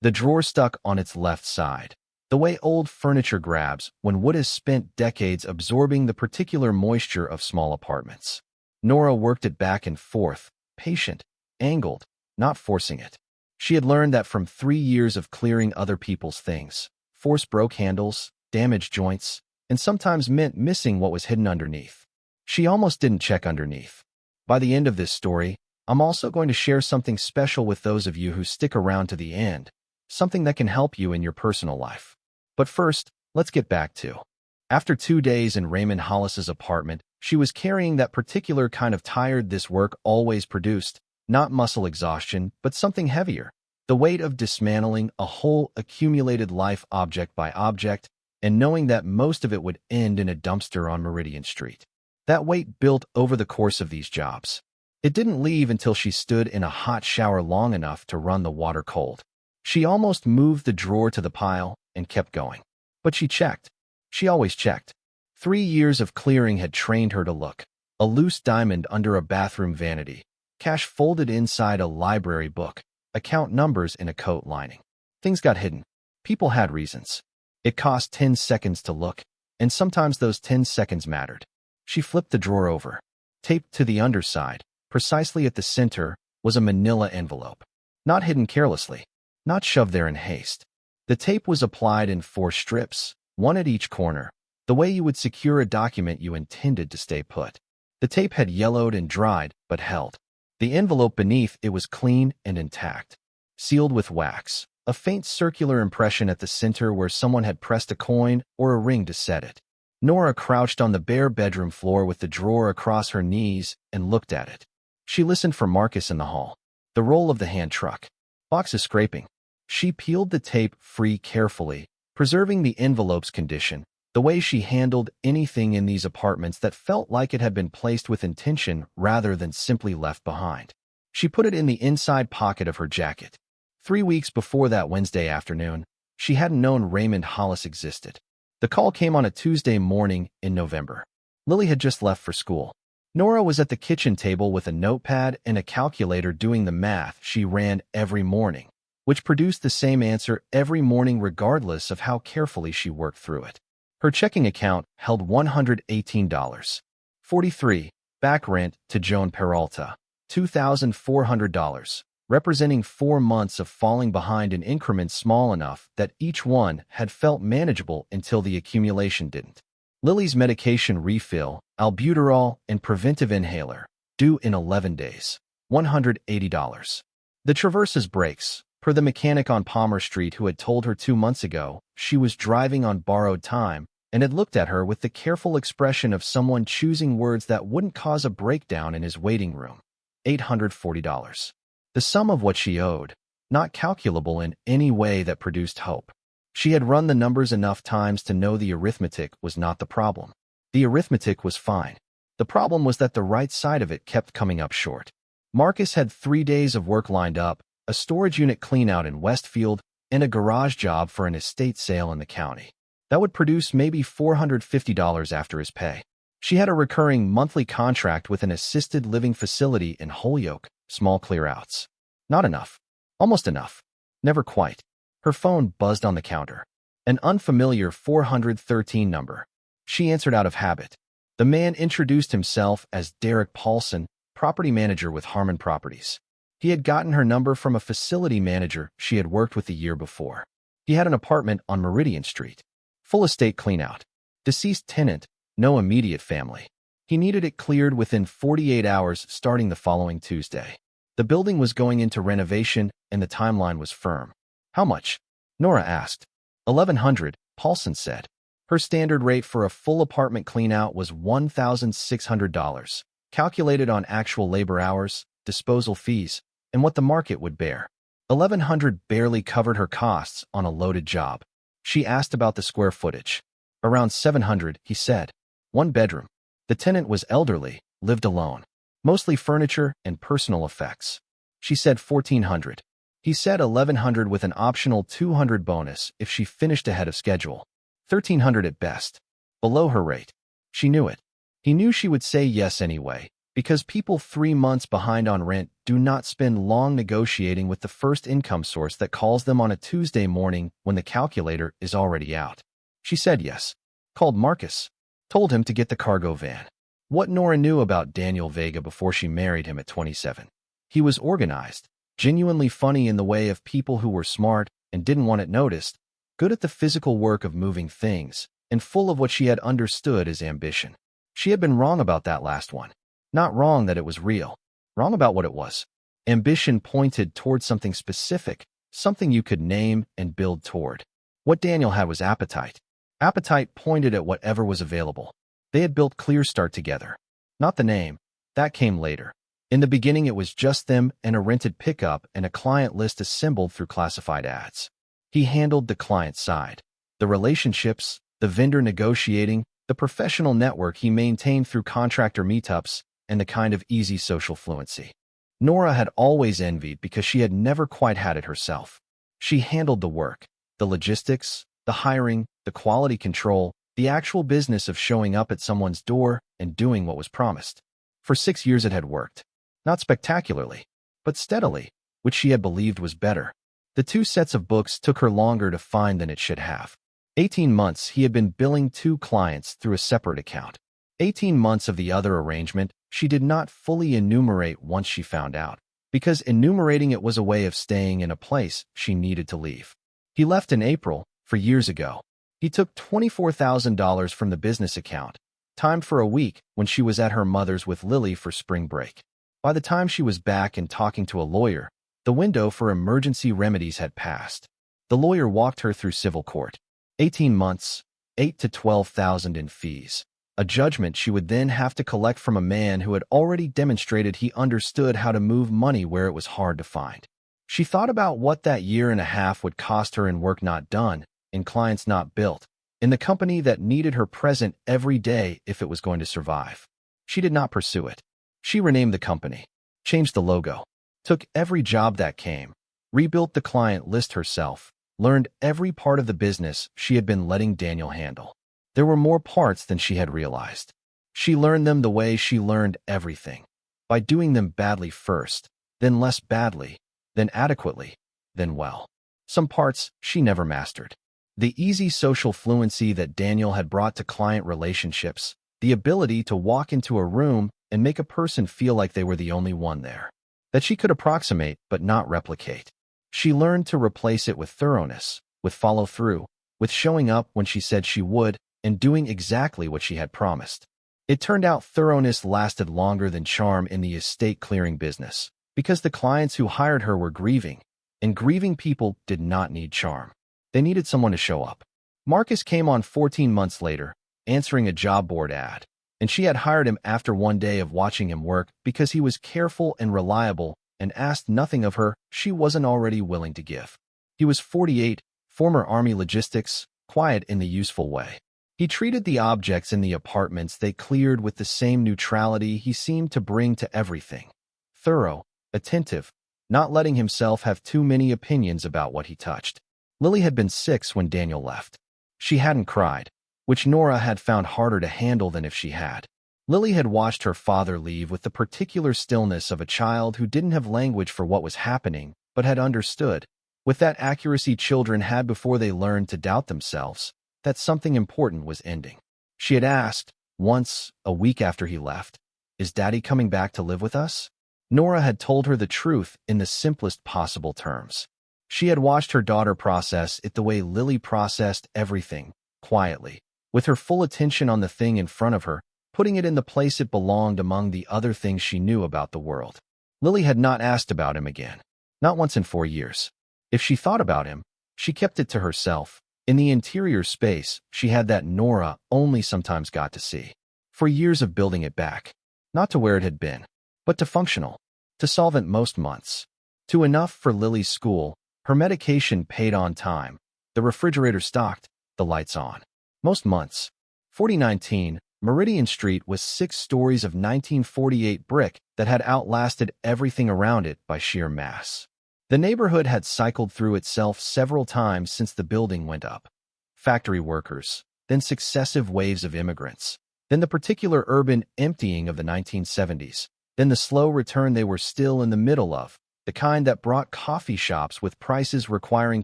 The drawer stuck on its left side, the way old furniture grabs when wood has spent decades absorbing the particular moisture of small apartments. Nora worked it back and forth, patient, angled, not forcing it. She had learned that from 3 years of clearing other people's things. Force broke handles, damaged joints, and sometimes meant missing what was hidden underneath. She almost didn't check underneath. By the end of this story, I'm also going to share something special with those of you who stick around to the end, something that can help you in your personal life. But first, let's get back to. After 2 days in Raymond Hollis's apartment, she was carrying that particular kind of tired this work always produced, not muscle exhaustion, but something heavier. The weight of dismantling a whole accumulated life object by object, and knowing that most of it would end in a dumpster on Meridian Street. That weight built over the course of these jobs. It didn't leave until she stood in a hot shower long enough to run the water cold. She almost moved the drawer to the pile and kept going. But she checked. She always checked. 3 years of clearing had trained her to look. A loose diamond under a bathroom vanity. Cash folded inside a library book. Account numbers in a coat lining. Things got hidden. People had reasons. It cost 10 seconds to look, and sometimes those 10 seconds mattered. She flipped the drawer over. Taped to the underside, precisely at the center, was a manila envelope. Not hidden carelessly. Not shoved there in haste. The tape was applied in 4 strips, one at each corner, the way you would secure a document you intended to stay put. The tape had yellowed and dried, but held. The envelope beneath it was clean and intact. Sealed with wax, a faint circular impression at the center where someone had pressed a coin or a ring to set it. Nora crouched on the bare bedroom floor with the drawer across her knees and looked at it. She listened for Marcus in the hall. The roll of the hand truck. Boxes scraping. She peeled the tape free carefully, preserving the envelope's condition, the way she handled anything in these apartments that felt like it had been placed with intention rather than simply left behind. She put it in the inside pocket of her jacket. 3 weeks before that Wednesday afternoon, she hadn't known Raymond Hollis existed. The call came on a Tuesday morning in November. Lily had just left for school. Nora was at the kitchen table with a notepad and a calculator doing the math she ran every morning, which produced the same answer every morning regardless of how carefully she worked through it. Her checking account held $118.43, back rent to Joan Peralta, $2,400, representing 4 months of falling behind in increments small enough that each one had felt manageable until the accumulation didn't. Lily's medication refill, albuterol, and preventive inhaler, due in 11 days, $180. The Traverse's brakes, per the mechanic on Palmer Street who had told her 2 months ago she was driving on borrowed time and had looked at her with the careful expression of someone choosing words that wouldn't cause a breakdown in his waiting room, $840. The sum of what she owed, not calculable in any way that produced hope. She had run the numbers enough times to know the arithmetic was not the problem. The arithmetic was fine. The problem was that the right side of it kept coming up short. Marcus had 3 days of work lined up, a storage unit cleanout in Westfield, and a garage job for an estate sale in the county. That would produce maybe $450 after his pay. She had a recurring monthly contract with an assisted living facility in Holyoke, small clearouts. Not enough. Almost enough. Never quite. Her phone buzzed on the counter. An unfamiliar 413 number. She answered out of habit. The man introduced himself as Derek Paulson, property manager with Harmon Properties. He had gotten her number from a facility manager she had worked with the year before. He had an apartment on Meridian Street. Full estate cleanout. Deceased tenant, no immediate family. He needed it cleared within 48 hours starting the following Tuesday. The building was going into renovation and the timeline was firm. How much? Nora asked. $1,100, Paulson said. Her standard rate for a full apartment cleanout was $1,600, calculated on actual labor hours, disposal fees, and what the market would bear. $1,100 barely covered her costs on a loaded job. She asked about the square footage. Around 700, he said. 1 bedroom. The tenant was elderly, lived alone. Mostly furniture and personal effects. She said 1,400. He said 1,100 with an optional 200 bonus if she finished ahead of schedule. 1,300 at best. Below her rate. She knew it. He knew she would say yes anyway, Because people 3 months behind on rent do not spend long negotiating with the first income source that calls them on a Tuesday morning when the calculator is already out. She said yes. Called Marcus. Told him to get the cargo van. What Nora knew about Daniel Vega before she married him at 27. He was organized, genuinely funny in the way of people who were smart and didn't want it noticed, good at the physical work of moving things, and full of what she had understood as ambition. She had been wrong about that last one. Not wrong that it was real. Wrong about what it was. Ambition pointed toward something specific, something you could name and build toward. What Daniel had was appetite. Appetite pointed at whatever was available. They had built ClearStart together. Not the name. That came later. In the beginning, it was just them and a rented pickup and a client list assembled through classified ads. He handled the client side. The relationships, the vendor negotiating, the professional network he maintained through contractor meetups, and the kind of easy social fluency Nora had always envied because she had never quite had it herself. She handled the work, the logistics, the hiring, the quality control, the actual business of showing up at someone's door and doing what was promised. For 6 years it had worked. Not spectacularly, but steadily, which she had believed was better. The 2 sets of books took her longer to find than it should have. 18 months he had been billing 2 clients through a separate account. 18 months of the other arrangement she did not fully enumerate once she found out, because enumerating it was a way of staying in a place she needed to leave. He left in April, 4 years ago. He took $24,000 from the business account, timed for a week when she was at her mother's with Lily for spring break. By the time she was back and talking to a lawyer, the window for emergency remedies had passed. The lawyer walked her through civil court. 18 months, 8 to 12,000 in fees. A judgment she would then have to collect from a man who had already demonstrated he understood how to move money where it was hard to find. She thought about what that year and a half would cost her in work not done, in clients not built, in the company that needed her present every day if it was going to survive. She did not pursue it. She renamed the company, changed the logo, took every job that came, rebuilt the client list herself, learned every part of the business she had been letting Daniel handle. There were more parts than she had realized. She learned them the way she learned everything, by doing them badly first, then less badly, then adequately, then well. Some parts she never mastered. The easy social fluency that Daniel had brought to client relationships, the ability to walk into a room and make a person feel like they were the only one there, that she could approximate but not replicate. She learned to replace it with thoroughness, with follow-through, with showing up when she said she would, and doing exactly what she had promised. It turned out thoroughness lasted longer than charm in the estate clearing business, because the clients who hired her were grieving, and grieving people did not need charm. They needed someone to show up. Marcus came on 14 months later, answering a job board ad, and she had hired him after one day of watching him work because he was careful and reliable and asked nothing of her she wasn't already willing to give. He was 48, former Army logistics, quiet in the useful way. He treated the objects in the apartments they cleared with the same neutrality he seemed to bring to everything. Thorough, attentive, not letting himself have too many opinions about what he touched. Lily had been 6 when Daniel left. She hadn't cried, which Nora had found harder to handle than if she had. Lily had watched her father leave with the particular stillness of a child who didn't have language for what was happening, but had understood, with that accuracy children had before they learned to doubt themselves, that something important was ending. She had asked, once, a week after he left, "Is Daddy coming back to live with us?" Nora had told her the truth in the simplest possible terms. She had watched her daughter process it the way Lily processed everything, quietly, with her full attention on the thing in front of her, putting it in the place it belonged among the other things she knew about the world. Lily had not asked about him again, not once in 4 years. If she thought about him, she kept it to herself. In the interior space, she had that Nora only sometimes got to see. For years of building it back, not to where it had been, but to functional, to solvent most months, to enough for Lily's school, her medication paid on time, the refrigerator stocked, the lights on. Most months. 4019, Meridian Street was 6 stories of 1948 brick that had outlasted everything around it by sheer mass. The neighborhood had cycled through itself several times since the building went up. Factory workers, then successive waves of immigrants. then the particular urban emptying of the 1970s, then the slow return they were still in the middle of, the kind that brought coffee shops with prices requiring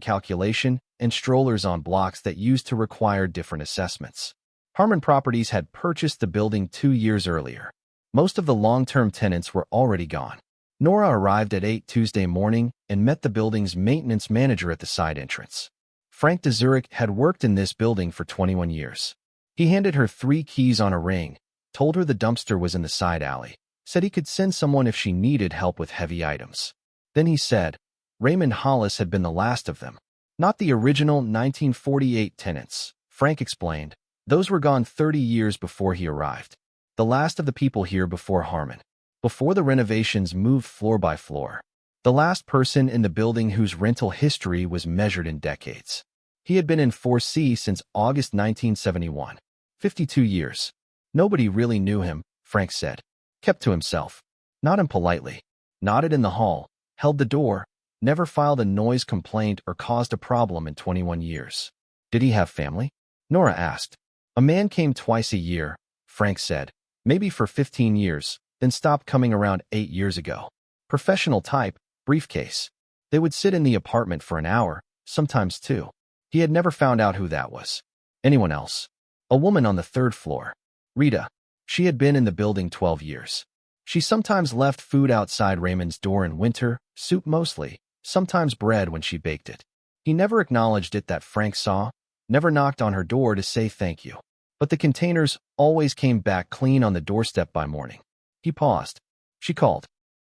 calculation and strollers on blocks that used to require different assessments. Harmon Properties had purchased the building 2 years earlier. Most of the long-term tenants were already gone. Nora arrived at 8 Tuesday morning and met the building's maintenance manager at the side entrance. Frank de Zurich had worked in this building for 21 years. He handed her 3 keys on a ring, told her the dumpster was in the side alley, said he could send someone if she needed help with heavy items. Then he said, Raymond Hollis had been the last of them. Not the original 1948 tenants, Frank explained. Those were gone 30 years before he arrived. The last of the people here before Harmon. Before the renovations moved floor by floor. The last person in the building whose rental history was measured in decades. He had been in 4C since August 1971. 52 years. Nobody really knew him, Frank said. Kept to himself. Not impolitely. Nodded in the hall. Held the door. Never filed a noise complaint or caused a problem in 21 years. Did he have family? Nora asked. A man came twice a year, Frank said. Maybe for 15 years, then stopped coming around 8 years ago. Professional type, briefcase. They would sit in the apartment for an hour, sometimes 2. He had never found out who that was. Anyone else? A woman on the 3rd floor. Rita. She had been in the building 12 years. She sometimes left food outside Raymond's door in winter, soup mostly, sometimes bread when she baked it. He never acknowledged it that Frank saw, never knocked on her door to say thank you. But the containers always came back clean on the doorstep by morning. He paused. She called.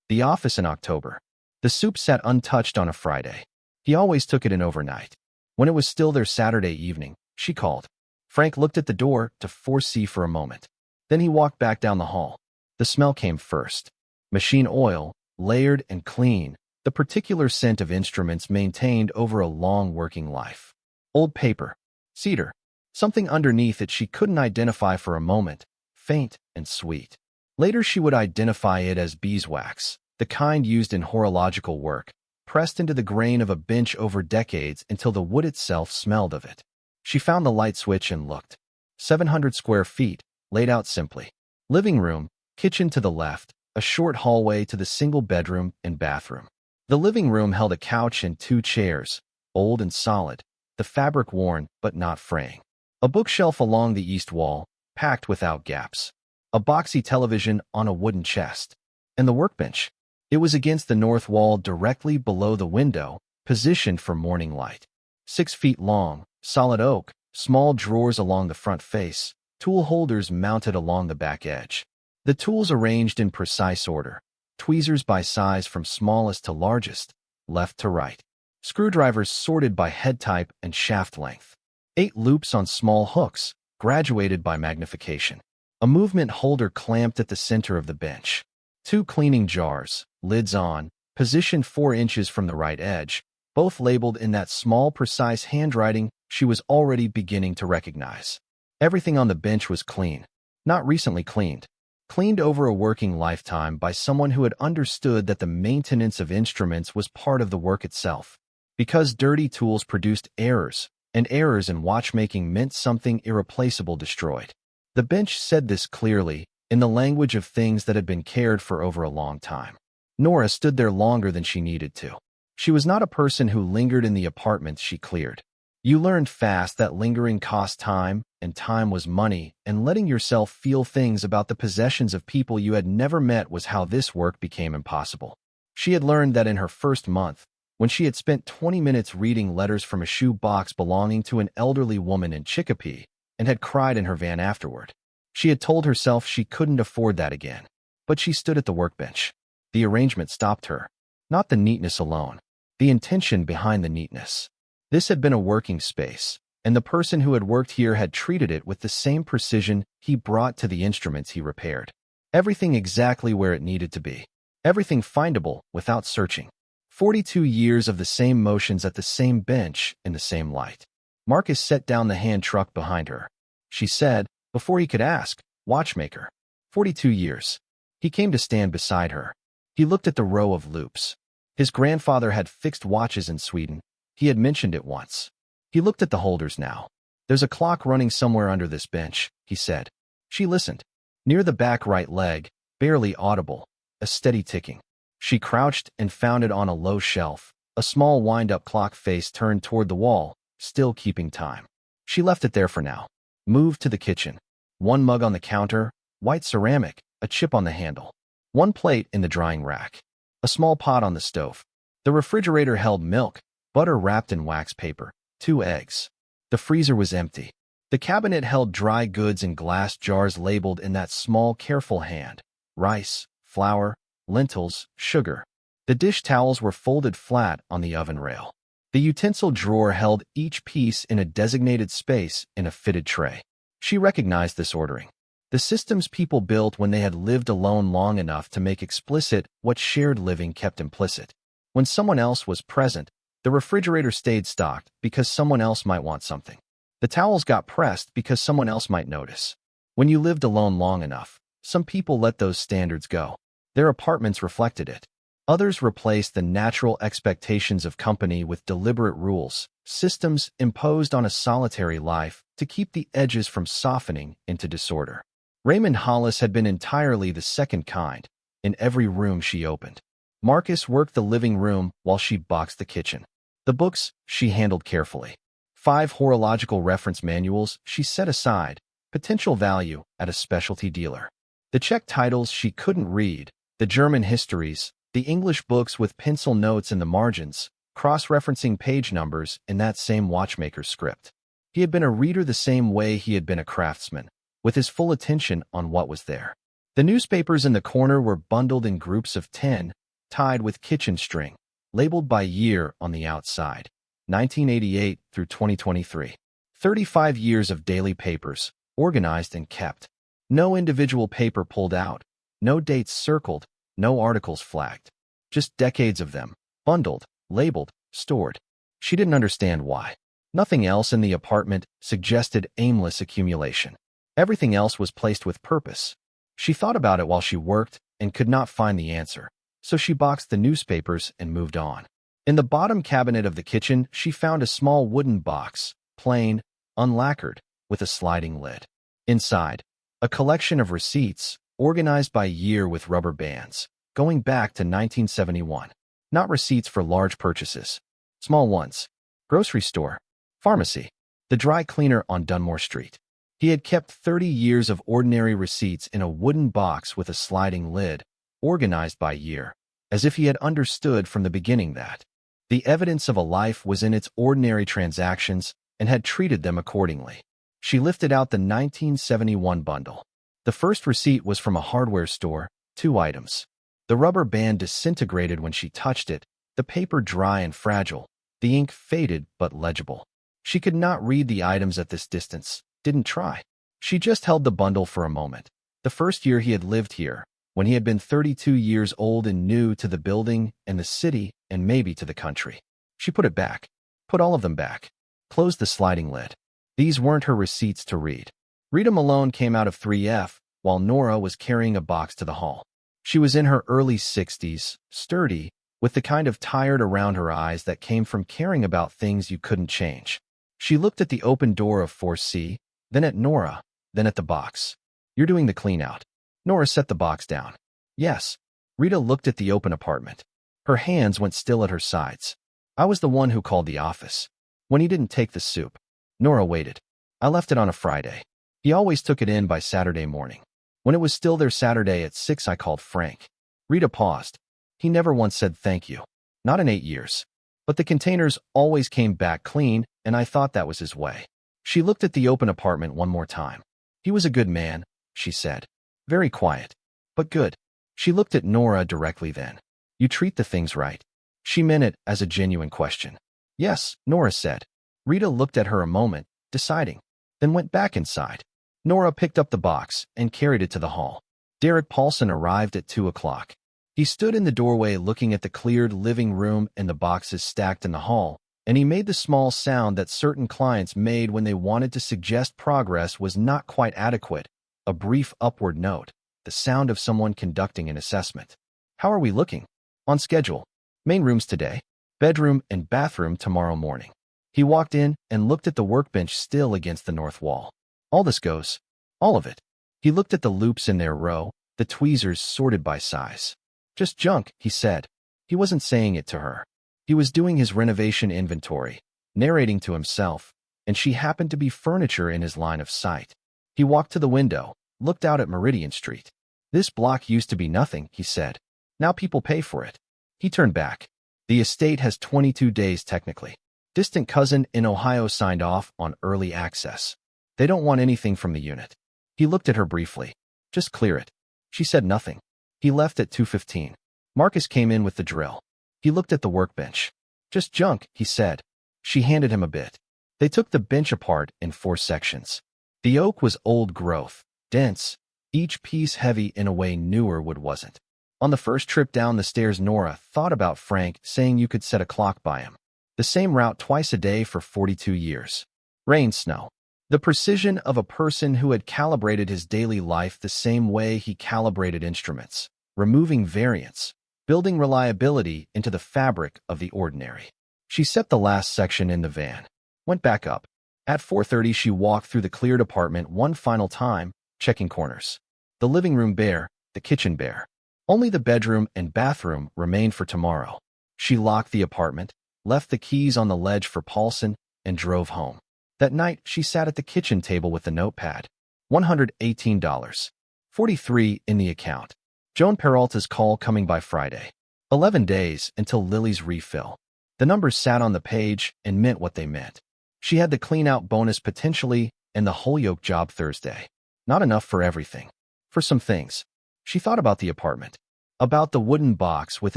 The office in October. The soup sat untouched on a Friday. He always took it in overnight. When it was still their Saturday evening, she called. Frank looked at the door to 4C for a moment. Then he walked back down the hall. The smell came first. Machine oil, layered and clean, the particular scent of instruments maintained over a long working life. Old paper. Cedar. Something underneath it she couldn't identify for a moment, faint and sweet. Later she would identify it as beeswax, the kind used in horological work, pressed into the grain of a bench over decades until the wood itself smelled of it. She found the light switch and looked. 700 square feet, laid out simply. Living room, kitchen to the left, a short hallway to the single bedroom and bathroom. The living room held a couch and 2 chairs, old and solid, the fabric worn but not fraying. A bookshelf along the east wall, packed without gaps. A boxy television on a wooden chest. And the workbench. It was against the north wall directly below the window, positioned for morning light. 6 feet long, solid oak, small drawers along the front face, tool holders mounted along the back edge. The tools arranged in precise order, tweezers by size from smallest to largest, left to right. Screwdrivers sorted by head type and shaft length. 8 loops on small hooks, graduated by magnification. A movement holder clamped at the center of the bench. 2 cleaning jars, lids on, positioned 4 inches from the right edge, both labeled in that small, precise handwriting she was already beginning to recognize. Everything on the bench was clean, not recently cleaned. Cleaned over a working lifetime by someone who had understood that the maintenance of instruments was part of the work itself. Because dirty tools produced errors, and errors in watchmaking meant something irreplaceable destroyed. The bench said this clearly, in the language of things that had been cared for over a long time. Nora stood there longer than she needed to. She was not a person who lingered in the apartments she cleared. You learned fast that lingering cost time, and time was money, and letting yourself feel things about the possessions of people you had never met was how this work became impossible. She had learned that in her first month, when she had spent 20 minutes reading letters from a shoe box belonging to an elderly woman in Chicopee, and had cried in her van afterward. She had told herself she couldn't afford that again. But she stood at the workbench. The arrangement stopped her. Not the neatness alone. The intention behind the neatness. This had been a working space, and the person who had worked here had treated it with the same precision he brought to the instruments he repaired. Everything exactly where it needed to be. Everything findable without searching. 42 years of the same motions at the same bench in the same light. Marcus set down the hand truck behind her. She said, before he could ask, Watchmaker. 42 years. He came to stand beside her. He looked at the row of loops. His grandfather had fixed watches in Sweden. He had mentioned it once. He looked at the holders now. There's a clock running somewhere under this bench, he said. She listened. Near the back right leg, barely audible, a steady ticking. She crouched and found it on a low shelf, a small wind-up clock face turned toward the wall, still keeping time. She left it there for now. Moved to the kitchen. One mug on the counter, white ceramic, a chip on the handle. One plate in the drying rack. A small pot on the stove. The refrigerator held milk, butter wrapped in wax paper, 2 eggs. The freezer was empty. The cabinet held dry goods in glass jars labeled in that small, careful hand. Rice, flour, lentils, sugar. The dish towels were folded flat on the oven rail. The utensil drawer held each piece in a designated space in a fitted tray. She recognized this ordering. The systems people built when they had lived alone long enough to make explicit what shared living kept implicit. When someone else was present, the refrigerator stayed stocked because someone else might want something. The towels got pressed because someone else might notice. When you lived alone long enough, some people let those standards go. Their apartments reflected it. Others replaced the natural expectations of company with deliberate rules, systems imposed on a solitary life to keep the edges from softening into disorder. Raymond Hollis had been entirely the second kind, in every room she opened. Marcus worked the living room while she boxed the kitchen. The books she handled carefully. 5 horological reference manuals she set aside, potential value at a specialty dealer. The Czech titles she couldn't read, the German histories, the English books with pencil notes in the margins, cross-referencing page numbers in that same Watchmaker script. He had been a reader the same way he had been a craftsman, with his full attention on what was there. The newspapers in the corner were bundled in groups of 10, tied with kitchen string, labeled by year on the outside, 1988 through 2023. 35 years of daily papers, organized and kept. No individual paper pulled out, no dates circled, no articles flagged. Just decades of them, bundled, labeled, stored. She didn't understand why. Nothing else in the apartment suggested aimless accumulation. Everything else was placed with purpose. She thought about it while she worked and could not find the answer, so she boxed the newspapers and moved on. In the bottom cabinet of the kitchen, she found a small wooden box, plain, unlacquered, with a sliding lid. Inside, a collection of receipts, organized by year with rubber bands, going back to 1971. Not receipts for large purchases. Small ones. Grocery store. Pharmacy. The dry cleaner on Dunmore Street. He had kept 30 years of ordinary receipts in a wooden box with a sliding lid, organized by year, as if he had understood from the beginning that the evidence of a life was in its ordinary transactions and had treated them accordingly. She lifted out the 1971 bundle. The first receipt was from a hardware store, 2 items. The rubber band disintegrated when she touched it, the paper dry and fragile, the ink faded but legible. She could not read the items at this distance, didn't try. She just held the bundle for a moment. The first year he had lived here, when he had been 32 years old and new to the building and the city and maybe to the country. She put it back. Put all of them back. Closed the sliding lid. These weren't her receipts to read. Rita Malone came out of 3F, while Nora was carrying a box to the hall. She was in her early 60s, sturdy, with the kind of tired around her eyes that came from caring about things you couldn't change. She looked at the open door of 4C, then at Nora, then at the box. "You're doing the cleanout." Nora set the box down. "Yes." Rita looked at the open apartment. Her hands went still at her sides. "I was the one who called the office. When he didn't take the soup." Nora waited. "I left it on a Friday. He always took it in by Saturday morning. When it was still there Saturday at 6, I called Frank." Rita paused. "He never once said thank you. Not in 8 years. But the containers always came back clean, and I thought that was his way." She looked at the open apartment one more time. "He was a good man," she said. "Very quiet. But good." She looked at Nora directly then. "You treat the things right." She meant it as a genuine question. "Yes," Nora said. Rita looked at her a moment, deciding, then went back inside. Nora picked up the box and carried it to the hall. Derek Paulson arrived at 2 o'clock. He stood in the doorway looking at the cleared living room and the boxes stacked in the hall, and he made the small sound that certain clients made when they wanted to suggest progress was not quite adequate, a brief upward note, the sound of someone conducting an assessment. "How are we looking?" "On schedule. Main rooms today. Bedroom and bathroom tomorrow morning." He walked in and looked at the workbench still against the north wall. "All this goes." "All of it." He looked at the loops in their row, the tweezers sorted by size. Just junk, he said. He wasn't saying it to her. He was doing his renovation inventory, narrating to himself, and she happened to be furniture in his line of sight. He walked to the window, looked out at Meridian Street. This block used to be nothing, he said. Now people pay for it. He turned back. The estate has 22 days technically. Distant cousin in Ohio signed off on early access. They don't want anything from the unit. He looked at her briefly. Just clear it. She said nothing. He left at 2:15. Marcus came in with the drill. He looked at the workbench. Just junk, he said. She handed him a bit. They took the bench apart in 4 sections. The oak was old growth, dense, each piece heavy in a way newer wood wasn't. On the first trip down the stairs, Nora thought about Frank saying you could set a clock by him. The same route twice a day for 42 years. Rain, snow. The precision of a person who had calibrated his daily life the same way he calibrated instruments, removing variance, building reliability into the fabric of the ordinary. She set the last section in the van, went back up. At 4:30, she walked through the cleared apartment one final time, checking corners. The living room bare, the kitchen bare. Only the bedroom and bathroom remained for tomorrow. She locked the apartment, left the keys on the ledge for Paulson, and drove home. That night, she sat at the kitchen table with the notepad. $118. 43 in the account. Joan Peralta's call coming by Friday. 11 days until Lily's refill. The numbers sat on the page and meant what they meant. She had the clean-out bonus potentially and the Holyoke job Thursday. Not enough for everything. For some things. She thought about the apartment. About the wooden box with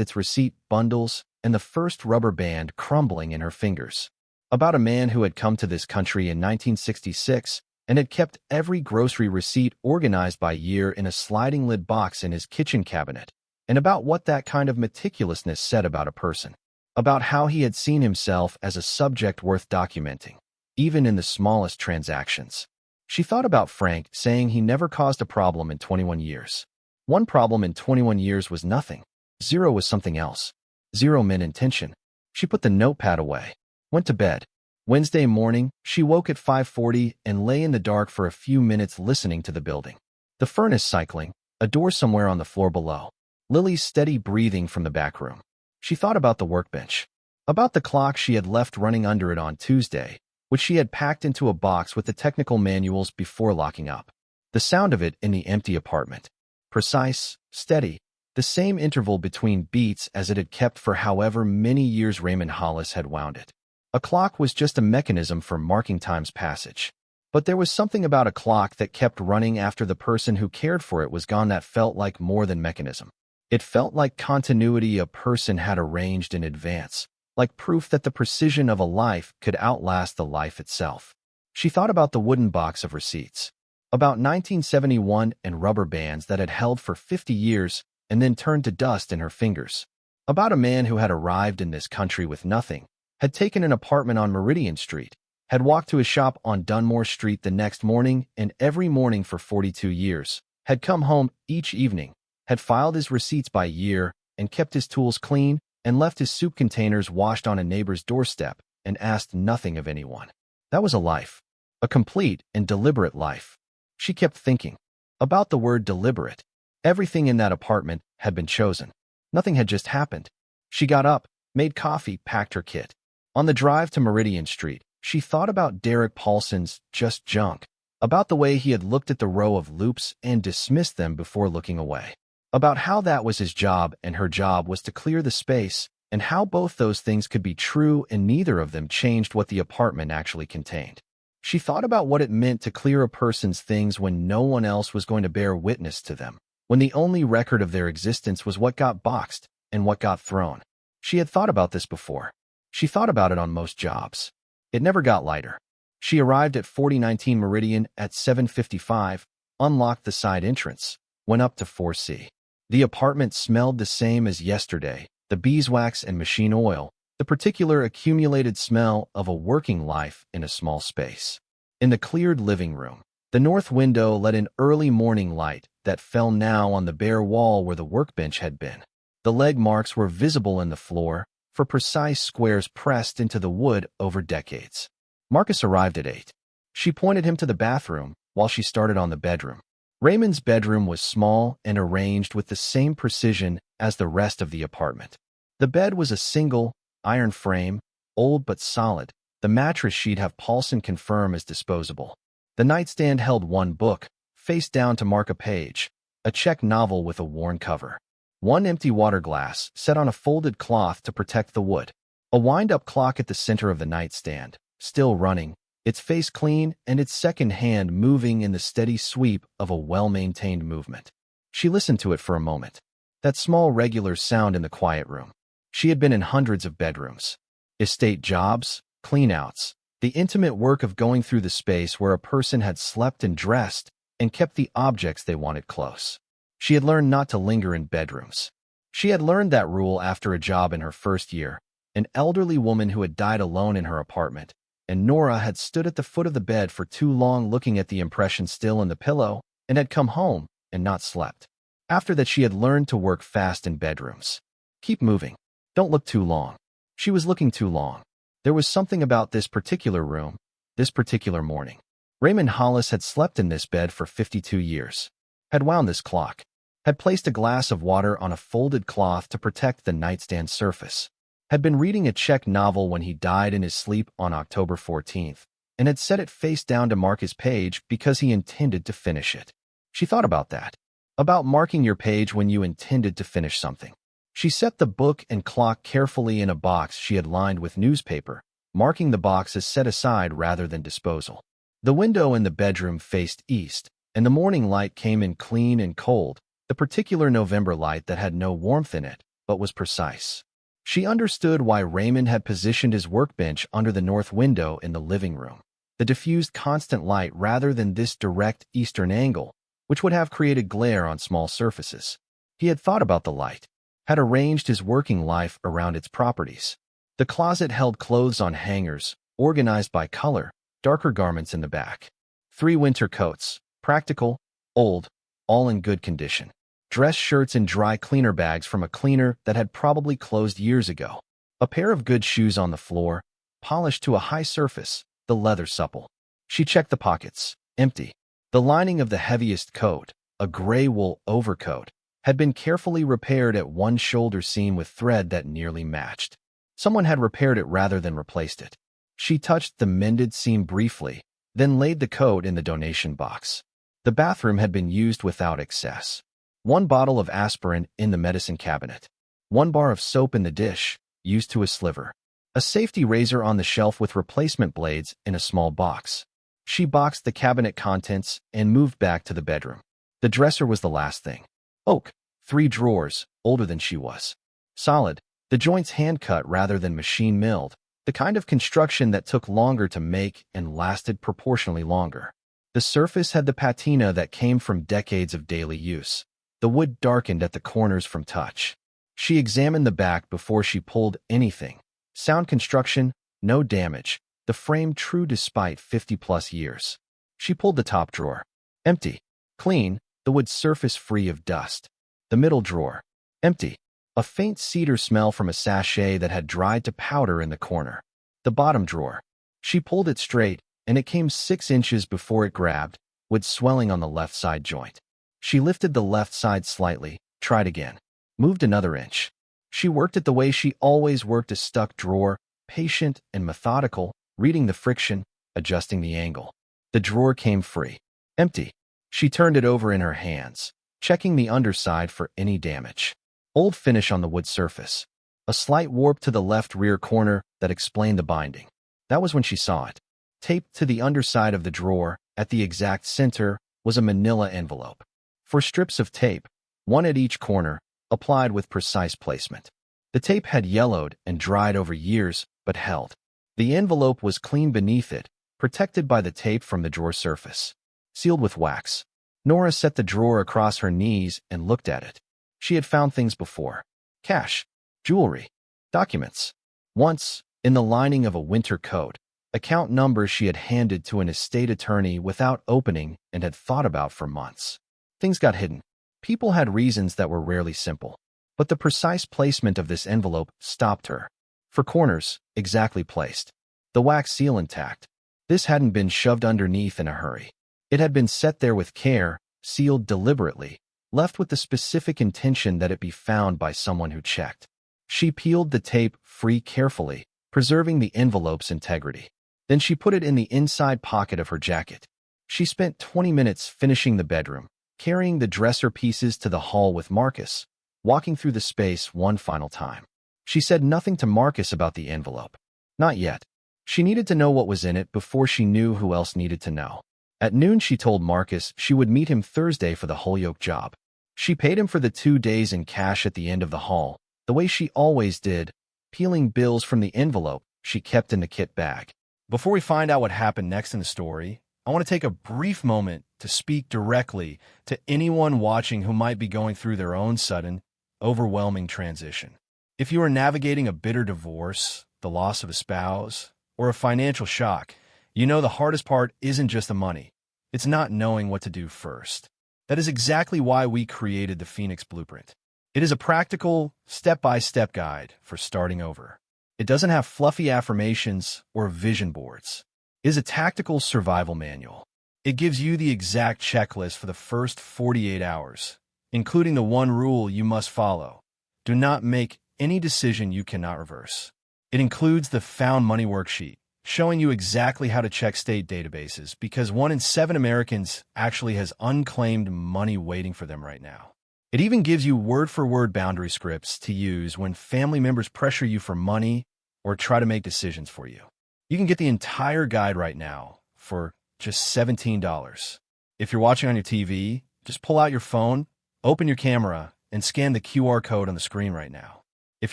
its receipt bundles and the first rubber band crumbling in her fingers. About a man who had come to this country in 1966 and had kept every grocery receipt organized by year in a sliding lid box in his kitchen cabinet. And about what that kind of meticulousness said about a person. About how he had seen himself as a subject worth documenting, even in the smallest transactions. She thought about Frank saying he never caused a problem in 21 years. One problem in 21 years was nothing. 0 was something else. 0 meant intention. She put the notepad away. Went to bed. Wednesday morning, she woke at 5:40 and lay in the dark for a few minutes listening to the building. The furnace cycling, a door somewhere on the floor below. Lily's steady breathing from the back room. She thought about the workbench. About the clock she had left running under it on Tuesday, which she had packed into a box with the technical manuals before locking up. The sound of it in the empty apartment. Precise, steady, the same interval between beats as it had kept for however many years Raymond Hollis had wound it. A clock was just a mechanism for marking time's passage. But there was something about a clock that kept running after the person who cared for it was gone that felt like more than mechanism. It felt like continuity a person had arranged in advance, like proof that the precision of a life could outlast the life itself. She thought about the wooden box of receipts, about 1971 and rubber bands that had held for 50 years and then turned to dust in her fingers, about a man who had arrived in this country with nothing, had taken an apartment on Meridian Street, had walked to a shop on Dunmore Street the next morning and every morning for 42 years, had come home each evening, had filed his receipts by year and kept his tools clean and left his soup containers washed on a neighbor's doorstep and asked nothing of anyone. That was a life, a complete and deliberate life. She kept thinking about the word deliberate. Everything in that apartment had been chosen. Nothing had just happened. She got up, made coffee, packed her kit. On the drive to Meridian Street, she thought about Derek Paulson's just junk, about the way he had looked at the row of loops and dismissed them before looking away. About how that was his job and her job was to clear the space, and how both those things could be true and neither of them changed what the apartment actually contained. She thought about what it meant to clear a person's things when no one else was going to bear witness to them, when the only record of their existence was what got boxed and what got thrown. She had thought about this before. She thought about it on most jobs. It never got lighter. She arrived at 4019 Meridian at 7:55, unlocked the side entrance, went up to 4C. The apartment smelled the same as yesterday, the beeswax and machine oil, the particular accumulated smell of a working life in a small space. In the cleared living room, the north window let in early morning light that fell now on the bare wall where the workbench had been. The leg marks were visible in the floor, for precise squares pressed into the wood over decades. Marcus arrived at 8. She pointed him to the bathroom while she started on the bedroom. Raymond's bedroom was small and arranged with the same precision as the rest of the apartment. The bed was a single, iron frame, old but solid. The mattress she'd have Paulson confirm as disposable. The nightstand held one book, face down to mark a page, a Czech novel with a worn cover. One empty water glass set on a folded cloth to protect the wood. A wind-up clock at the center of the nightstand, still running, its face clean and its second hand moving in the steady sweep of a well-maintained movement. She listened to it for a moment. That small regular sound in the quiet room. She had been in hundreds of bedrooms. Estate jobs, cleanouts, the intimate work of going through the space where a person had slept and dressed and kept the objects they wanted close. She had learned not to linger in bedrooms. She had learned that rule after a job in her first year, an elderly woman who had died alone in her apartment, and Nora had stood at the foot of the bed for too long looking at the impression still in the pillow and had come home and not slept. After that, she had learned to work fast in bedrooms. Keep moving. Don't look too long. She was looking too long. There was something about this particular room, this particular morning. Raymond Hollis had slept in this bed for 52 years, had wound this clock, had placed a glass of water on a folded cloth to protect the nightstand surface, had been reading a Czech novel when he died in his sleep on October 14th, and had set it face down to mark his page because he intended to finish it. She thought about that, about marking your page when you intended to finish something. She set the book and clock carefully in a box she had lined with newspaper, marking the box as set aside rather than disposal. The window in the bedroom faced east, and the morning light came in clean and cold, the particular November light that had no warmth in it, but was precise. She understood why Raymond had positioned his workbench under the north window in the living room, the diffused constant light rather than this direct eastern angle, which would have created glare on small surfaces. He had thought about the light, had arranged his working life around its properties. The closet held clothes on hangers, organized by color, darker garments in the back. 3 winter coats, practical, old, all in good condition. Dress shirts in dry cleaner bags from a cleaner that had probably closed years ago. A pair of good shoes on the floor, polished to a high surface, the leather supple. She checked the pockets, empty. The lining of the heaviest coat, a gray wool overcoat, had been carefully repaired at one shoulder seam with thread that nearly matched. Someone had repaired it rather than replaced it. She touched the mended seam briefly, then laid the coat in the donation box. The bathroom had been used without excess. 1 bottle of aspirin in the medicine cabinet. 1 bar of soap in the dish, used to a sliver. A safety razor on the shelf with replacement blades in a small box. She boxed the cabinet contents and moved back to the bedroom. The dresser was the last thing. Oak, 3 drawers, older than she was. Solid, the joints hand-cut rather than machine-milled, the kind of construction that took longer to make and lasted proportionally longer. The surface had the patina that came from decades of daily use. The wood darkened at the corners from touch. She examined the back before she pulled anything. Sound construction, no damage. The frame true despite 50-plus years. She pulled the top drawer. Empty. Clean, the wood surface free of dust. The middle drawer. Empty. A faint cedar smell from a sachet that had dried to powder in the corner. The bottom drawer. She pulled it straight, and it came 6 inches before it grabbed, with swelling on the left side joint. She lifted the left side slightly, tried again, moved another inch. She worked it the way she always worked a stuck drawer, patient and methodical, reading the friction, adjusting the angle. The drawer came free. Empty. She turned it over in her hands, checking the underside for any damage. Old finish on the wood surface. A slight warp to the left rear corner that explained the binding. That was when she saw it. Taped to the underside of the drawer, at the exact center, was a manila envelope. 4 strips of tape, 1 at each corner, applied with precise placement. The tape had yellowed and dried over years, but held. The envelope was clean beneath it, protected by the tape from the drawer surface. Sealed with wax. Nora set the drawer across her knees and looked at it. She had found things before. Cash, jewelry, documents. Once, in the lining of a winter coat, account numbers she had handed to an estate attorney without opening and had thought about for months. Things got hidden. People had reasons that were rarely simple. But the precise placement of this envelope stopped her. 4 corners, exactly placed. The wax seal intact. This hadn't been shoved underneath in a hurry. It had been set there with care, sealed deliberately, left with the specific intention that it be found by someone who checked. She peeled the tape free carefully, preserving the envelope's integrity. Then she put it in the inside pocket of her jacket. She spent 20 minutes finishing the bedroom, carrying the dresser pieces to the hall with Marcus, walking through the space one final time. She said nothing to Marcus about the envelope. Not yet. She needed to know what was in it before she knew who else needed to know. At noon, she told Marcus she would meet him Thursday for the Holyoke job. She paid him for the 2 days in cash at the end of the haul, the way she always did, peeling bills from the envelope she kept in the kit bag. Before we find out what happened next in the story, I want to take a brief moment to speak directly to anyone watching who might be going through their own sudden, overwhelming transition. If you are navigating a bitter divorce, the loss of a spouse, or a financial shock, you know the hardest part isn't just the money. It's not knowing what to do first. That is exactly why we created the Phoenix Blueprint. It is a practical, step-by-step guide for starting over. It doesn't have fluffy affirmations or vision boards. It is a tactical survival manual. It gives you the exact checklist for the first 48 hours, including the one rule you must follow. Do not make any decision you cannot reverse. It includes the Found Money worksheet, showing you exactly how to check state databases because 1 in 7 Americans actually has unclaimed money waiting for them right now. It even gives you word-for-word boundary scripts to use when family members pressure you for money or try to make decisions for you. You can get the entire guide right now for just $17. If you're watching on your TV, just pull out your phone, open your camera, and scan the QR code on the screen right now. If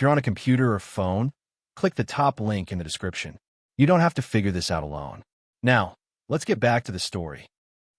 you're on a computer or phone, click the top link in the description. You don't have to figure this out alone. Now, let's get back to the story.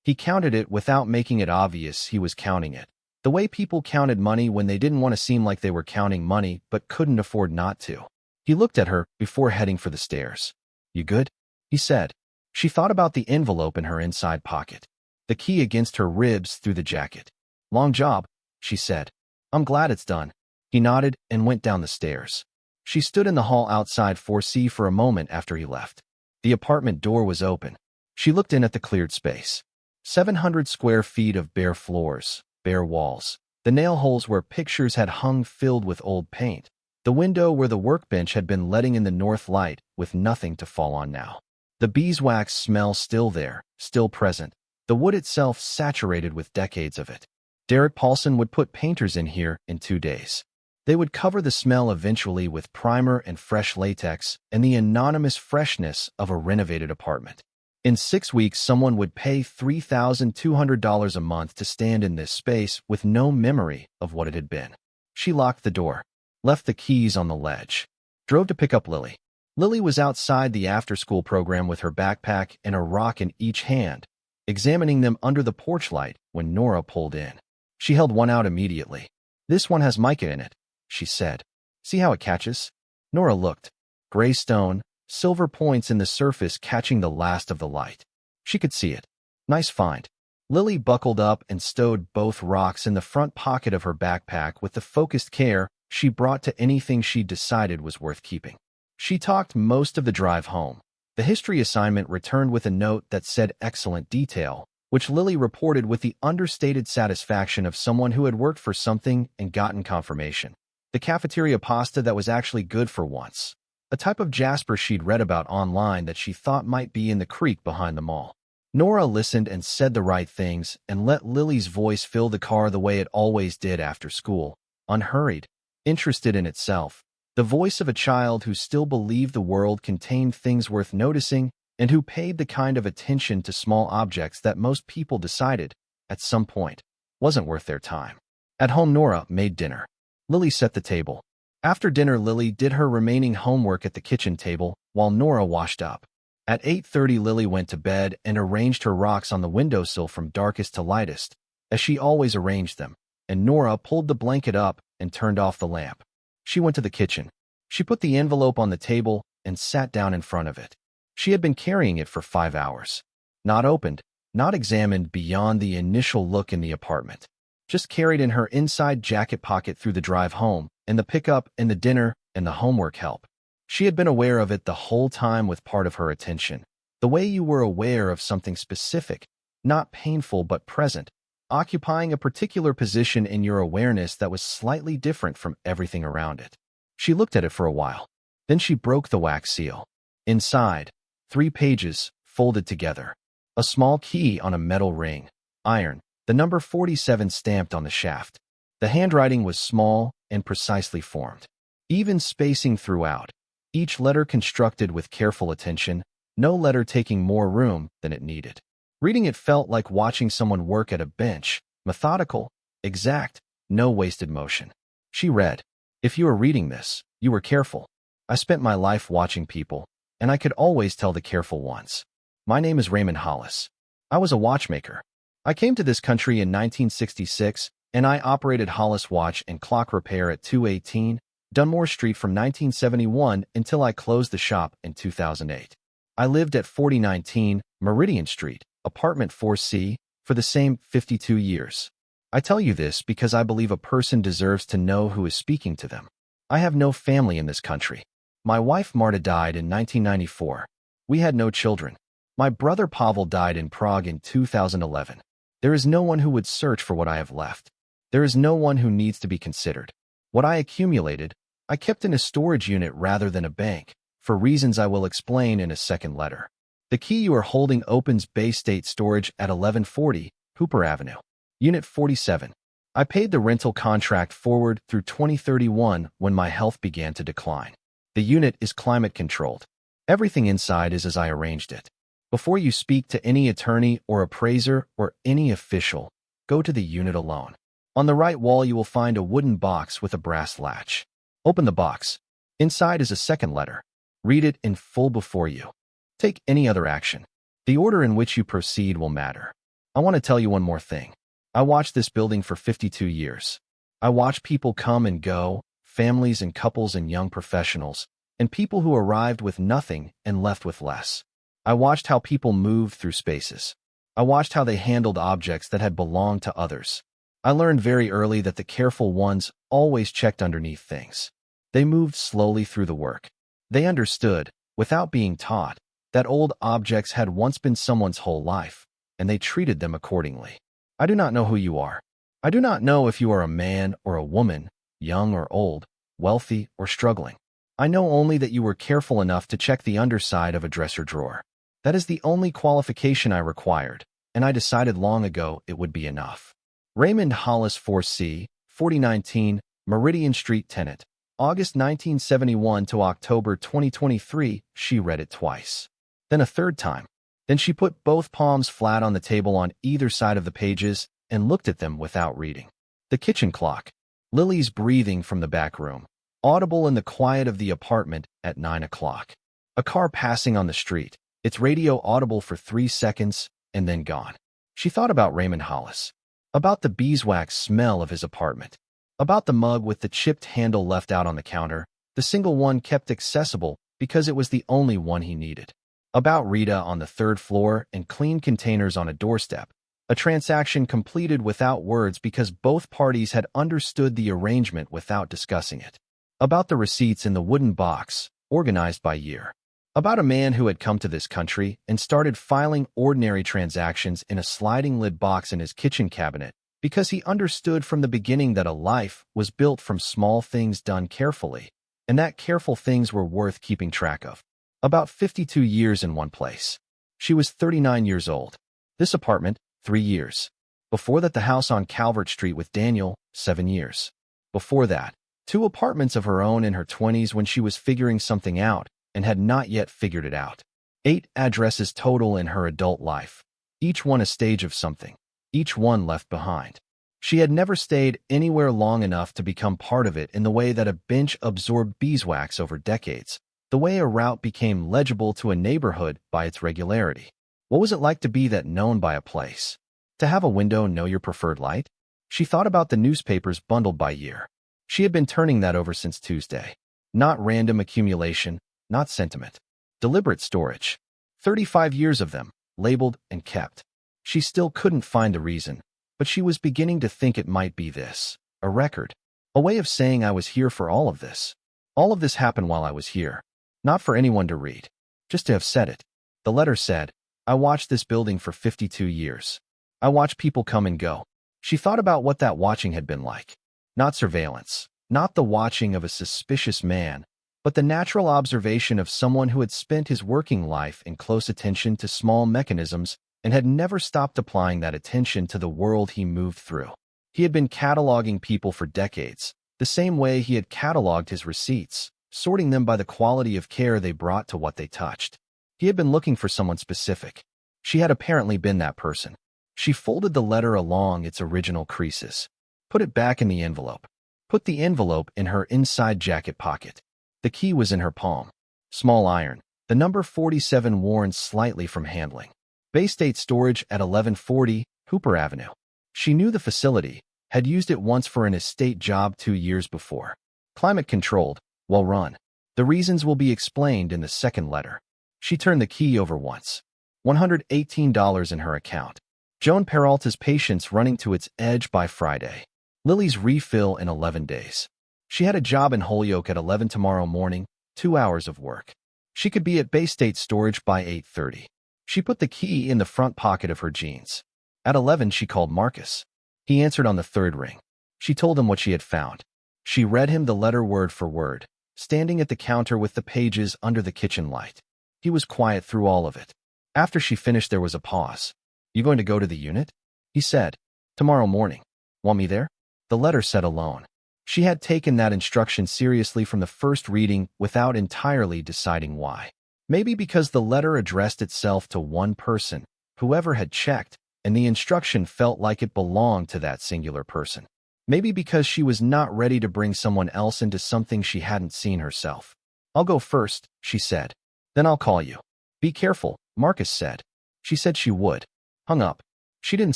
He counted it without making it obvious he was counting it. The way people counted money when they didn't want to seem like they were counting money but couldn't afford not to. He looked at her before heading for the stairs. "You good?" he said. She thought about the envelope in her inside pocket, the key against her ribs through the jacket. "Long job," she said. "I'm glad it's done." He nodded and went down the stairs. She stood in the hall outside 4C for a moment after he left. The apartment door was open. She looked in at the cleared space. 700 square feet of bare floors, bare walls. The nail holes where pictures had hung filled with old paint. The window where the workbench had been letting in the north light with nothing to fall on now. The beeswax smell still there, still present. The wood itself saturated with decades of it. Derek Paulson would put painters in here in 2 days. They would cover the smell eventually with primer and fresh latex and the anonymous freshness of a renovated apartment. In 6 weeks, someone would pay $3,200 a month to stand in this space with no memory of what it had been. She locked the door, left the keys on the ledge, drove to pick up Lily. Lily was outside the after-school program with her backpack and a rock in each hand, examining them under the porch light when Nora pulled in. She held one out immediately. "This one has mica in it," she said. "See how it catches?" Nora looked. Gray stone, silver points in the surface catching the last of the light. She could see it. Nice find. Lily buckled up and stowed both rocks in the front pocket of her backpack with the focused care she brought to anything she decided was worth keeping. She talked most of the drive home. The history assignment returned with a note that said excellent detail, which Lily reported with the understated satisfaction of someone who had worked for something and gotten confirmation. The cafeteria pasta that was actually good for once. A type of jasper she'd read about online that she thought might be in the creek behind the mall. Nora listened and said the right things and let Lily's voice fill the car the way it always did after school, unhurried, interested in itself. The voice of a child who still believed the world contained things worth noticing and who paid the kind of attention to small objects that most people decided, at some point, wasn't worth their time. At home, Nora made dinner. Lily set the table. After dinner, Lily did her remaining homework at the kitchen table while Nora washed up. At 8:30, Lily went to bed and arranged her rocks on the windowsill from darkest to lightest, as she always arranged them, and Nora pulled the blanket up and turned off the lamp. She went to the kitchen. She put the envelope on the table and sat down in front of it. She had been carrying it for 5 hours. Not opened, not examined beyond the initial look in the apartment. Just carried in her inside jacket pocket through the drive home, and the pickup, and the dinner, and the homework help. She had been aware of it the whole time with part of her attention. The way you were aware of something specific, not painful but present, occupying a particular position in your awareness that was slightly different from everything around it. She looked at it for a while. Then she broke the wax seal. Inside, 3 pages, folded together. A small key on a metal ring, iron, the number 47 stamped on the shaft. The handwriting was small and precisely formed. Even spacing throughout. Each letter constructed with careful attention, no letter taking more room than it needed. Reading it felt like watching someone work at a bench, methodical, exact, no wasted motion. She read, "If you are reading this, you were careful. I spent my life watching people, and I could always tell the careful ones. My name is Raymond Hollis. I was a watchmaker. I came to this country in 1966, and I operated Hollis Watch and Clock Repair at 218 Dunmore Street from 1971 until I closed the shop in 2008. I lived at 4019 Meridian Street, apartment 4C, for the same 52 years. I tell you this because I believe a person deserves to know who is speaking to them. I have no family in this country. My wife Marta died in 1994. We had no children. My brother Pavel died in Prague in 2011. There is no one who would search for what I have left. There is no one who needs to be considered. What I accumulated, I kept in a storage unit rather than a bank, for reasons I will explain in a second letter. The key you are holding opens Bay State Storage at 1140 Hooper Avenue, Unit 47. I paid the rental contract forward through 2031 when my health began to decline. The unit is climate-controlled. Everything inside is as I arranged it. Before you speak to any attorney or appraiser or any official, go to the unit alone. On the right wall you will find a wooden box with a brass latch. Open the box. Inside is a second letter. Read it in full before you take any other action. The order in which you proceed will matter. I want to tell you one more thing. I watched this building for 52 years. I watched people come and go, families and couples and young professionals, and people who arrived with nothing and left with less. I watched how people moved through spaces. I watched how they handled objects that had belonged to others. I learned very early that the careful ones always checked underneath things. They moved slowly through the work. They understood, without being taught, that old objects had once been someone's whole life, and they treated them accordingly. I do not know who you are. I do not know if you are a man or a woman, young or old, wealthy or struggling. I know only that you were careful enough to check the underside of a dresser drawer. That is the only qualification I required, and I decided long ago it would be enough. Raymond Hollis 4C, 4019, Meridian Street tenant. August 1971 to October 2023, she read it twice. Then a third time. Then she put both palms flat on the table on either side of the pages and looked at them without reading. The kitchen clock. Lily's breathing from the back room. Audible in the quiet of the apartment at 9 o'clock. A car passing on the street. Its radio audible for 3 seconds and then gone. She thought about Raymond Hollis. About the beeswax smell of his apartment. About the mug with the chipped handle left out on the counter, the single one kept accessible because it was the only one he needed. About Rita on the 3rd floor and clean containers on a doorstep. A transaction completed without words because both parties had understood the arrangement without discussing it. About the receipts in the wooden box, organized by year. About a man who had come to this country and started filing ordinary transactions in a sliding lid box in his kitchen cabinet because he understood from the beginning that a life was built from small things done carefully, and that careful things were worth keeping track of. About 52 years in one place. She was 39 years old. This apartment, 3 years. Before that, the house on Calvert Street with Daniel, 7 years. Before that, 2 apartments of her own in her 20s when she was figuring something out and had not yet figured it out. 8 addresses total in her adult life. Each one a stage of something. Each one left behind. She had never stayed anywhere long enough to become part of it in the way that a bench absorbed beeswax over decades. The way a route became legible to a neighborhood by its regularity. What was it like to be that known by a place? To have a window know your preferred light? She thought about the newspapers bundled by year. She had been turning that over since Tuesday. Not random accumulation, not sentiment. Deliberate storage. 35 years of them, labeled and kept. She still couldn't find the reason, but she was beginning to think it might be this. A record. A way of saying I was here for all of this. All of this happened while I was here. Not for anyone to read. Just to have said it. The letter said, I watched this building for 52 years. I watched people come and go. She thought about what that watching had been like. Not surveillance, not the watching of a suspicious man, but the natural observation of someone who had spent his working life in close attention to small mechanisms and had never stopped applying that attention to the world he moved through. He had been cataloging people for decades, the same way he had cataloged his receipts, sorting them by the quality of care they brought to what they touched. He had been looking for someone specific. She had apparently been that person. She folded the letter along its original creases, put it back in the envelope, put the envelope in her inside jacket pocket. The key was in her palm. Small iron, the number 47 worn slightly from handling. Bay State Storage at 1140 Hooper Avenue. She knew the facility, had used it once for an estate job 2 years before. Climate-controlled, well-run. The reasons will be explained in the second letter. She turned the key over once. $118 in her account. Joan Peralta's patience running to its edge by Friday. Lily's refill in 11 days. She had a job in Holyoke at 11 tomorrow morning, 2 hours of work. She could be at Bay State Storage by 8:30. She put the key in the front pocket of her jeans. At 11 she called Marcus. He answered on the third ring. She told him what she had found. She read him the letter word for word, standing at the counter with the pages under the kitchen light. He was quiet through all of it. After she finished there was a pause. "You going to go to the unit?" He said. "Tomorrow morning. Want me there?" The letter said alone. She had taken that instruction seriously from the first reading without entirely deciding why. Maybe because the letter addressed itself to one person, whoever had checked, and the instruction felt like it belonged to that singular person. Maybe because she was not ready to bring someone else into something she hadn't seen herself. "I'll go first," she said. "Then I'll call you." "Be careful," Marcus said. She said she would. Hung up. She didn't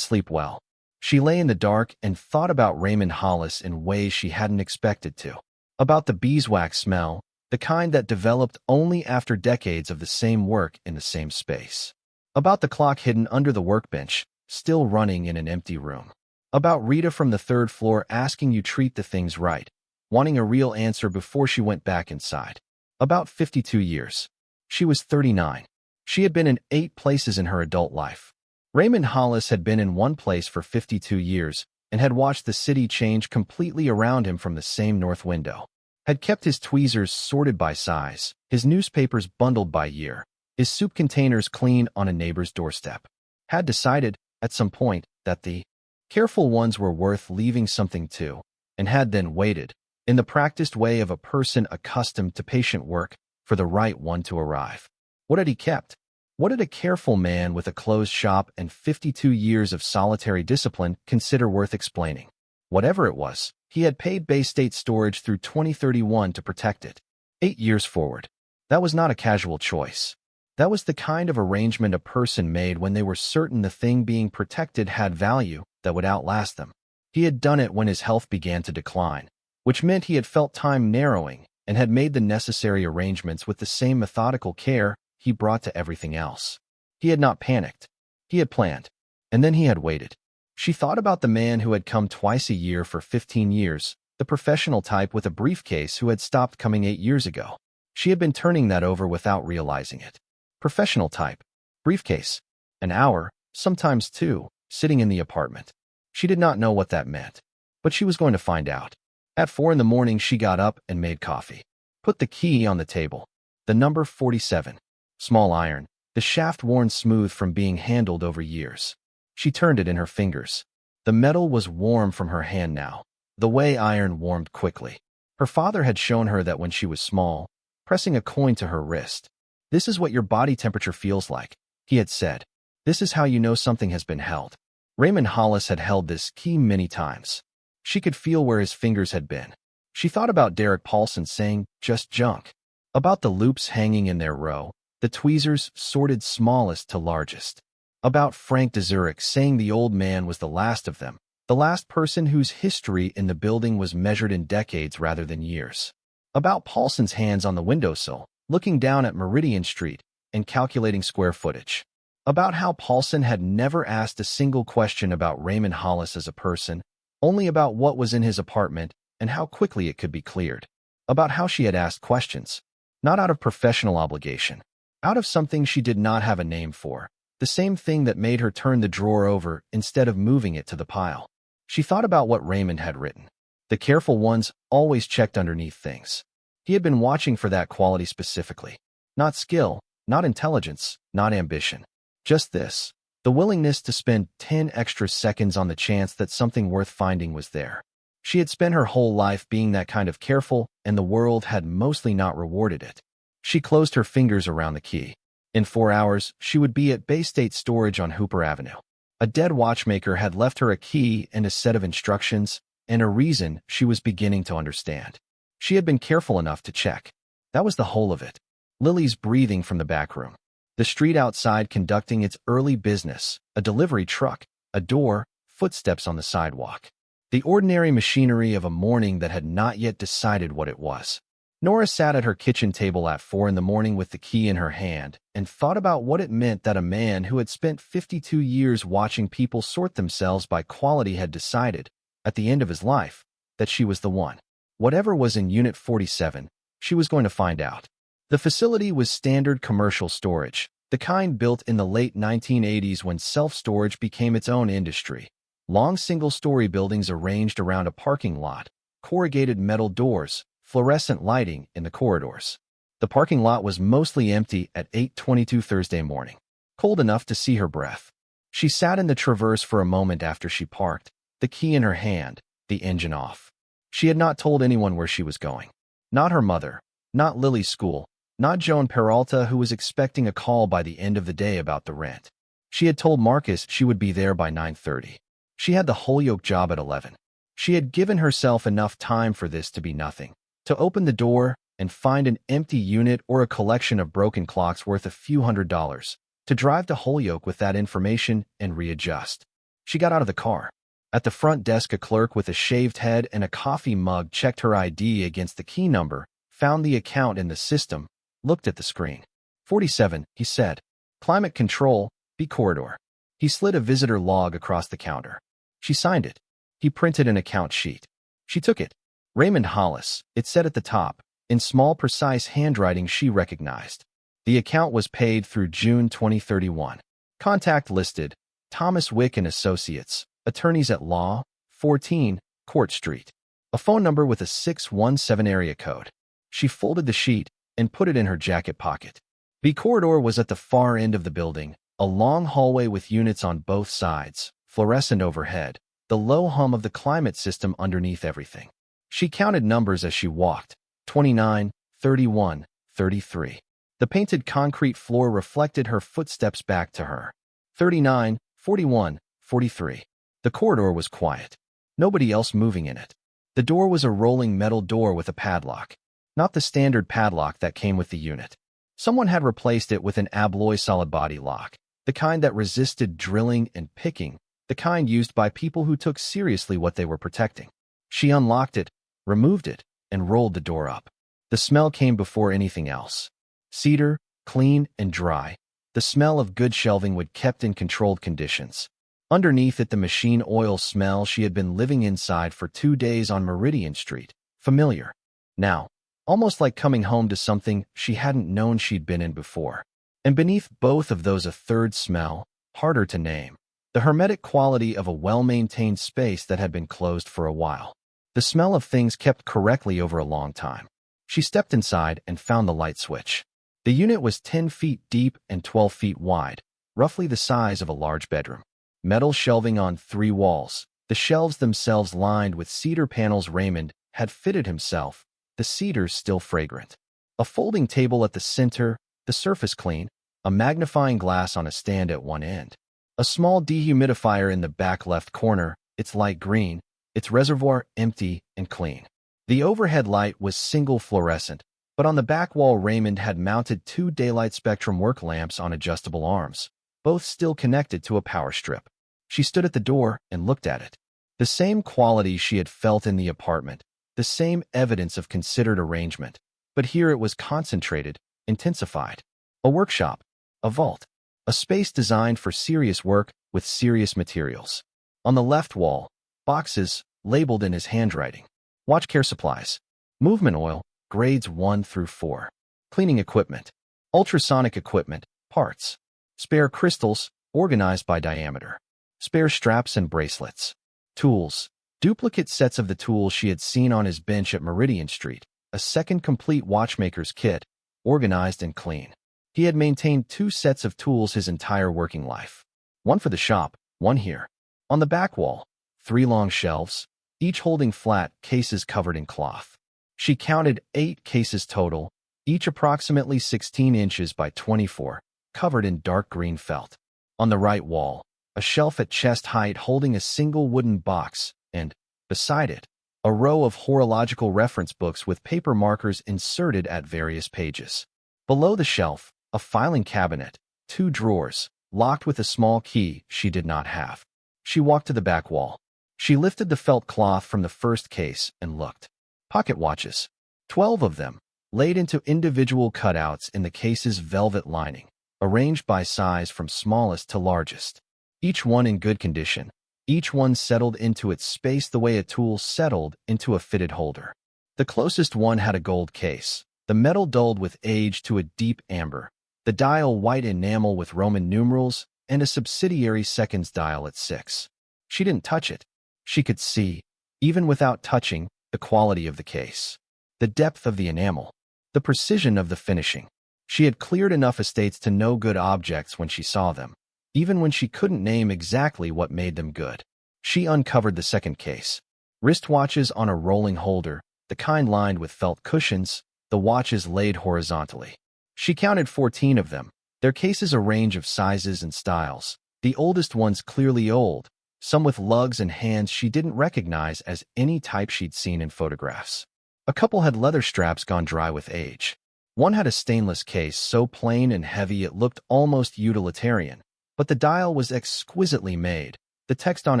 sleep well. She lay in the dark and thought about Raymond Hollis in ways she hadn't expected to. About the beeswax smell, the kind that developed only after decades of the same work in the same space. About the clock hidden under the workbench, still running in an empty room. About Rita from the third floor asking you treat the things right, wanting a real answer before she went back inside. About 52 years. She was 39. She had been in 8 places in her adult life. Raymond Hollis had been in one place for 52 years and had watched the city change completely around him from the same north window. Had kept his tweezers sorted by size, his newspapers bundled by year, his soup containers clean on a neighbor's doorstep. Had decided, at some point, that the careful ones were worth leaving something to, and had then waited, in the practiced way of a person accustomed to patient work, for the right one to arrive. What had he kept? What did a careful man with a closed shop and 52 years of solitary discipline consider worth explaining? Whatever it was, he had paid Bay State Storage through 2031 to protect it. 8 years forward. That was not a casual choice. That was the kind of arrangement a person made when they were certain the thing being protected had value that would outlast them. He had done it when his health began to decline, which meant he had felt time narrowing and had made the necessary arrangements with the same methodical care he brought to everything else. He had not panicked. He had planned. And then he had waited. She thought about the man who had come twice a year for 15 years, the professional type with a briefcase who had stopped coming 8 years ago. She had been turning that over without realizing it. Professional type. Briefcase. An hour, sometimes 2, sitting in the apartment. She did not know what that meant. But she was going to find out. At 4 in the morning she got up and made coffee. Put the key on the table. The number 47. Small iron, the shaft worn smooth from being handled over years. She turned it in her fingers. The metal was warm from her hand now, the way iron warmed quickly. Her father had shown her that when she was small, pressing a coin to her wrist. "This is what your body temperature feels like," he had said. "This is how you know something has been held." Raymond Hollis had held this key many times. She could feel where his fingers had been. She thought about Derek Paulson saying, "Just junk." About the loops hanging in their row, the tweezers sorted smallest to largest. About Frank de Zurich saying the old man was the last of them, the last person whose history in the building was measured in decades rather than years. About Paulson's hands on the windowsill, looking down at Meridian Street and calculating square footage. About how Paulson had never asked a single question about Raymond Hollis as a person, only about what was in his apartment and how quickly it could be cleared. About how she had asked questions, not out of professional obligation, out of something she did not have a name for, the same thing that made her turn the drawer over instead of moving it to the pile. She thought about what Raymond had written. The careful ones always checked underneath things. He had been watching for that quality specifically. Not skill, not intelligence, not ambition. Just this. The willingness to spend 10 extra seconds on the chance that something worth finding was there. She had spent her whole life being that kind of careful, and the world had mostly not rewarded it. She closed her fingers around the key. In 4 hours, she would be at Bay State Storage on Hooper Avenue. A dead watchmaker had left her a key and a set of instructions, and a reason she was beginning to understand. She had been careful enough to check. That was the whole of it. Lily's breathing from the back room. The street outside conducting its early business, a delivery truck, a door, footsteps on the sidewalk. The ordinary machinery of a morning that had not yet decided what it was. Nora sat at her kitchen table at 4 in the morning with the key in her hand and thought about what it meant that a man who had spent 52 years watching people sort themselves by quality had decided, at the end of his life, that she was the one. Whatever was in Unit 47, she was going to find out. The facility was standard commercial storage, the kind built in the late 1980s when self-storage became its own industry. Long single-story buildings arranged around a parking lot, corrugated metal doors, fluorescent lighting in the corridors. The parking lot was mostly empty at 8:22 Thursday morning, cold enough to see her breath. She sat in the Traverse for a moment after she parked, the key in her hand, the engine off. She had not told anyone where she was going. Not her mother, not Lily's school, not Joan Peralta, who was expecting a call by the end of the day about the rent. She had told Marcus she would be there by 9:30. She had the Holyoke job at 11. She had given herself enough time for this to be nothing. To open the door and find an empty unit or a collection of broken clocks worth a few $100s. To drive to Holyoke with that information and readjust. She got out of the car. At the front desk, a clerk with a shaved head and a coffee mug checked her ID against the key number, found the account in the system, looked at the screen. 47, he said. Climate control, B corridor. He slid a visitor log across the counter. She signed it. He printed an account sheet. She took it. Raymond Hollis, it said at the top, in small precise handwriting she recognized. The account was paid through June 2031. Contact listed, Thomas Wick and Associates, attorneys at law, 14, Court Street. A phone number with a 617 area code. She folded the sheet and put it in her jacket pocket. The corridor was at the far end of the building, a long hallway with units on both sides, fluorescent overhead, the low hum of the climate system underneath everything. She counted numbers as she walked, 29, 31, 33. The painted concrete floor reflected her footsteps back to her. 39, 41, 43. The corridor was quiet. Nobody else moving in it. The door was a rolling metal door with a padlock. Not the standard padlock that came with the unit. Someone had replaced it with an alloy solid body lock, the kind that resisted drilling and picking, the kind used by people who took seriously what they were protecting. She unlocked it, removed it, and rolled the door up. The smell came before anything else. Cedar, clean and dry. The smell of good shelving wood kept in controlled conditions. Underneath it, the machine oil smell she had been living inside for 2 days on Meridian Street. Familiar. Now, almost like coming home to something she hadn't known she'd been in before. And beneath both of those, a third smell, harder to name. The hermetic quality of a well-maintained space that had been closed for a while. The smell of things kept correctly over a long time. She stepped inside and found the light switch. The unit was 10 feet deep and 12 feet wide, roughly the size of a large bedroom. Metal shelving on 3 walls, the shelves themselves lined with cedar panels Raymond had fitted himself, the cedars still fragrant. A folding table at the center, the surface clean, a magnifying glass on a stand at one end. A small dehumidifier in the back left corner, its light green, its reservoir empty and clean. The overhead light was single fluorescent, but on the back wall Raymond had mounted 2 daylight spectrum work lamps on adjustable arms, both still connected to a power strip. She stood at the door and looked at it. The same quality she had felt in the apartment, the same evidence of considered arrangement, but here it was concentrated, intensified. A workshop, a vault, a space designed for serious work with serious materials. On the left wall, boxes, labeled in his handwriting. Watch care supplies. Movement oil, grades 1 through 4. Cleaning equipment. Ultrasonic equipment, parts. Spare crystals, organized by diameter. Spare straps and bracelets. Tools. Duplicate sets of the tools she had seen on his bench at Meridian Street, a second complete watchmaker's kit, organized and clean. He had maintained 2 sets of tools his entire working life. One for the shop, one here. On the back wall, 3 long shelves, each holding flat cases covered in cloth. She counted 8 cases total, each approximately 16 inches by 24, covered in dark green felt. On the right wall, a shelf at chest height holding a single wooden box, and, beside it, a row of horological reference books with paper markers inserted at various pages. Below the shelf, a filing cabinet, 2 drawers, locked with a small key she did not have. She walked to the back wall. She lifted the felt cloth from the first case and looked. Pocket watches. 12 of them, laid into individual cutouts in the case's velvet lining, arranged by size from smallest to largest. Each one in good condition, each one settled into its space the way a tool settled into a fitted holder. The closest one had a gold case, the metal dulled with age to a deep amber, the dial white enamel with Roman numerals, and a subsidiary seconds dial at 6. She didn't touch it. She could see, even without touching, the quality of the case, the depth of the enamel, the precision of the finishing. She had cleared enough estates to know good objects when she saw them, even when she couldn't name exactly what made them good. She uncovered the second case. Wristwatches on a rolling holder, the kind lined with felt cushions, the watches laid horizontally. She counted 14 of them, their cases a range of sizes and styles, the oldest ones clearly old, some with lugs and hands she didn't recognize as any type she'd seen in photographs. A couple had leather straps gone dry with age. One had a stainless case so plain and heavy it looked almost utilitarian, but the dial was exquisitely made, the text on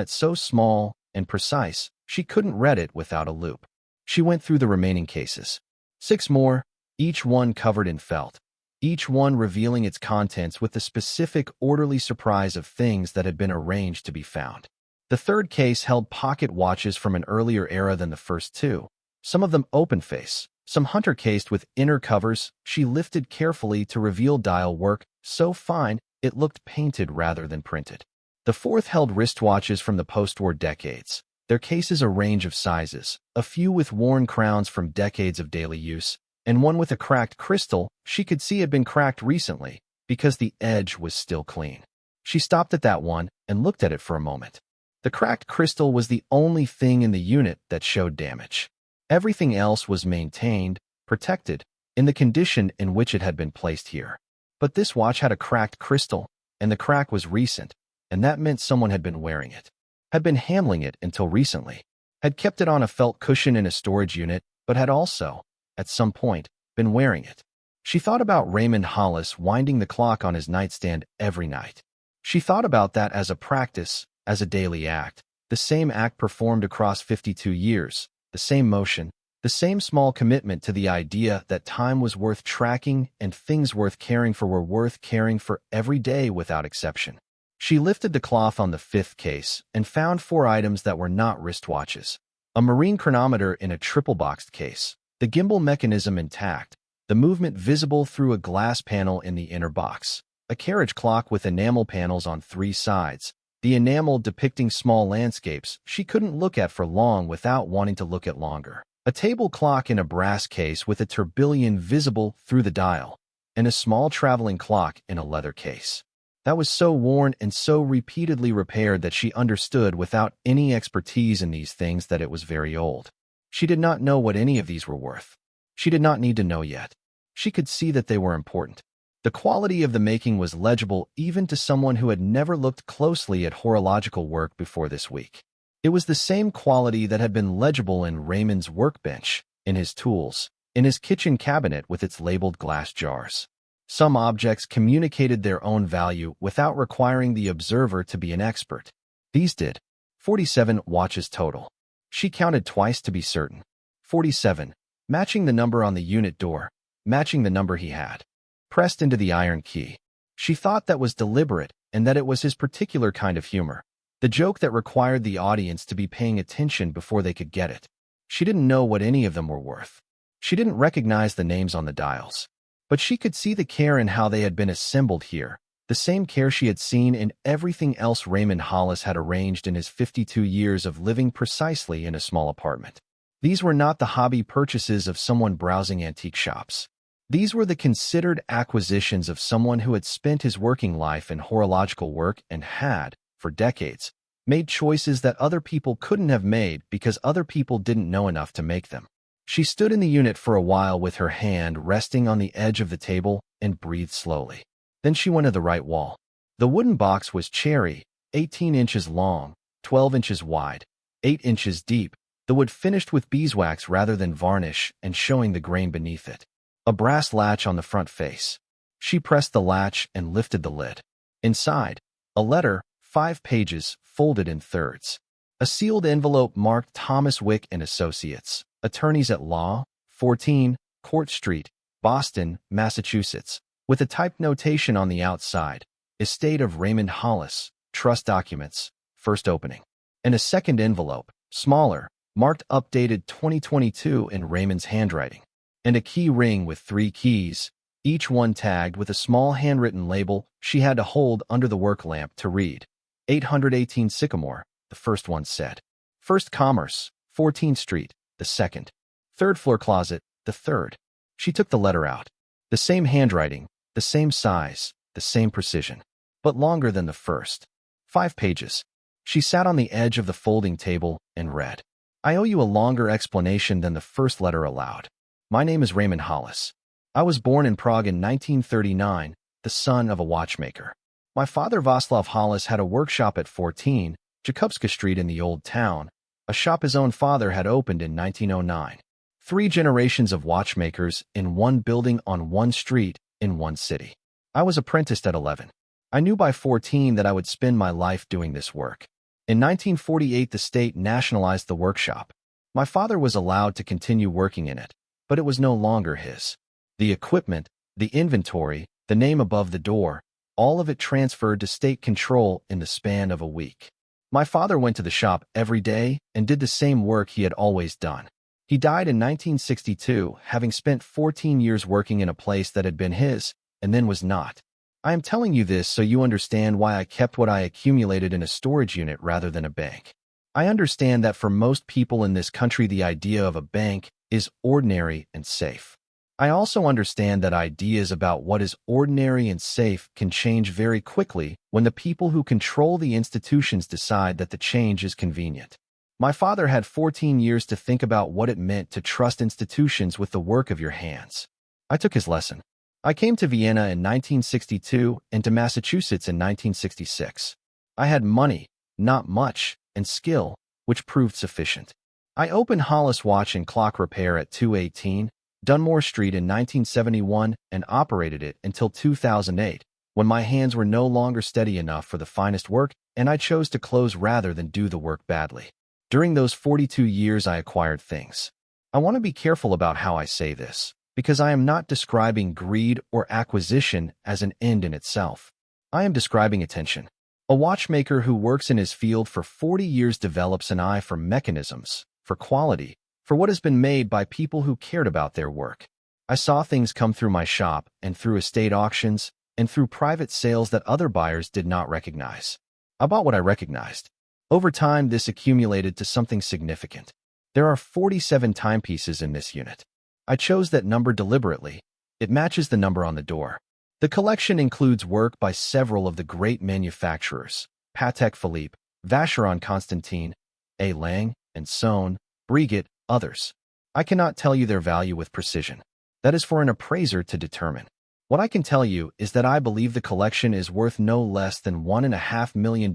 it so small and precise she couldn't read it without a loupe. She went through the remaining cases. 6 more, each one covered in felt, each one revealing its contents with the specific orderly surprise of things that had been arranged to be found. The third case held pocket watches from an earlier era than the first 2, some of them open-face, some hunter-cased with inner covers she lifted carefully to reveal dial work so fine it looked painted rather than printed. The fourth held wristwatches from the post-war decades, their cases a range of sizes, a few with worn crowns from decades of daily use, and one with a cracked crystal she could see had been cracked recently because the edge was still clean. She stopped at that one and looked at it for a moment. The cracked crystal was the only thing in the unit that showed damage. Everything else was maintained, protected, in the condition in which it had been placed here. But this watch had a cracked crystal, and the crack was recent, and that meant someone had been wearing it, had been handling it until recently, had kept it on a felt cushion in a storage unit, but had also, at some point, been wearing it. She thought about Raymond Hollis winding the clock on his nightstand every night. She thought about that as a practice, as a daily act, the same act performed across 52 years, the same motion, the same small commitment to the idea that time was worth tracking and things worth caring for were worth caring for every day without exception. She lifted the cloth on the 5th case and found 4 items that were not wristwatches. A marine chronometer in a triple-boxed case, the gimbal mechanism intact, the movement visible through a glass panel in the inner box, a carriage clock with enamel panels on 3 sides, the enamel depicting small landscapes she couldn't look at for long without wanting to look at longer, a table clock in a brass case with a tourbillon visible through the dial, and a small traveling clock in a leather case. That was so worn and so repeatedly repaired that she understood without any expertise in these things that it was very old. She did not know what any of these were worth. She did not need to know yet. She could see that they were important. The quality of the making was legible even to someone who had never looked closely at horological work before this week. It was the same quality that had been legible in Raymond's workbench, in his tools, in his kitchen cabinet with its labeled glass jars. Some objects communicated their own value without requiring the observer to be an expert. These did. 47 watches total. She counted twice to be certain. 47, matching the number on the unit door, matching the number he had. Pressed into the iron key. She thought that was deliberate and that it was his particular kind of humor, the joke that required the audience to be paying attention before they could get it. She didn't know what any of them were worth. She didn't recognize the names on the dials. But she could see the care in how they had been assembled here, The same care she had seen in everything else Raymond Hollis had arranged in his 52 years of living precisely in a small apartment. These were not the hobby purchases of someone browsing antique shops. These were the considered acquisitions of someone who had spent his working life in horological work and had, for decades, made choices that other people couldn't have made because other people didn't know enough to make them. She stood in the unit for a while with her hand resting on the edge of the table and breathed slowly. Then she went to the right wall. The wooden box was cherry, 18 inches long, 12 inches wide, 8 inches deep, the wood finished with beeswax rather than varnish and showing the grain beneath it. A brass latch on the front face. She pressed the latch and lifted the lid. Inside, a letter, 5 pages, folded in thirds. A sealed envelope marked Thomas Wick and Associates, Attorneys at Law, 14, Court Street, Boston, Massachusetts, with a typed notation on the outside, Estate of Raymond Hollis, Trust Documents, First Opening. And a second envelope, smaller, marked Updated 2022 in Raymond's handwriting. And a key ring with 3 keys, each one tagged with a small handwritten label she had to hold under the work lamp to read. 818 Sycamore, the first one said. First Commerce, 14th Street, the second. Third floor closet, the third. She took the letter out. The same handwriting, the same size, the same precision, but longer than the first. 5 pages. She sat on the edge of the folding table and read. I owe you a longer explanation than the first letter allowed. My name is Raymond Hollis. I was born in Prague in 1939, the son of a watchmaker. My father Václav Hollis had a workshop at 14, Jakubska Street in the Old Town, a shop his own father had opened in 1909. 3 generations of watchmakers in one building on one street in one city. I was apprenticed at 11. I knew by 14 that I would spend my life doing this work. In 1948, the state nationalized the workshop. My father was allowed to continue working in it, but it was no longer his. The equipment, the inventory, the name above the door, all of it transferred to state control in the span of a week. My father went to the shop every day and did the same work he had always done. He died in 1962, having spent 14 years working in a place that had been his, and then was not. I am telling you this so you understand why I kept what I accumulated in a storage unit rather than a bank. I understand that for most people in this country the idea of a bank is ordinary and safe. I also understand that ideas about what is ordinary and safe can change very quickly when the people who control the institutions decide that the change is convenient. My father had 14 years to think about what it meant to trust institutions with the work of your hands. I took his lesson. I came to Vienna in 1962 and to Massachusetts in 1966. I had money, not much, and skill, which proved sufficient. I opened Hollis Watch and Clock Repair at 218 Dunmore Street in 1971 and operated it until 2008, when my hands were no longer steady enough for the finest work and I chose to close rather than do the work badly. During those 42 years I acquired things. I want to be careful about how I say this, because I am not describing greed or acquisition as an end in itself. I am describing attention. A watchmaker who works in his field for 40 years develops an eye for mechanisms, for quality, for what has been made by people who cared about their work. I saw things come through my shop and through estate auctions and through private sales that other buyers did not recognize. I bought what I recognized. Over time, this accumulated to something significant. There are 47 timepieces in this unit. I chose that number deliberately. It matches the number on the door. The collection includes work by several of the great manufacturers, Patek Philippe, Vacheron Constantin, A. Lang, and Sohn, Breguet, others. I cannot tell you their value with precision. That is for an appraiser to determine. What I can tell you is that I believe the collection is worth no less than $1.5 million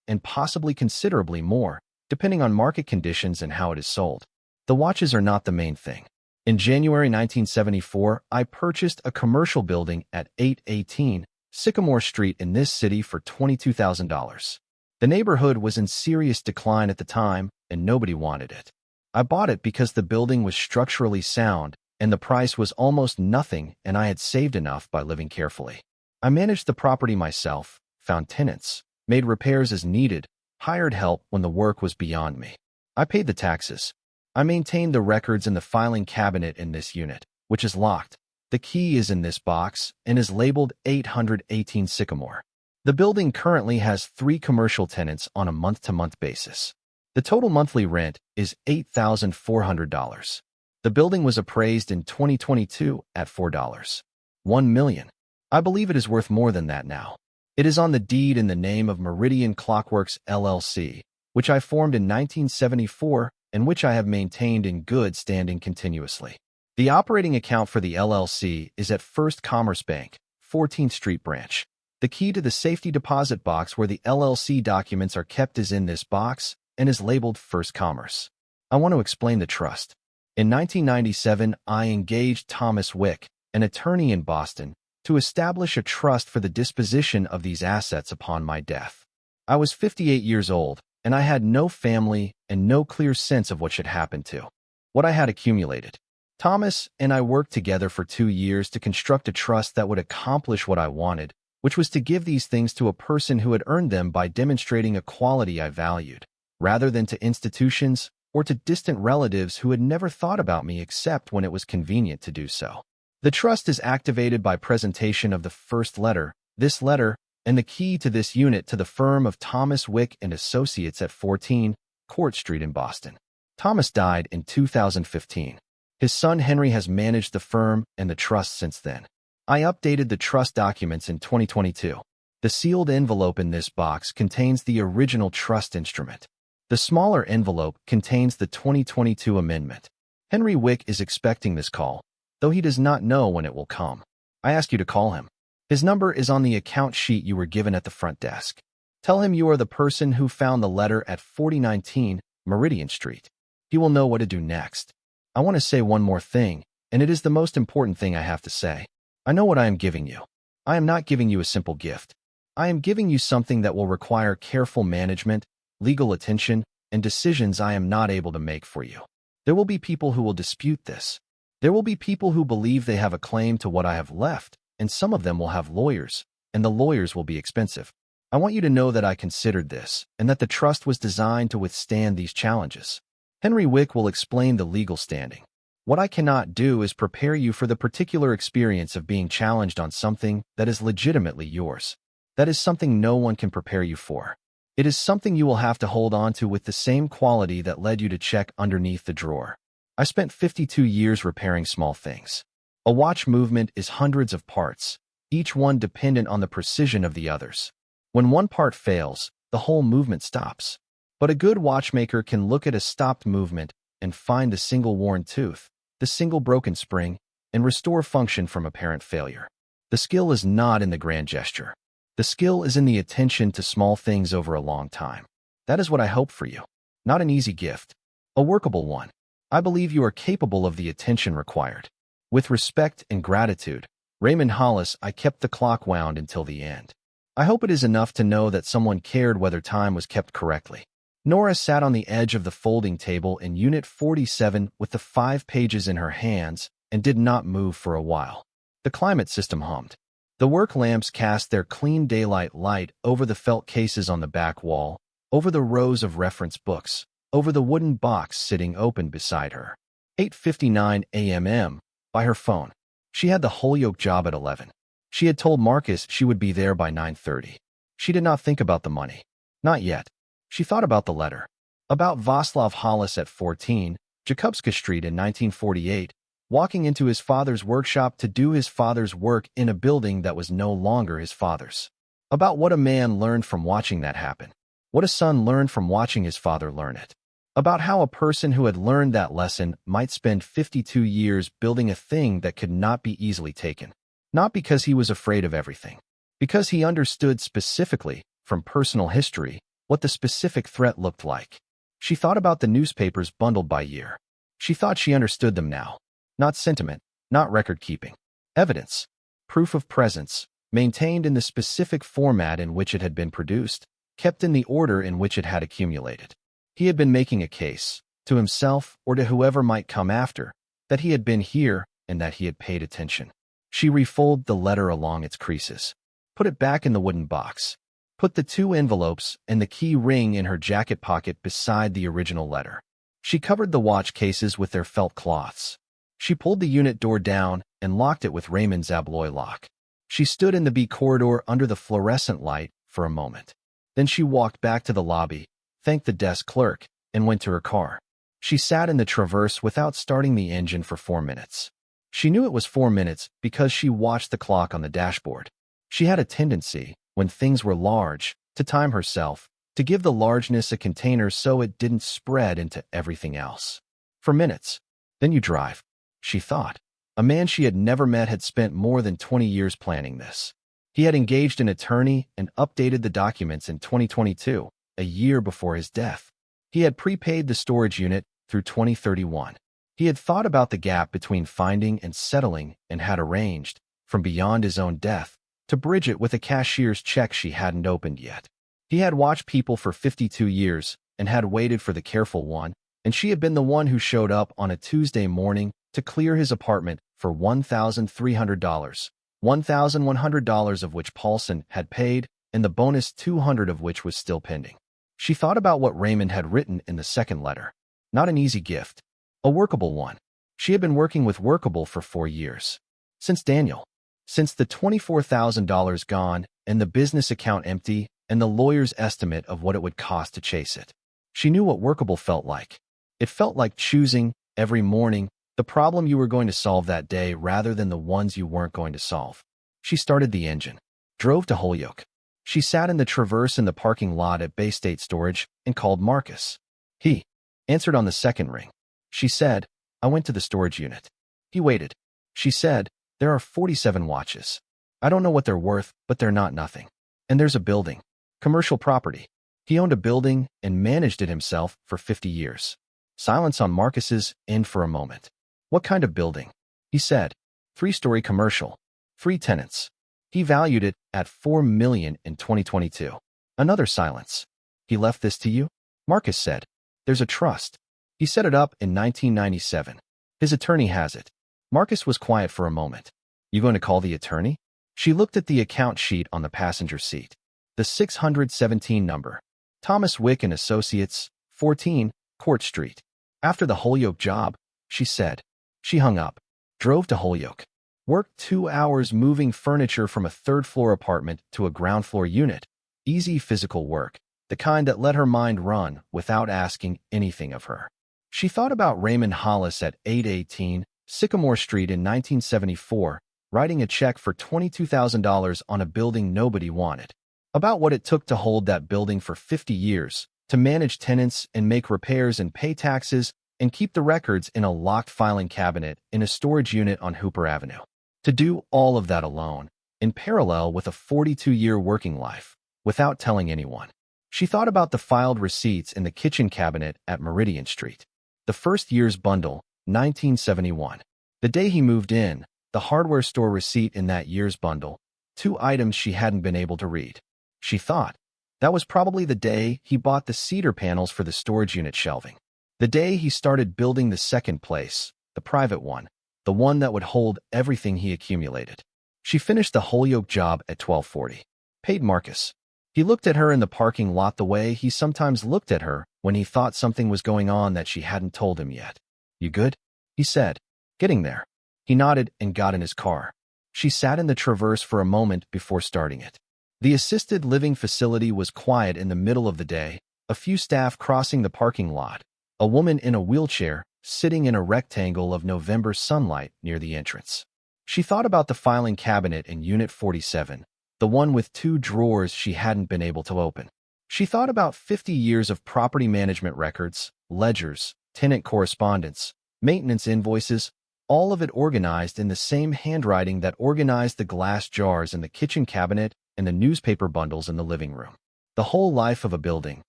and possibly considerably more, depending on market conditions and how it is sold. The watches are not the main thing. In January 1974, I purchased a commercial building at 818 Sycamore Street in this city for $22,000. The neighborhood was in serious decline at the time, and nobody wanted it. I bought it because the building was structurally sound, and the price was almost nothing, and I had saved enough by living carefully. I managed the property myself, found tenants, made repairs as needed, hired help when the work was beyond me. I paid the taxes. I maintained the records in the filing cabinet in this unit, which is locked. The key is in this box and is labeled 818 Sycamore. The building currently has 3 commercial tenants on a month-to-month basis. The total monthly rent is $8,400. The building was appraised in 2022 at $4.1 million. I believe it is worth more than that now. It is on the deed in the name of Meridian Clockworks LLC, which I formed in 1974 and which I have maintained in good standing continuously. The operating account for the LLC is at First Commerce Bank, 14th Street Branch. The key to the safety deposit box where the LLC documents are kept is in this box and is labeled First Commerce. I want to explain the trust. In 1997, I engaged Thomas Wick, an attorney in Boston, to establish a trust for the disposition of these assets upon my death. I was 58 years old, and I had no family and no clear sense of what should happen to what I had accumulated. Thomas and I worked together for 2 years to construct a trust that would accomplish what I wanted, which was to give these things to a person who had earned them by demonstrating a quality I valued, rather than to institutions or to distant relatives who had never thought about me except when it was convenient to do so. The trust is activated by presentation of the first letter, this letter, and the key to this unit to the firm of Thomas Wick and Associates at 14 Court Street in Boston. Thomas died in 2015. His son Henry has managed the firm and the trust since then. I updated the trust documents in 2022. The sealed envelope in this box contains the original trust instrument. The smaller envelope contains the 2022 amendment. Henry Wick is expecting this call, though he does not know when it will come. I ask you to call him. His number is on the account sheet you were given at the front desk. Tell him you are the person who found the letter at 4019 Meridian Street. He will know what to do next. I want to say one more thing, and it is the most important thing I have to say. I know what I am giving you. I am not giving you a simple gift. I am giving you something that will require careful management, legal attention, and decisions I am not able to make for you. There will be people who will dispute this. There will be people who believe they have a claim to what I have left, and some of them will have lawyers, and the lawyers will be expensive. I want you to know that I considered this, and that the trust was designed to withstand these challenges. Henry Wick will explain the legal standing. What I cannot do is prepare you for the particular experience of being challenged on something that is legitimately yours. That is something no one can prepare you for. It is something you will have to hold on to with the same quality that led you to check underneath the drawer. I spent 52 years repairing small things. A watch movement is hundreds of parts, each one dependent on the precision of the others. When one part fails, the whole movement stops. But a good watchmaker can look at a stopped movement and find the single worn tooth, the single broken spring, and restore function from apparent failure. The skill is not in the grand gesture. The skill is in the attention to small things over a long time. That is what I hope for you. Not an easy gift, a workable one. I believe you are capable of the attention required. With respect and gratitude, Raymond Hollis, I kept the clock wound until the end. I hope it is enough to know that someone cared whether time was kept correctly. Nora sat on the edge of the folding table in Unit 47 with the 5 pages in her hands and did not move for a while. The climate system hummed. The work lamps cast their clean daylight light over the felt cases on the back wall, over the rows of reference books, over the wooden box sitting open beside her. 8:59 a.m. by her phone. She had the Holyoke job at 11. She had told Marcus she would be there by 9:30. She did not think about the money. Not yet. She thought about the letter. About Václav Hollis at 14, Jakubska Street in 1948, walking into his father's workshop to do his father's work in a building that was no longer his father's. About what a man learned from watching that happen. What a son learned from watching his father learn it. About how a person who had learned that lesson might spend 52 years building a thing that could not be easily taken. Not because he was afraid of everything. Because he understood specifically, from personal history, what the specific threat looked like. She thought about the newspapers bundled by year. She thought she understood them now. Not sentiment, not record-keeping. Evidence. Proof of presence, maintained in the specific format in which it had been produced, kept in the order in which it had accumulated. He had been making a case, to himself or to whoever might come after, that he had been here and that he had paid attention. She refolded the letter along its creases. Put it back in the wooden box. Put the 2 envelopes and the key ring in her jacket pocket beside the original letter. She covered the watch cases with their felt cloths. She pulled the unit door down and locked it with Raymond's alloy lock. She stood in the B corridor under the fluorescent light for a moment. Then she walked back to the lobby, thanked the desk clerk, and went to her car. She sat in the Traverse without starting the engine for 4 minutes. She knew it was 4 minutes because she watched the clock on the dashboard. She had a tendency, when things were large, to time herself, to give the largeness a container so it didn't spread into everything else. For minutes. Then you drive, she thought. A man she had never met had spent more than 20 years planning this. He had engaged an attorney and updated the documents in 2022, a year before his death. He had prepaid the storage unit through 2031. He had thought about the gap between finding and settling and had arranged, from beyond his own death, to bridge it with a cashier's check she hadn't opened yet. He had watched people for 52 years and had waited for the careful one, and she had been the one who showed up on a Tuesday morning to clear his apartment for $1,300, $1,100 of which Paulson had paid, and the bonus $200 of which was still pending. She thought about what Raymond had written in the second letter. Not an easy gift. A workable one. She had been working with Workable for 4 years. Since Daniel. Since the $24,000 gone and the business account empty and the lawyer's estimate of what it would cost to chase it. She knew what Workable felt like. It felt like choosing, every morning, the problem you were going to solve that day rather than the ones you weren't going to solve. She started the engine. Drove to Holyoke. She sat in the Traverse in the parking lot at Bay State Storage and called Marcus. He answered on the second ring. She said, I went to the storage unit. He waited. She said, there are 47 watches. I don't know what they're worth, but they're not nothing. And there's a building. Commercial property. He owned a building and managed it himself for 50 years. Silence on Marcus's end for a moment. What kind of building? He said, 3-story commercial. 3 tenants. He valued it at $4 million in 2022. Another silence. He left this to you? Marcus said, there's a trust. He set it up in 1997. His attorney has it. Marcus was quiet for a moment. You going to call the attorney? She looked at the account sheet on the passenger seat. The 617 number. Thomas Wick and Associates, 14, Court Street. After the Holyoke job, she said. She hung up. Drove to Holyoke. Worked 2 hours moving furniture from a third-floor apartment to a ground-floor unit. Easy physical work, the kind that let her mind run without asking anything of her. She thought about Raymond Hollis at 818 Sycamore Street in 1974, writing a check for $22,000 on a building nobody wanted. About what it took to hold that building for 50 years, to manage tenants and make repairs and pay taxes and keep the records in a locked filing cabinet in a storage unit on Hooper Avenue. To do all of that alone, in parallel with a 42-year working life, without telling anyone. She thought about the filed receipts in the kitchen cabinet at Meridian Street. The first year's bundle, 1971. The day he moved in, the hardware store receipt in that year's bundle, 2 items she hadn't been able to read. She thought, that was probably the day he bought the cedar panels for the storage unit shelving. The day he started building the second place, the private one, the one that would hold everything he accumulated. She finished the Holyoke job at 12:40. Paid Marcus. He looked at her in the parking lot the way he sometimes looked at her when he thought something was going on that she hadn't told him yet. You good? He said. Getting there. He nodded and got in his car. She sat in the Traverse for a moment before starting it. The assisted living facility was quiet in the middle of the day, a few staff crossing the parking lot, a woman in a wheelchair sitting in a rectangle of November sunlight near the entrance. She thought about the filing cabinet in Unit 47, the one with 2 drawers she hadn't been able to open. She thought about 50 years of property management records, ledgers, tenant correspondence, maintenance invoices, all of it organized in the same handwriting that organized the glass jars in the kitchen cabinet and the newspaper bundles in the living room. The whole life of a building,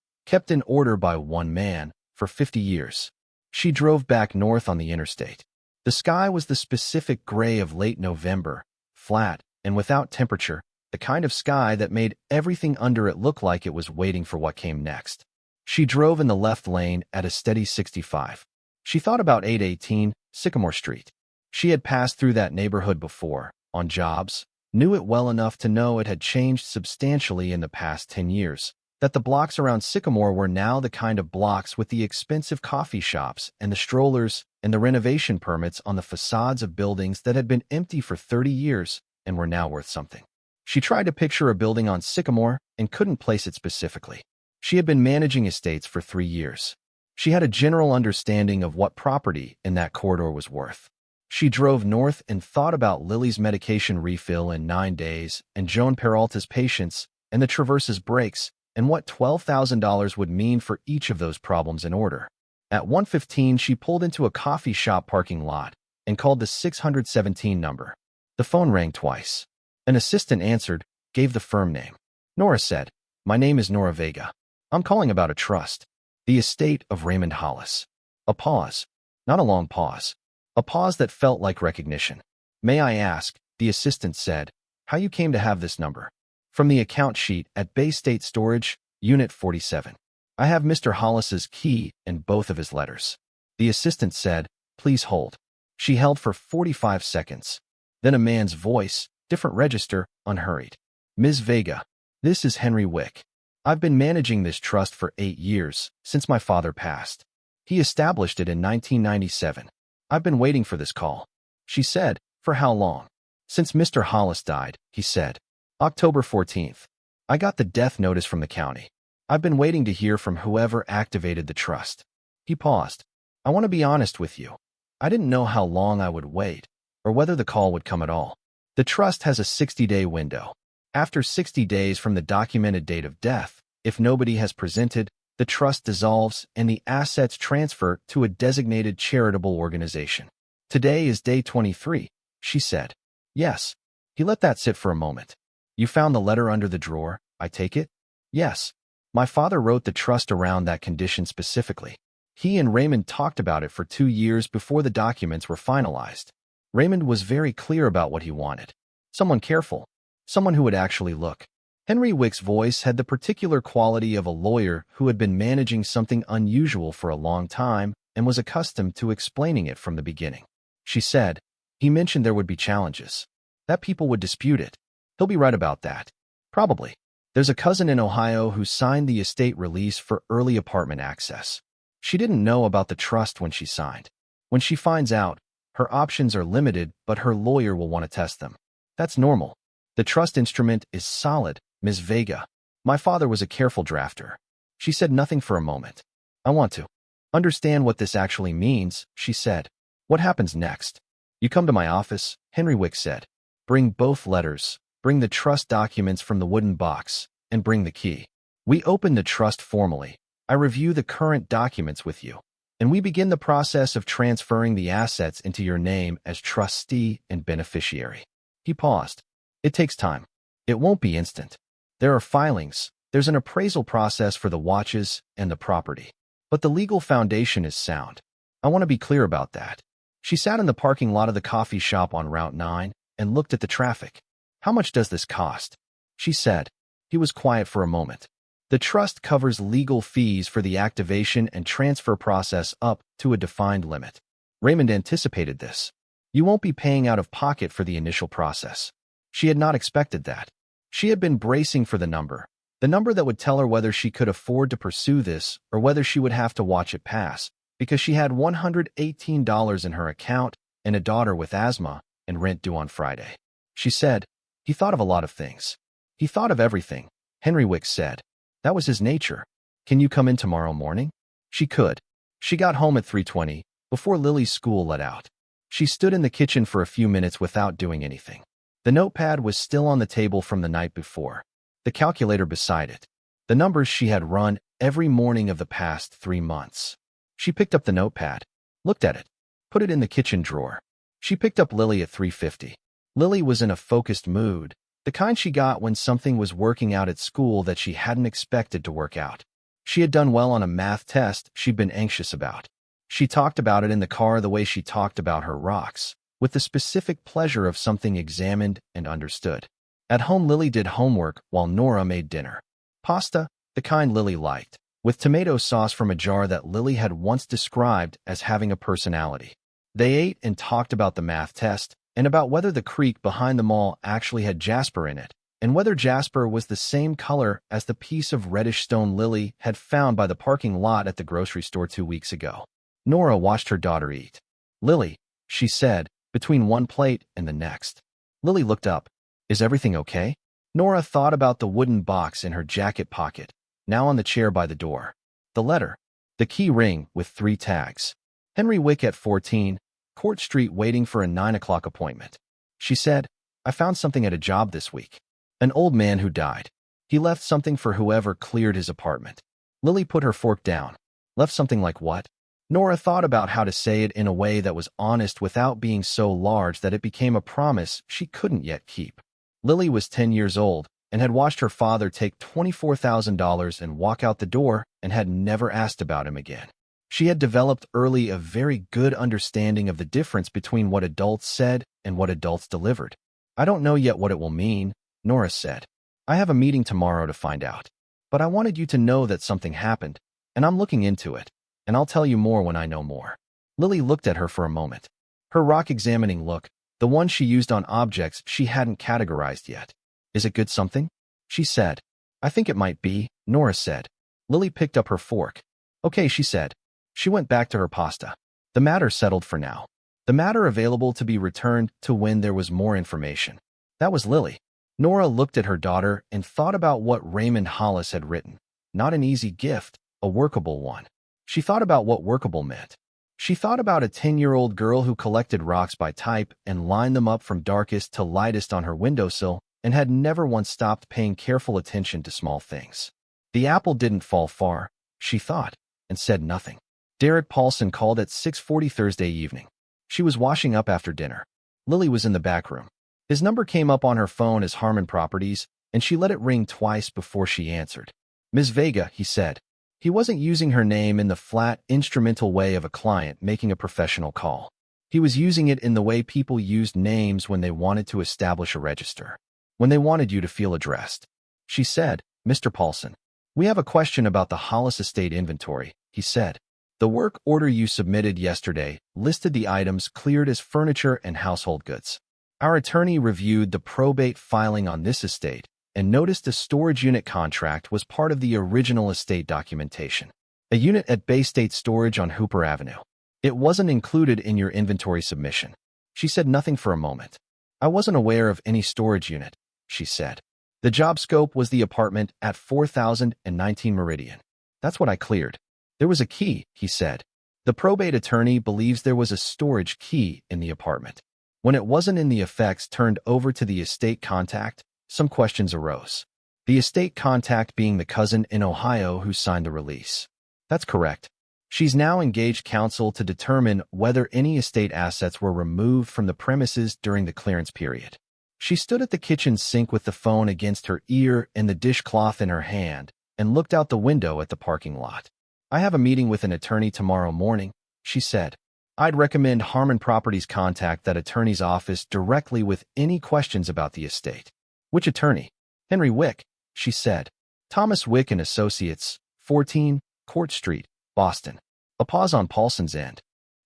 kept in order by one man, for 50 years. She drove back north on the interstate. The sky was the specific gray of late November, flat and without temperature, the kind of sky that made everything under it look like it was waiting for what came next. She drove in the left lane at a steady 65. She thought about 818 Sycamore Street. She had passed through that neighborhood before, on jobs, knew it well enough to know it had changed substantially in the past 10 years, that the blocks around Sycamore were now the kind of blocks with the expensive coffee shops and the strollers and the renovation permits on the facades of buildings that had been empty for 30 years and were now worth something. She tried to picture a building on Sycamore and couldn't place it specifically. She had been managing estates for 3 years. She had a general understanding of what property in that corridor was worth. She drove north and thought about Lily's medication refill in 9 days and Joan Peralta's patience and the Traverse's brakes and what $12,000 would mean for each of those problems in order. At 1:15, she pulled into a coffee shop parking lot and called the 617 number. The phone rang twice. An assistant answered, gave the firm name. Nora said, "My name is Nora Vega. I'm calling about a trust. The estate of Raymond Hollis." A pause. Not a long pause. A pause that felt like recognition. "May I ask," the assistant said, "how you came to have this number?" "From the account sheet at Bay State Storage, Unit 47. I have Mr. Hollis's key and both of his letters." The assistant said, "Please hold." She held for 45 seconds. Then a man's voice, different register, unhurried. "Ms. Vega, this is Henry Wick. I've been managing this trust for 8 years, since my father passed. He established it in 1997. I've been waiting for this call." She said, "For how long?" "Since Mr. Hollis died," he said. "October 14th. I got the death notice from the county. I've been waiting to hear from whoever activated the trust." He paused. "I want to be honest with you. I didn't know how long I would wait, or whether the call would come at all. The trust has a 60-day window. After 60 days from the documented date of death, if nobody has presented, the trust dissolves and the assets transfer to a designated charitable organization. Today is day 23, she said. "Yes." He let that sit for a moment. "You found the letter under the drawer, I take it?" "Yes. My father wrote the trust around that condition specifically. He and Raymond talked about it for 2 years before the documents were finalized. Raymond was very clear about what he wanted. Someone careful. Someone who would actually look." Henry Wick's voice had the particular quality of a lawyer who had been managing something unusual for a long time and was accustomed to explaining it from the beginning. She said, "He mentioned there would be challenges. That people would dispute it. He'll be right about that. Probably. There's a cousin in Ohio who signed the estate release for early apartment access. She didn't know about the trust when she signed. When she finds out, her options are limited, but her lawyer will want to test them. That's normal. The trust instrument is solid, Ms. Vega. My father was a careful drafter." She said nothing for a moment. "I want to understand what this actually means," she said. "What happens next?" "You come to my office," Henry Wick said. "Bring both letters, bring the trust documents from the wooden box, and bring the key. We open the trust formally. I review the current documents with you, and we begin the process of transferring the assets into your name as trustee and beneficiary." He paused. "It takes time. It won't be instant. There are filings. There's an appraisal process for the watches and the property. But the legal foundation is sound. I want to be clear about that." She sat in the parking lot of the coffee shop on Route 9 and looked at the traffic. "How much does this cost?" she said. He was quiet for a moment. "The trust covers legal fees for the activation and transfer process up to a defined limit." Raymond anticipated this. "You won't be paying out of pocket for the initial process." She had not expected that. She had been bracing for the number that would tell her whether she could afford to pursue this or whether she would have to watch it pass, because she had $118 in her account and a daughter with asthma and rent due on Friday. She said, "He thought of a lot of things." "He thought of everything," Henry Wick said. "That was his nature." "Can you come in tomorrow morning?" She could. She got home at 3:20, before Lily's school let out. She stood in the kitchen for a few minutes without doing anything. The notepad was still on the table from the night before, the calculator beside it, the numbers she had run every morning of the past 3 months. She picked up the notepad, looked at it, put it in the kitchen drawer. She picked up Lily at 3:50. Lily was in a focused mood, the kind she got when something was working out at school that she hadn't expected to work out. She had done well on a math test she'd been anxious about. She talked about it in the car the way she talked about her rocks, with the specific pleasure of something examined and understood. At home, Lily did homework while Nora made dinner. Pasta, the kind Lily liked, with tomato sauce from a jar that Lily had once described as having a personality. They ate and talked about the math test and about whether the creek behind the mall actually had jasper in it, and whether Jasper was the same color as the piece of reddish stone Lily had found by the parking lot at the grocery store 2 weeks ago. Nora watched her daughter eat. "Lily," she said, between one plate and the next. Lily looked up. "Is everything okay?" Nora thought about the wooden box in her jacket pocket, now on the chair by the door. The letter. The key ring with 3 tags. Henry Wick at 14, Court Street waiting for a 9 o'clock appointment. She said, "I found something at a job this week. An old man who died. He left something for whoever cleared his apartment." Lily put her fork down. "Left something like what?" Nora thought about how to say it in a way that was honest without being so large that it became a promise she couldn't yet keep. Lily was 10 years old and had watched her father take $24,000 and walk out the door and had never asked about him again. She had developed early a very good understanding of the difference between what adults said and what adults delivered. "I don't know yet what it will mean," Nora said. "I have a meeting tomorrow to find out. But I wanted you to know that something happened, and I'm looking into it, and I'll tell you more when I know more." Lily looked at her for a moment. Her rock-examining look, the one she used on objects she hadn't categorized yet. "Is it good something?" she said. "I think it might be," Nora said. Lily picked up her fork. "Okay," she said. She went back to her pasta. The matter settled for now. The matter available to be returned to when there was more information. That was Lily. Nora looked at her daughter and thought about what Raymond Hollis had written. Not an easy gift, a workable one. She thought about what workable meant. She thought about a 10-year-old girl who collected rocks by type and lined them up from darkest to lightest on her windowsill and had never once stopped paying careful attention to small things. The apple didn't fall far, she thought, and said nothing. Derek Paulson called at 6:40 Thursday evening. She was washing up after dinner. Lily was in the back room. His number came up on her phone as Harmon Properties, and she let it ring twice before she answered. "Ms. Vega," he said. He wasn't using her name in the flat, instrumental way of a client making a professional call. He was using it in the way people used names when they wanted to establish a register, when they wanted you to feel addressed. She said, "Mr. Paulson, we have a question about the Hollis estate inventory," he said. "The work order you submitted yesterday listed the items cleared as furniture and household goods. Our attorney reviewed the probate filing on this estate and noticed a storage unit contract was part of the original estate documentation. A unit at Bay State Storage on Hooper Avenue. It wasn't included in your inventory submission." She said nothing for a moment. "I wasn't aware of any storage unit," she said. "The job scope was the apartment at 4019 Meridian. That's what I cleared." "There was a key," he said. "The probate attorney believes there was a storage key in the apartment. When it wasn't in the effects turned over to the estate contact, some questions arose. The estate contact being the cousin in Ohio who signed the release." "That's correct. She's now engaged counsel to determine whether any estate assets were removed from the premises during the clearance period." She stood at the kitchen sink with the phone against her ear and the dishcloth in her hand and looked out the window at the parking lot. "I have a meeting with an attorney tomorrow morning," she said. "I'd recommend Harmon Properties contact that attorney's office directly with any questions about the estate." "Which attorney?" "Henry Wick," she said. "Thomas Wick and Associates, 14 Court Street, Boston." A pause on Paulson's end.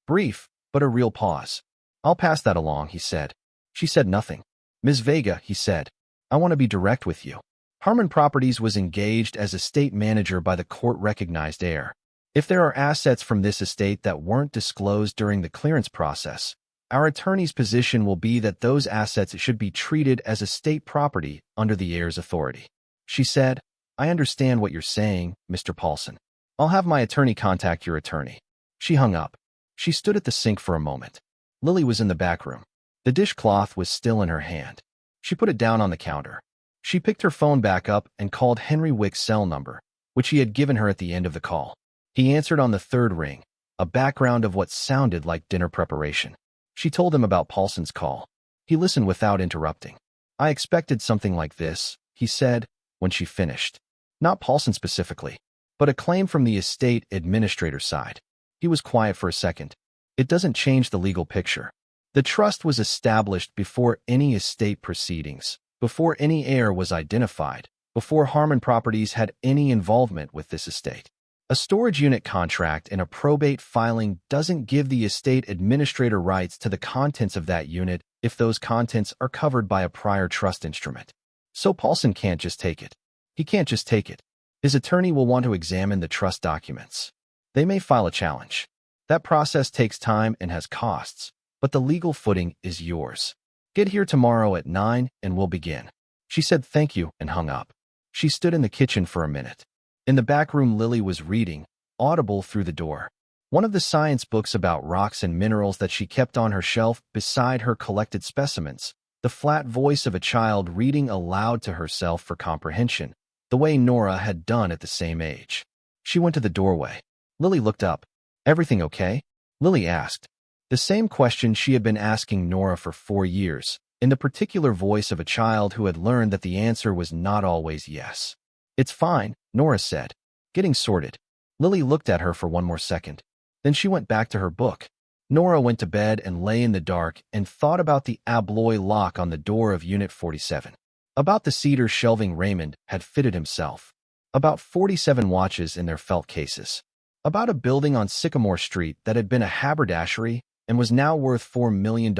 Brief, but a real pause. "I'll pass that along," he said. She said nothing. "Ms. Vega," he said, "I want to be direct with you. Harmon Properties was engaged as estate manager by the court-recognized heir. If there are assets from this estate that weren't disclosed during the clearance process, our attorney's position will be that those assets should be treated as estate property under the heir's authority." She said, "I understand what you're saying, Mr. Paulson. I'll have my attorney contact your attorney." She hung up. She stood at the sink for a moment. Lily was in the back room. The dishcloth was still in her hand. She put it down on the counter. She picked her phone back up and called Henry Wick's cell number, which he had given her at the end of the call. He answered on the third ring, a background of what sounded like dinner preparation. She told him about Paulson's call. He listened without interrupting. "I expected something like this," he said, when she finished. "Not Paulson specifically, but a claim from the estate administrator side." He was quiet for a second. "It doesn't change the legal picture. The trust was established before any estate proceedings, before any heir was identified, before Harmon Properties had any involvement with this estate. A storage unit contract in a probate filing doesn't give the estate administrator rights to the contents of that unit if those contents are covered by a prior trust instrument. So Paulson can't just take it. He can't just take it. His attorney will want to examine the trust documents. They may file a challenge. That process takes time and has costs, but the legal footing is yours. Get here tomorrow at 9 and we'll begin. She said thank you and hung up. She stood in the kitchen for a minute. In the back room, Lily was reading, audible through the door. One of the science books about rocks and minerals that she kept on her shelf beside her collected specimens, the flat voice of a child reading aloud to herself for comprehension, the way Nora had done at the same age. She went to the doorway. Lily looked up. Everything okay? Lily asked. The same question she had been asking Nora for 4 years, in the particular voice of a child who had learned that the answer was not always yes. It's fine, Nora said. Getting sorted. Lily looked at her for one more second. Then she went back to her book. Nora went to bed and lay in the dark and thought about the alloy lock on the door of Unit 47. About the cedar shelving Raymond had fitted himself. About 47 watches in their felt cases. About a building on Sycamore Street that had been a haberdashery and was now worth $4 million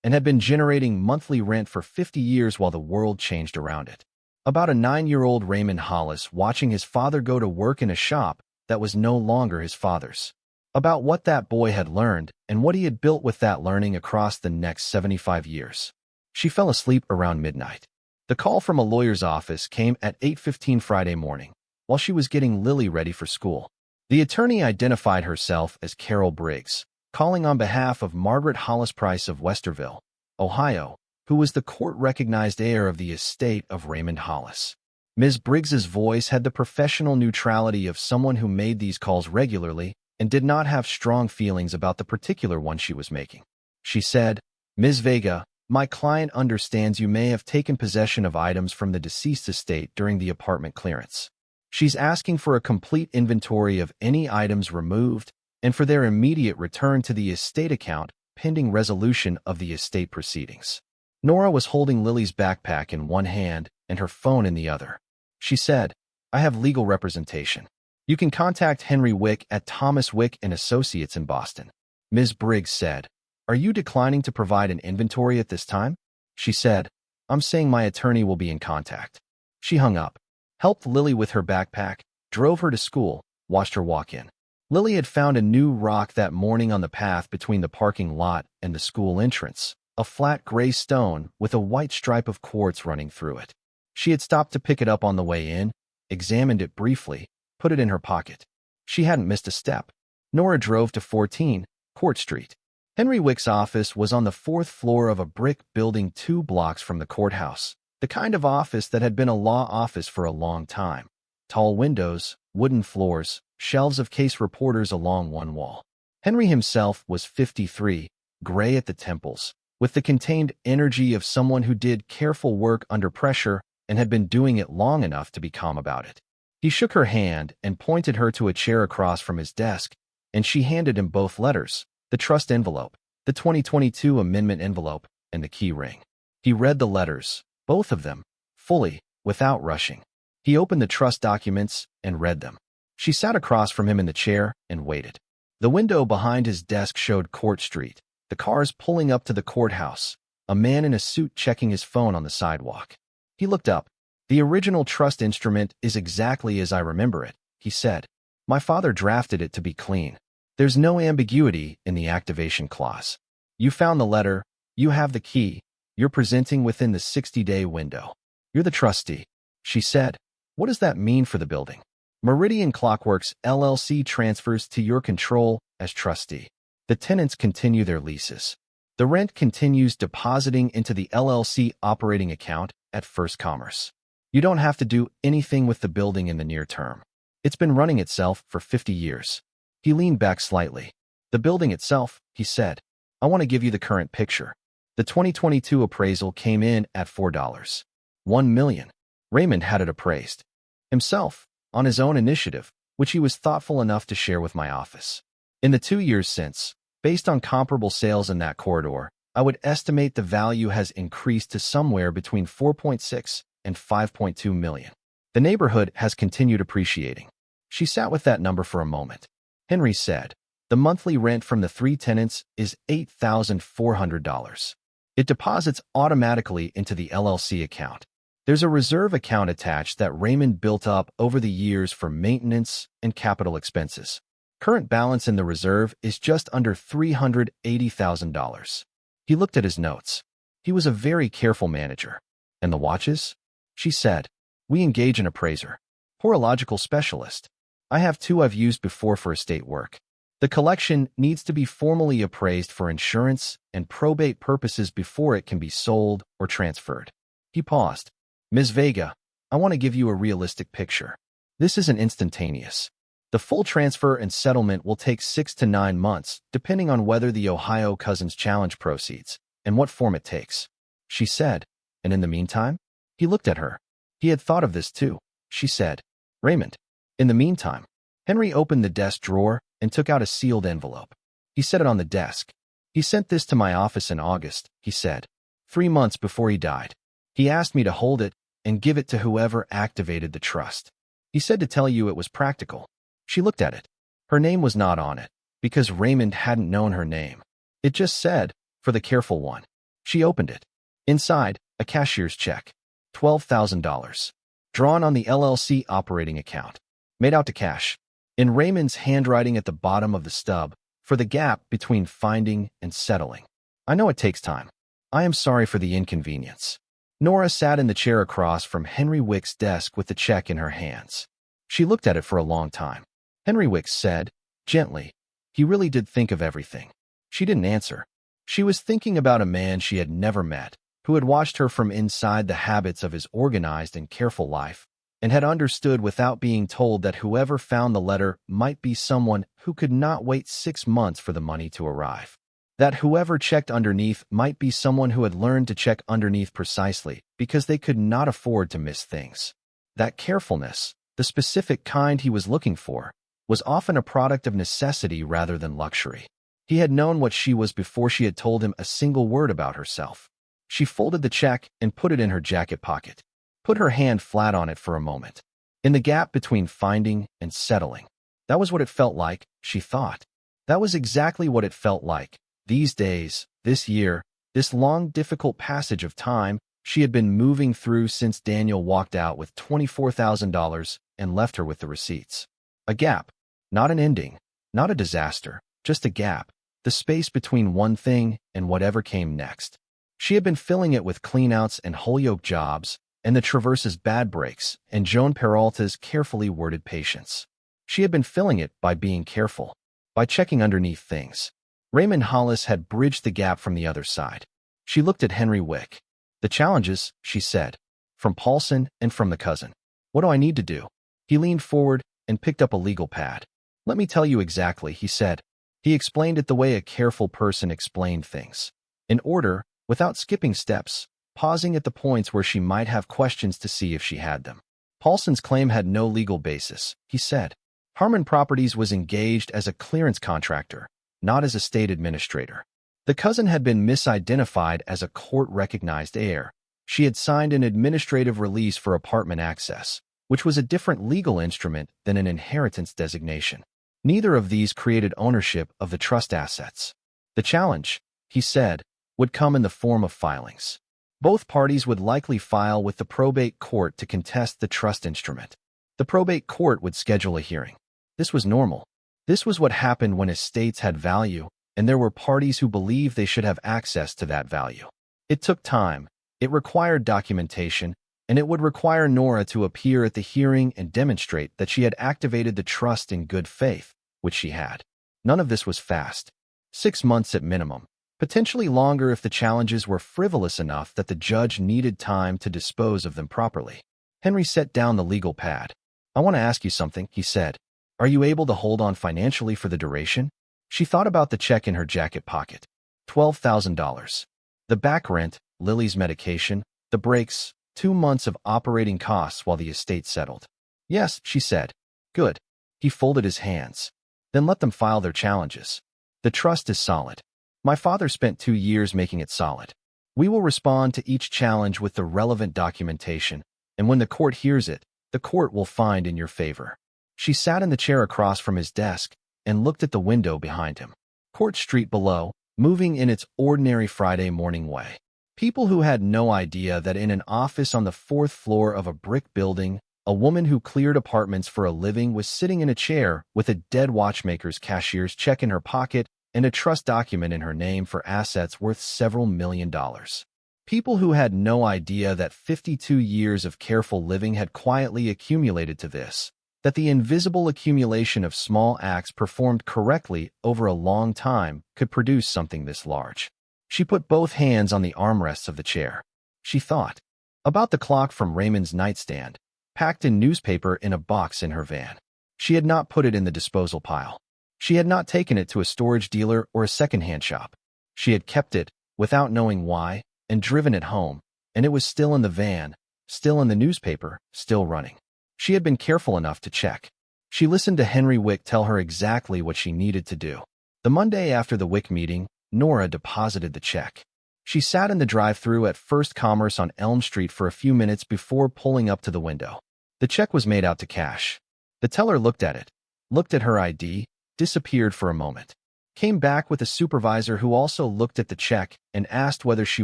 and had been generating monthly rent for 50 years while the world changed around it. About a 9-year-old Raymond Hollis watching his father go to work in a shop that was no longer his father's. About what that boy had learned and what he had built with that learning across the next 75 years. She fell asleep around midnight. The call from a lawyer's office came at 8:15 Friday morning, while she was getting Lily ready for school. The attorney identified herself as Carol Briggs, calling on behalf of Margaret Hollis Price of Westerville, Ohio, who was the court-recognized heir of the estate of Raymond Hollis. Ms. Briggs's voice had the professional neutrality of someone who made these calls regularly and did not have strong feelings about the particular one she was making. She said, Ms. Vega, my client understands you may have taken possession of items from the deceased estate during the apartment clearance. She's asking for a complete inventory of any items removed and for their immediate return to the estate account pending resolution of the estate proceedings. Nora was holding Lily's backpack in one hand and her phone in the other. She said, I have legal representation. You can contact Henry Wick at Thomas Wick & Associates in Boston. Ms. Briggs said, Are you declining to provide an inventory at this time? She said, I'm saying my attorney will be in contact. She hung up, helped Lily with her backpack, drove her to school, watched her walk in. Lily had found a new rock that morning on the path between the parking lot and the school entrance, a flat gray stone with a white stripe of quartz running through it. She had stopped to pick it up on the way in, examined it briefly, put it in her pocket. She hadn't missed a step. Nora drove to 14 Court Street. Henry Wick's office was on the 4th floor of a brick building 2 blocks from the courthouse, the kind of office that had been a law office for a long time. Tall windows, wooden floors, shelves of case reporters along one wall. Henry himself was 53, gray at the temples, with the contained energy of someone who did careful work under pressure and had been doing it long enough to be calm about it. He shook her hand and pointed her to a chair across from his desk, and she handed him both letters, the trust envelope, the 2022 amendment envelope, and the key ring. He read the letters, both of them, fully, without rushing. He opened the trust documents and read them. She sat across from him in the chair and waited. The window behind his desk showed Court Street, the cars pulling up to the courthouse, a man in a suit checking his phone on the sidewalk. He looked up. The original trust instrument is exactly as I remember it, he said. My father drafted it to be clean. There's no ambiguity in the activation clause. You found the letter, you have the key, you're presenting within the 60-day window. You're the trustee, she said. What does that mean for the building? Meridian Clockworks LLC transfers to your control as trustee. The tenants continue their leases. The rent continues depositing into the LLC operating account at First Commerce. You don't have to do anything with the building in the near term. It's been running itself for 50 years. He leaned back slightly. The building itself, he said. I want to give you the current picture. The 2022 appraisal came in at $1 million. Raymond had it appraised himself, on his own initiative, which he was thoughtful enough to share with my office. In the 2 years since, based on comparable sales in that corridor, I would estimate the value has increased to somewhere between 4.6 and 5.2 million. The neighborhood has continued appreciating. She sat with that number for a moment. Henry said, the monthly rent from the 3 tenants is $8,400. It deposits automatically into the LLC account. There's a reserve account attached that Raymond built up over the years for maintenance and capital expenses. Current balance in the reserve is just under $380,000. He looked at his notes. He was a very careful manager. And the watches? She said. We engage an appraiser. Horological specialist. I have two I've used before for estate work. The collection needs to be formally appraised for insurance and probate purposes before it can be sold or transferred. He paused. Ms. Vega, I want to give you a realistic picture. This isn't instantaneous. The full transfer and settlement will take 6 to 9 months, depending on whether the Ohio Cousins Challenge proceeds and what form it takes. She said, and in the meantime? He looked at her. He had thought of this too. She said, Raymond. In the meantime, Henry opened the desk drawer and took out a sealed envelope. He set it on the desk. He sent this to my office in August, he said, 3 months before he died. He asked me to hold it and give it to whoever activated the trust. He said to tell you it was practical. She looked at it. Her name was not on it, because Raymond hadn't known her name. It just said, for the careful one. She opened it. Inside, a cashier's check. $12,000. Drawn on the LLC operating account. Made out to cash. In Raymond's handwriting at the bottom of the stub, for the gap between finding and settling. I know it takes time. I am sorry for the inconvenience. Nora sat in the chair across from Henry Wick's desk with the check in her hands. She looked at it for a long time. Henry Wick said, gently, he really did think of everything. She didn't answer. She was thinking about a man she had never met, who had watched her from inside the habits of his organized and careful life, and had understood without being told that whoever found the letter might be someone who could not wait 6 months for the money to arrive. That whoever checked underneath might be someone who had learned to check underneath precisely because they could not afford to miss things. That carefulness, the specific kind he was looking for, was often a product of necessity rather than luxury. He had known what she was before she had told him a single word about herself. She folded the check and put it in her jacket pocket. Put her hand flat on it for a moment. In the gap between finding and settling. That was what it felt like, she thought. That was exactly what it felt like. These days, this year, this long, difficult passage of time she had been moving through since Daniel walked out with $24,000 and left her with the receipts. A gap. Not an ending. Not a disaster. Just a gap. The space between one thing and whatever came next. She had been filling it with cleanouts and Holyoke jobs, and the Traverse's bad breaks, and Joan Peralta's carefully worded patience. She had been filling it by being careful, by checking underneath things. Raymond Hollis had bridged the gap from the other side. She looked at Henry Wick. The challenges, she said, from Paulson and from the cousin. What do I need to do? He leaned forward and picked up a legal pad. Let me tell you exactly, he said. He explained it the way a careful person explained things. In order, without skipping steps, pausing at the points where she might have questions to see if she had them. Paulson's claim had no legal basis, he said. Harmon Properties was engaged as a clearance contractor, not as a state administrator. The cousin had been misidentified as a court-recognized heir. She had signed an administrative release for apartment access, which was a different legal instrument than an inheritance designation. Neither of these created ownership of the trust assets. The challenge, he said, would come in the form of filings. Both parties would likely file with the probate court to contest the trust instrument. The probate court would schedule a hearing. This was normal. This was what happened when estates had value, and there were parties who believed they should have access to that value. It took time, it required documentation, and it would require Nora to appear at the hearing and demonstrate that she had activated the trust in good faith, which she had. None of this was fast. 6 months at minimum, potentially longer if the challenges were frivolous enough that the judge needed time to dispose of them properly. Henry set down the legal pad. I want to ask you something, he said. Are you able to hold on financially for the duration? She thought about the check in her jacket pocket. $12,000. The back rent, Lily's medication, the breaks, 2 months of operating costs while the estate settled. Yes, she said. Good. He folded his hands. Then let them file their challenges. The trust is solid. My father spent 2 years making it solid. We will respond to each challenge with the relevant documentation, and when the court hears it, the court will find in your favor. She sat in the chair across from his desk and looked at the window behind him. Court Street below, moving in its ordinary Friday morning way. People who had no idea that in an office on the fourth floor of a brick building, a woman who cleared apartments for a living was sitting in a chair with a dead watchmaker's cashier's check in her pocket and a trust document in her name for assets worth several $1,000,000. People who had no idea that 52 years of careful living had quietly accumulated to this, that the invisible accumulation of small acts performed correctly over a long time could produce something this large. She put both hands on the armrests of the chair. She thought about the clock from Raymond's nightstand, packed in newspaper in a box in her van. She had not put it in the disposal pile. She had not taken it to a storage dealer or a secondhand shop. She had kept it, without knowing why, and driven it home, and it was still in the van, still in the newspaper, still running. She had been careful enough to check. She listened to Henry Wick tell her exactly what she needed to do. The Monday after the Wick meeting, Nora deposited the check. She sat in the drive-thru at First Commerce on Elm Street for a few minutes before pulling up to the window. The check was made out to cash. The teller looked at it, looked at her ID, disappeared for a moment, came back with a supervisor who also looked at the check and asked whether she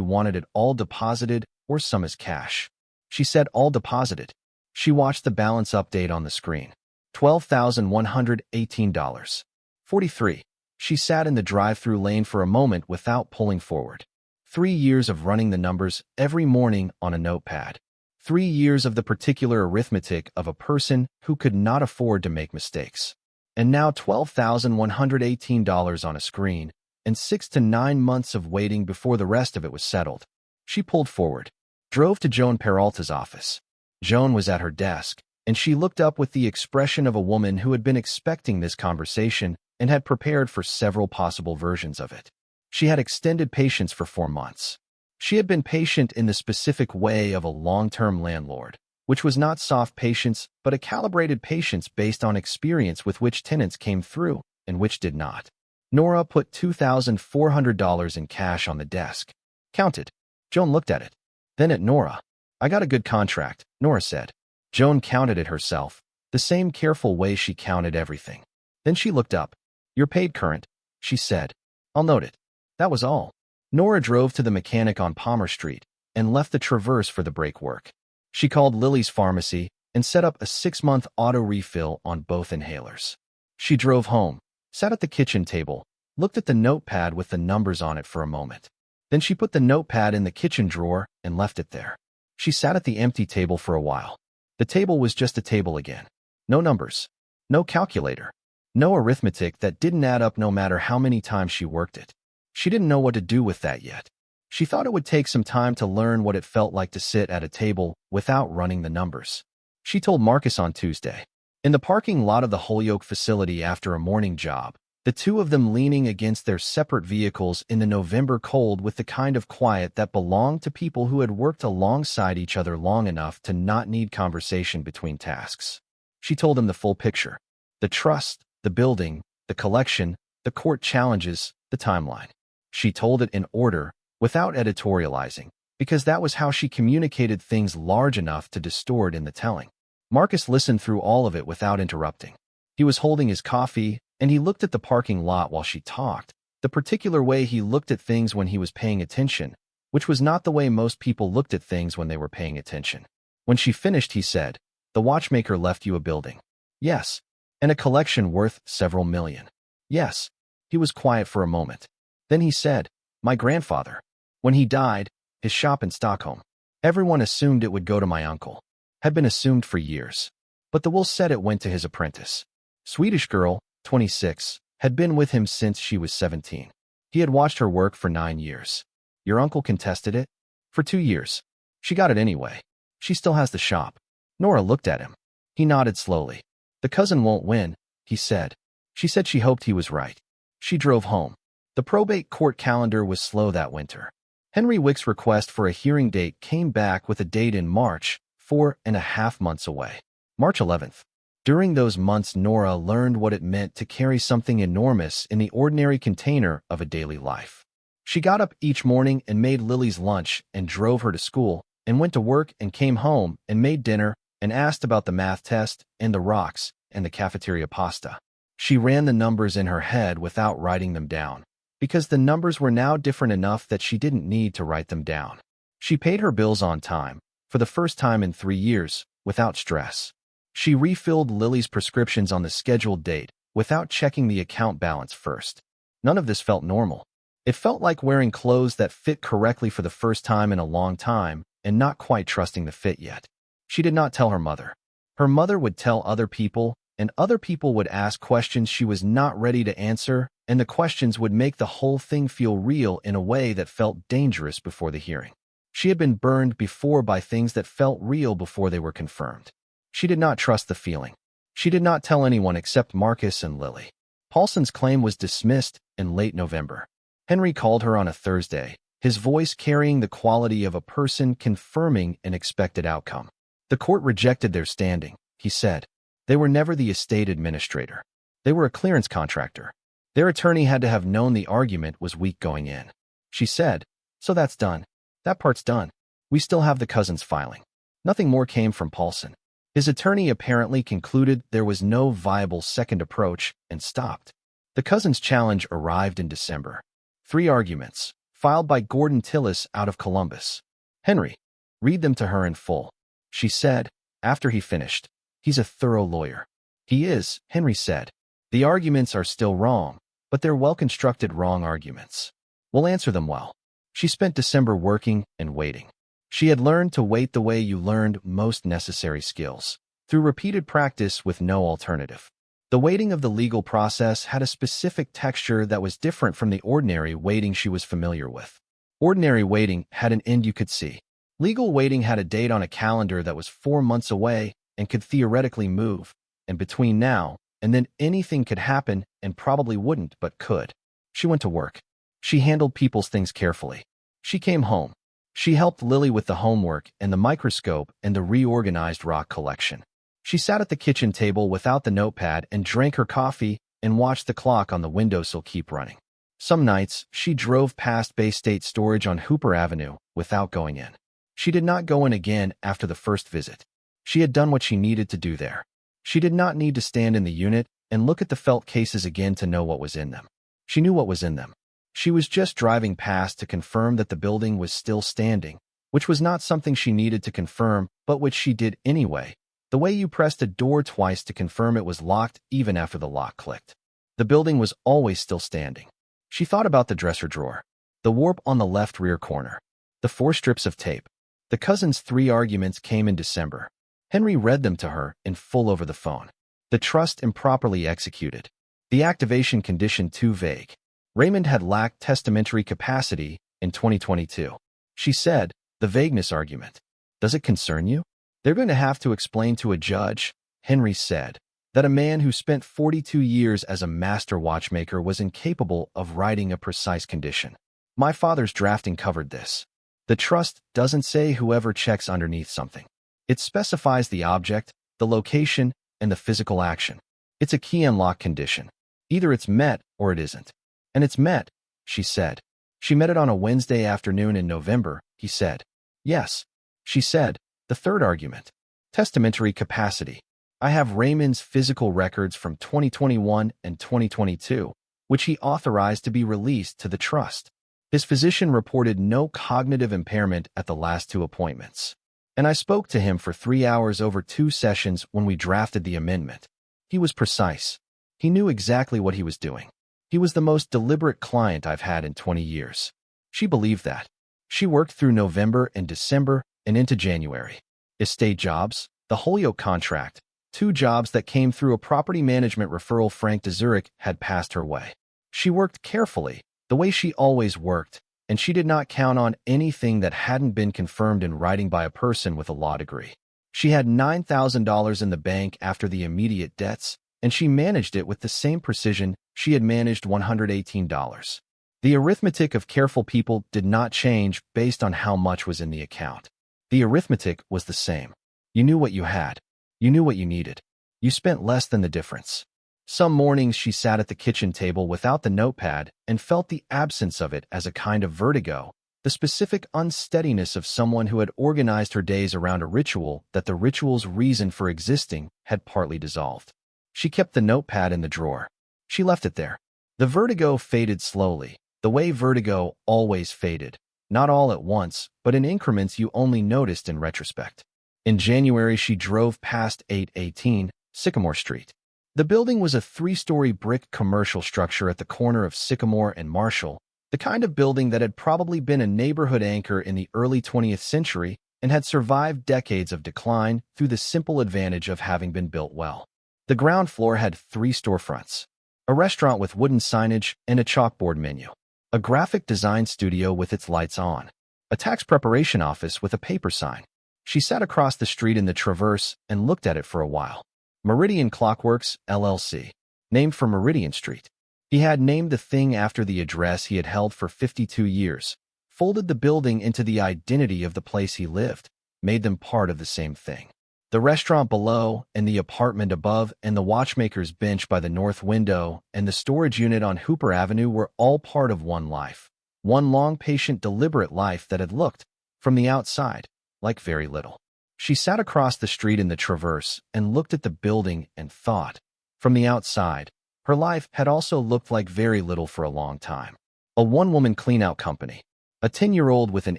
wanted it all deposited or some as cash. She said all deposited. She watched the balance update on the screen. $12,118. 43. She sat in the drive-thru lane for a moment without pulling forward. 3 years of running the numbers every morning on a notepad. 3 years of the particular arithmetic of a person who could not afford to make mistakes. And now $12,118 on a screen, and 6 to 9 months of waiting before the rest of it was settled. She pulled forward, drove to Joan Peralta's office. Joan was at her desk, and she looked up with the expression of a woman who had been expecting this conversation and had prepared for several possible versions of it. She had extended patience for 4 months. She had been patient in the specific way of a long-term landlord, which was not soft patience, but a calibrated patience based on experience with which tenants came through and which did not. Nora put $2,400 in cash on the desk. Counted. Joan looked at it. Then at Nora. I got a good contract, Nora said. Joan counted it herself, the same careful way she counted everything. Then she looked up. You're paid current, she said. I'll note it. That was all. Nora drove to the mechanic on Palmer Street and left the Traverse for the break work. She called Lily's pharmacy and set up a 6-month auto refill on both inhalers. She drove home, sat at the kitchen table, looked at the notepad with the numbers on it for a moment. Then she put the notepad in the kitchen drawer and left it there. She sat at the empty table for a while. The table was just a table again. No numbers. No calculator. No arithmetic that didn't add up no matter how many times she worked it. She didn't know what to do with that yet. She thought it would take some time to learn what it felt like to sit at a table without running the numbers. She told Marcus on Tuesday. In the parking lot of the Holyoke facility after a morning job, the two of them leaning against their separate vehicles in the November cold with the kind of quiet that belonged to people who had worked alongside each other long enough to not need conversation between tasks. She told him the full picture. The trust, the building, the collection, the court challenges, the timeline. She told it in order, without editorializing, because that was how she communicated things large enough to distort in the telling. Marcus listened through all of it without interrupting. He was holding his coffee, and he looked at the parking lot while she talked, the particular way he looked at things when he was paying attention, which was not the way most people looked at things when they were paying attention. When she finished, he said, "The watchmaker left you a building." "Yes." "And a collection worth several million." "Yes." He was quiet for a moment. Then he said, "My grandfather. When he died, his shop in Stockholm. Everyone assumed it would go to my uncle. Had been assumed for years. But the will said it went to his apprentice. Swedish girl, 26, had been with him since she was 17. He had watched her work for 9 years. Your uncle contested it? For 2 years. She got it anyway. She still has the shop." Nora looked at him. He nodded slowly. "The cousin won't win," he said. She said she hoped he was right. She drove home. The probate court calendar was slow that winter. Henry Wick's request for a hearing date came back with a date in March, 4.5 months away. March 11th. During those months, Nora learned what it meant to carry something enormous in the ordinary container of a daily life. She got up each morning and made Lily's lunch and drove her to school, and went to work and came home and made dinner and asked about the math test and the rocks and the cafeteria pasta. She ran the numbers in her head without writing them down, because the numbers were now different enough that she didn't need to write them down. She paid her bills on time, for the first time in 3 years, without stress. She refilled Lily's prescriptions on the scheduled date, without checking the account balance first. None of this felt normal. It felt like wearing clothes that fit correctly for the first time in a long time, and not quite trusting the fit yet. She did not tell her mother. Her mother would tell other people, and other people would ask questions she was not ready to answer, and the questions would make the whole thing feel real in a way that felt dangerous before the hearing. She had been burned before by things that felt real before they were confirmed. She did not trust the feeling. She did not tell anyone except Marcus and Lily. Paulson's claim was dismissed in late November. Henry called her on a Thursday, his voice carrying the quality of a person confirming an expected outcome. The court rejected their standing, he said. They were never the estate administrator. They were a clearance contractor. Their attorney had to have known the argument was weak going in. She said, "So that's done. That part's done. We still have the cousins filing." Nothing more came from Paulson. His attorney apparently concluded there was no viable second approach and stopped. The cousins' challenge arrived in December. 3 arguments, filed by Gordon Tillis out of Columbus. "Henry, read them to her in full," she said, after he finished. "He's a thorough lawyer." "He is," Henry said. "The arguments are still wrong, but they're well-constructed wrong arguments. We'll answer them well." She spent December working and waiting. She had learned to wait the way you learned most necessary skills, through repeated practice with no alternative. The waiting of the legal process had a specific texture that was different from the ordinary waiting she was familiar with. Ordinary waiting had an end you could see. Legal waiting had a date on a calendar that was 4 months away and could theoretically move, and between now and then anything could happen and probably wouldn't but could. She went to work. She handled people's things carefully. She came home. She helped Lily with the homework and the microscope and the reorganized rock collection. She sat at the kitchen table without the notepad and drank her coffee and watched the clock on the windowsill keep running. Some nights, she drove past Bay State Storage on Hooper Avenue without going in. She did not go in again after the first visit. She had done what she needed to do there. She did not need to stand in the unit and look at the felt cases again to know what was in them. She knew what was in them. She was just driving past to confirm that the building was still standing, which was not something she needed to confirm, but which she did anyway, the way you pressed a door twice to confirm it was locked even after the lock clicked. The building was always still standing. She thought about the dresser drawer, the warp on the left rear corner, the 4 strips of tape. The cousins' 3 arguments came in December. Henry read them to her in full over the phone. The trust improperly executed. The activation condition too vague. Raymond had lacked testamentary capacity in 2022. She said, the vagueness argument. "Does it concern you? They're going to have to explain to a judge," Henry said, "that a man who spent 42 years as a master watchmaker was incapable of writing a precise condition. My father's drafting covered this. The trust doesn't say whoever checks underneath something. It specifies the object, the location, and the physical action. It's a key unlock condition. Either it's met or it isn't. And it's met," she said. "She met it on a Wednesday afternoon in November," he said. "Yes," she said. The 3rd argument. Testamentary capacity. "I have Raymond's physical records from 2021 and 2022, which he authorized to be released to the trust. His physician reported no cognitive impairment at the last 2 appointments. And I spoke to him for 3 hours over 2 sessions when we drafted the amendment. He was precise. He knew exactly what he was doing. He was the most deliberate client I've had in 20 years. She believed that. She worked through November and December and into January. Estate jobs, the Holyoke contract, 2 jobs that came through a property management referral Frank de Zurich had passed her way. She worked carefully, the way she always worked, and she did not count on anything that hadn't been confirmed in writing by a person with a law degree. She had $9,000 in the bank after the immediate debts, and she managed it with the same precision she had managed $118. The arithmetic of careful people did not change based on how much was in the account. The arithmetic was the same. You knew what you had. You knew what you needed. You spent less than the difference. Some mornings she sat at the kitchen table without the notepad and felt the absence of it as a kind of vertigo, the specific unsteadiness of someone who had organized her days around a ritual that the ritual's reason for existing had partly dissolved. She kept the notepad in the drawer. She left it there. The vertigo faded slowly, the way vertigo always faded, Not all at once, but in increments you only noticed in retrospect. In January, she drove past 818 Sycamore Street. The building was a three-story brick commercial structure at the corner of Sycamore and Marshall, the kind of building that had probably been a neighborhood anchor in the early 20th century and had survived decades of decline through the simple advantage of having been built well. The ground floor had 3 storefronts, a restaurant with wooden signage and a chalkboard menu, a graphic design studio with its lights on, a tax preparation office with a paper sign. She sat across the street in the Traverse and looked at it for a while. Meridian Clockworks, LLC, named for Meridian Street. He had named the thing after the address he had held for 52 years, folded the building into the identity of the place he lived, made them part of the same thing. The restaurant below and the apartment above and the watchmaker's bench by the north window and the storage unit on Hooper Avenue were all part of one life, one long, patient, deliberate life that had looked, from the outside, like very little. She sat across the street in the Traverse and looked at the building and thought, from the outside, her life had also looked like very little for a long time. A one-woman cleanout company, a 10-year-old with an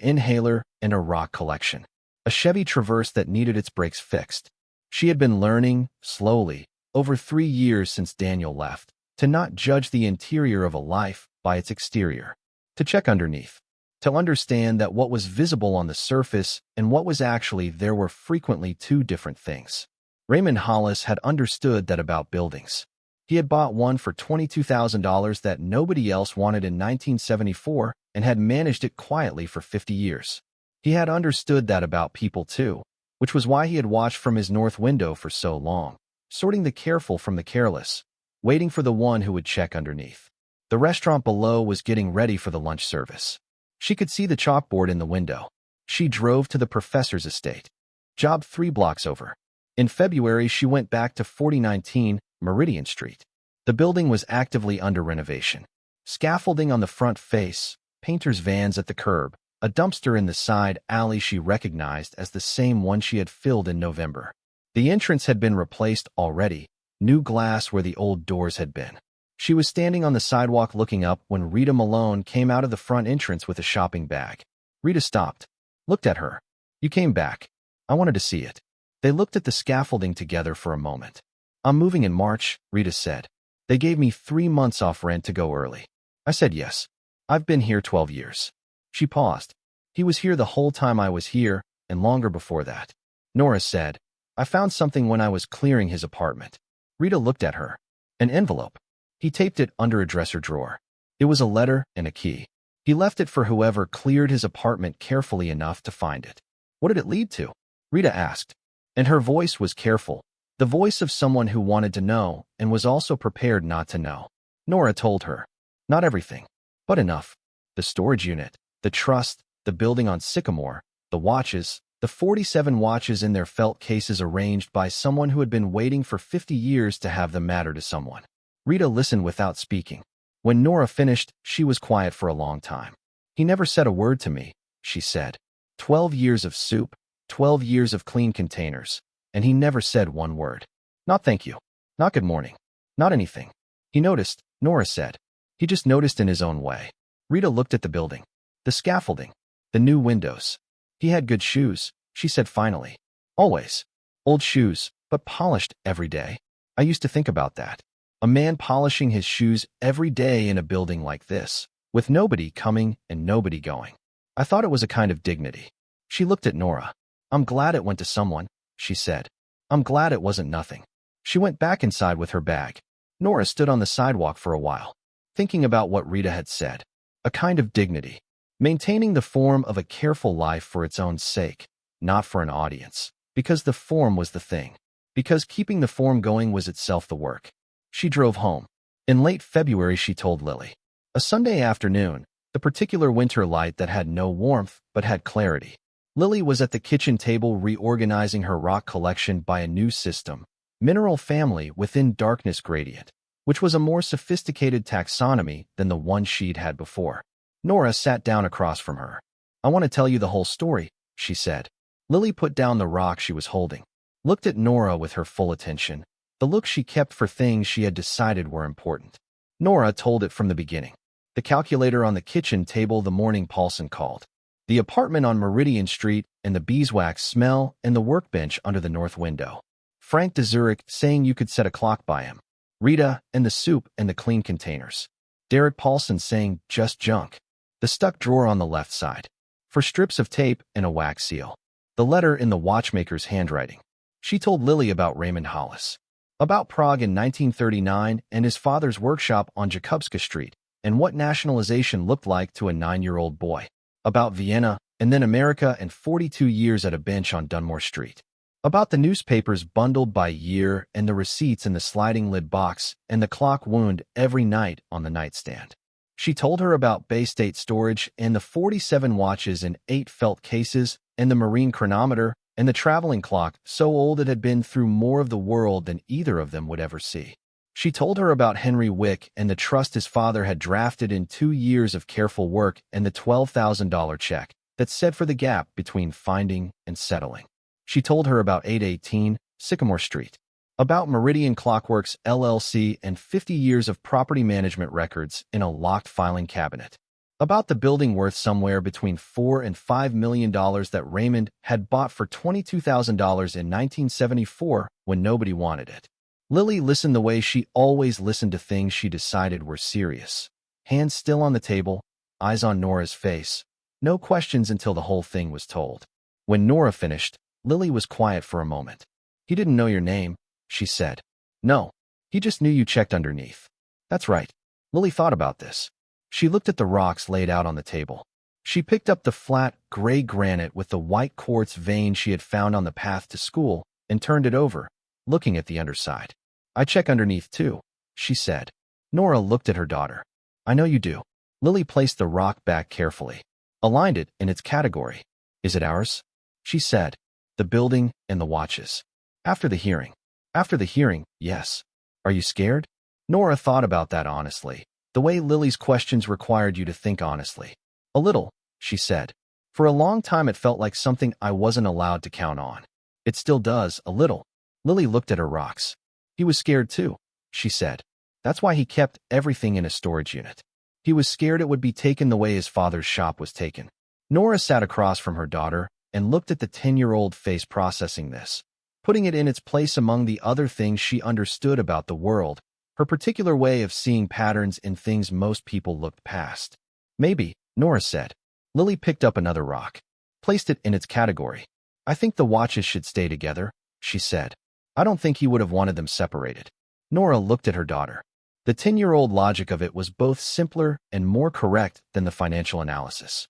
inhaler and a rock collection, a Chevy Traverse that needed its brakes fixed. She had been learning, slowly, over 3 years since Daniel left, to not judge the interior of a life by its exterior, to check underneath, to understand that what was visible on the surface and what was actually there were frequently 2 different things. Raymond Hollis had understood that about buildings. He had bought one for $22,000 that nobody else wanted in 1974 and had managed it quietly for 50 years. He had understood that about people too, which was why he had watched from his north window for so long, sorting the careful from the careless, waiting for the one who would check underneath. The restaurant below was getting ready for the lunch service. She could see the chalkboard in the window. She drove to the professor's estate. Job 3 blocks over. In February, she went back to 4019 Meridian Street. The building was actively under renovation. Scaffolding on the front face, painters' vans at the curb, a dumpster in the side alley she recognized as the same one she had filled in November. The entrance had been replaced already, new glass where the old doors had been. She was standing on the sidewalk looking up when Rita Malone came out of the front entrance with a shopping bag. Rita stopped, looked at her. "You came back. I wanted to see it." They looked at the scaffolding together for a moment. "I'm moving in March," Rita said. "They gave me 3 months off rent to go early." I said yes. "I've been here 12 years. She paused. "He was here the whole time I was here, and longer before that." Nora said, "I found something when I was clearing his apartment." Rita looked at her. "An envelope." He taped it under a dresser drawer. It was a letter and a key. He left it for whoever cleared his apartment carefully enough to find it. "What did it lead to?" Rita asked. And her voice was careful, the voice of someone who wanted to know and was also prepared not to know. Nora told her. "Not everything, but enough. The storage unit, the trust, the building on Sycamore, the watches, the 47 watches in their felt cases arranged by someone who had been waiting for 50 years to have them matter to someone." Rita listened without speaking. When Nora finished, she was quiet for a long time. "He never said a word to me," she said. 12 years of soup, 12 years of clean containers, and he never said one word. Not thank you, not good morning, not anything. He noticed, Nora said. He just noticed in his own way. Rita looked at the building, the scaffolding, the new windows. He had good shoes, she said finally. Always. Old shoes, but polished every day. I used to think about that. A man polishing his shoes every day in a building like this, with nobody coming and nobody going. I thought it was a kind of dignity. She looked at Nora. I'm glad it went to someone, she said. I'm glad it wasn't nothing. She went back inside with her bag. Nora stood on the sidewalk for a while, thinking about what Rita had said. A kind of dignity. Maintaining the form of a careful life for its own sake, not for an audience. Because the form was the thing. Because keeping the form going was itself the work. She drove home. In late February, she told Lily. A Sunday afternoon, the particular winter light that had no warmth but had clarity. Lily was at the kitchen table reorganizing her rock collection by a new system, mineral family within darkness gradient, which was a more sophisticated taxonomy than the one she'd had before. Nora sat down across from her. I want to tell you the whole story, she said. Lily put down the rock she was holding, looked at Nora with her full attention, the look she kept for things she had decided were important. Nora told it from the beginning. The calculator on the kitchen table the morning Paulson called. The apartment on Meridian Street and the beeswax smell and the workbench under the north window. Frank de Zurich saying you could set a clock by him. Rita and the soup and the clean containers. Derek Paulson saying just junk. The stuck drawer on the left side. For strips of tape and a wax seal. The letter in the watchmaker's handwriting. She told Lily about Raymond Hollis. About Prague in 1939 and his father's workshop on Jakubska Street, and what nationalization looked like to a 9-year-old boy. About Vienna, and then America and 42 years at a bench on Dunmore Street. About the newspapers bundled by year and the receipts in the sliding lid box and the clock wound every night on the nightstand. She told her about Bay State storage and the 47 watches in 8 felt cases and the marine chronometer and the traveling clock so old it had been through more of the world than either of them would ever see. She told her about Henry Wick and the trust his father had drafted in 2 years of careful work and the $12,000 check that set for the gap between finding and settling. She told her about 818 Sycamore Street, about Meridian Clockworks LLC and 50 years of property management records in a locked filing cabinet, about the building worth somewhere between $4 and $5 million that Raymond had bought for $22,000 in 1974 when nobody wanted it. Lily listened the way she always listened to things she decided were serious. Hands still on the table, eyes on Nora's face. No questions until the whole thing was told. When Nora finished, Lily was quiet for a moment. He didn't know your name, she said. No, he just knew you checked underneath. That's right. Lily thought about this. She looked at the rocks laid out on the table. She picked up the flat, gray granite with the white quartz vein she had found on the path to school and turned it over, looking at the underside. I check underneath too, she said. Nora looked at her daughter. I know you do. Lily placed the rock back carefully, aligned it in its category. Is it ours? She said. The building and the watches. After the hearing. After the hearing, yes. Are you scared? Nora thought about that honestly. The way Lily's questions required you to think honestly. A little, she said. For a long time it felt like something I wasn't allowed to count on. It still does, a little. Lily looked at her rocks. He was scared too, she said. That's why he kept everything in a storage unit. He was scared it would be taken the way his father's shop was taken. Nora sat across from her daughter and looked at the 10-year-old face processing this, putting it in its place among the other things she understood about the world, her particular way of seeing patterns in things most people looked past. Maybe, Nora said. Lily picked up another rock, placed it in its category. I think the watches should stay together, she said. I don't think he would have wanted them separated. Nora looked at her daughter. The 10-year-old logic of it was both simpler and more correct than the financial analysis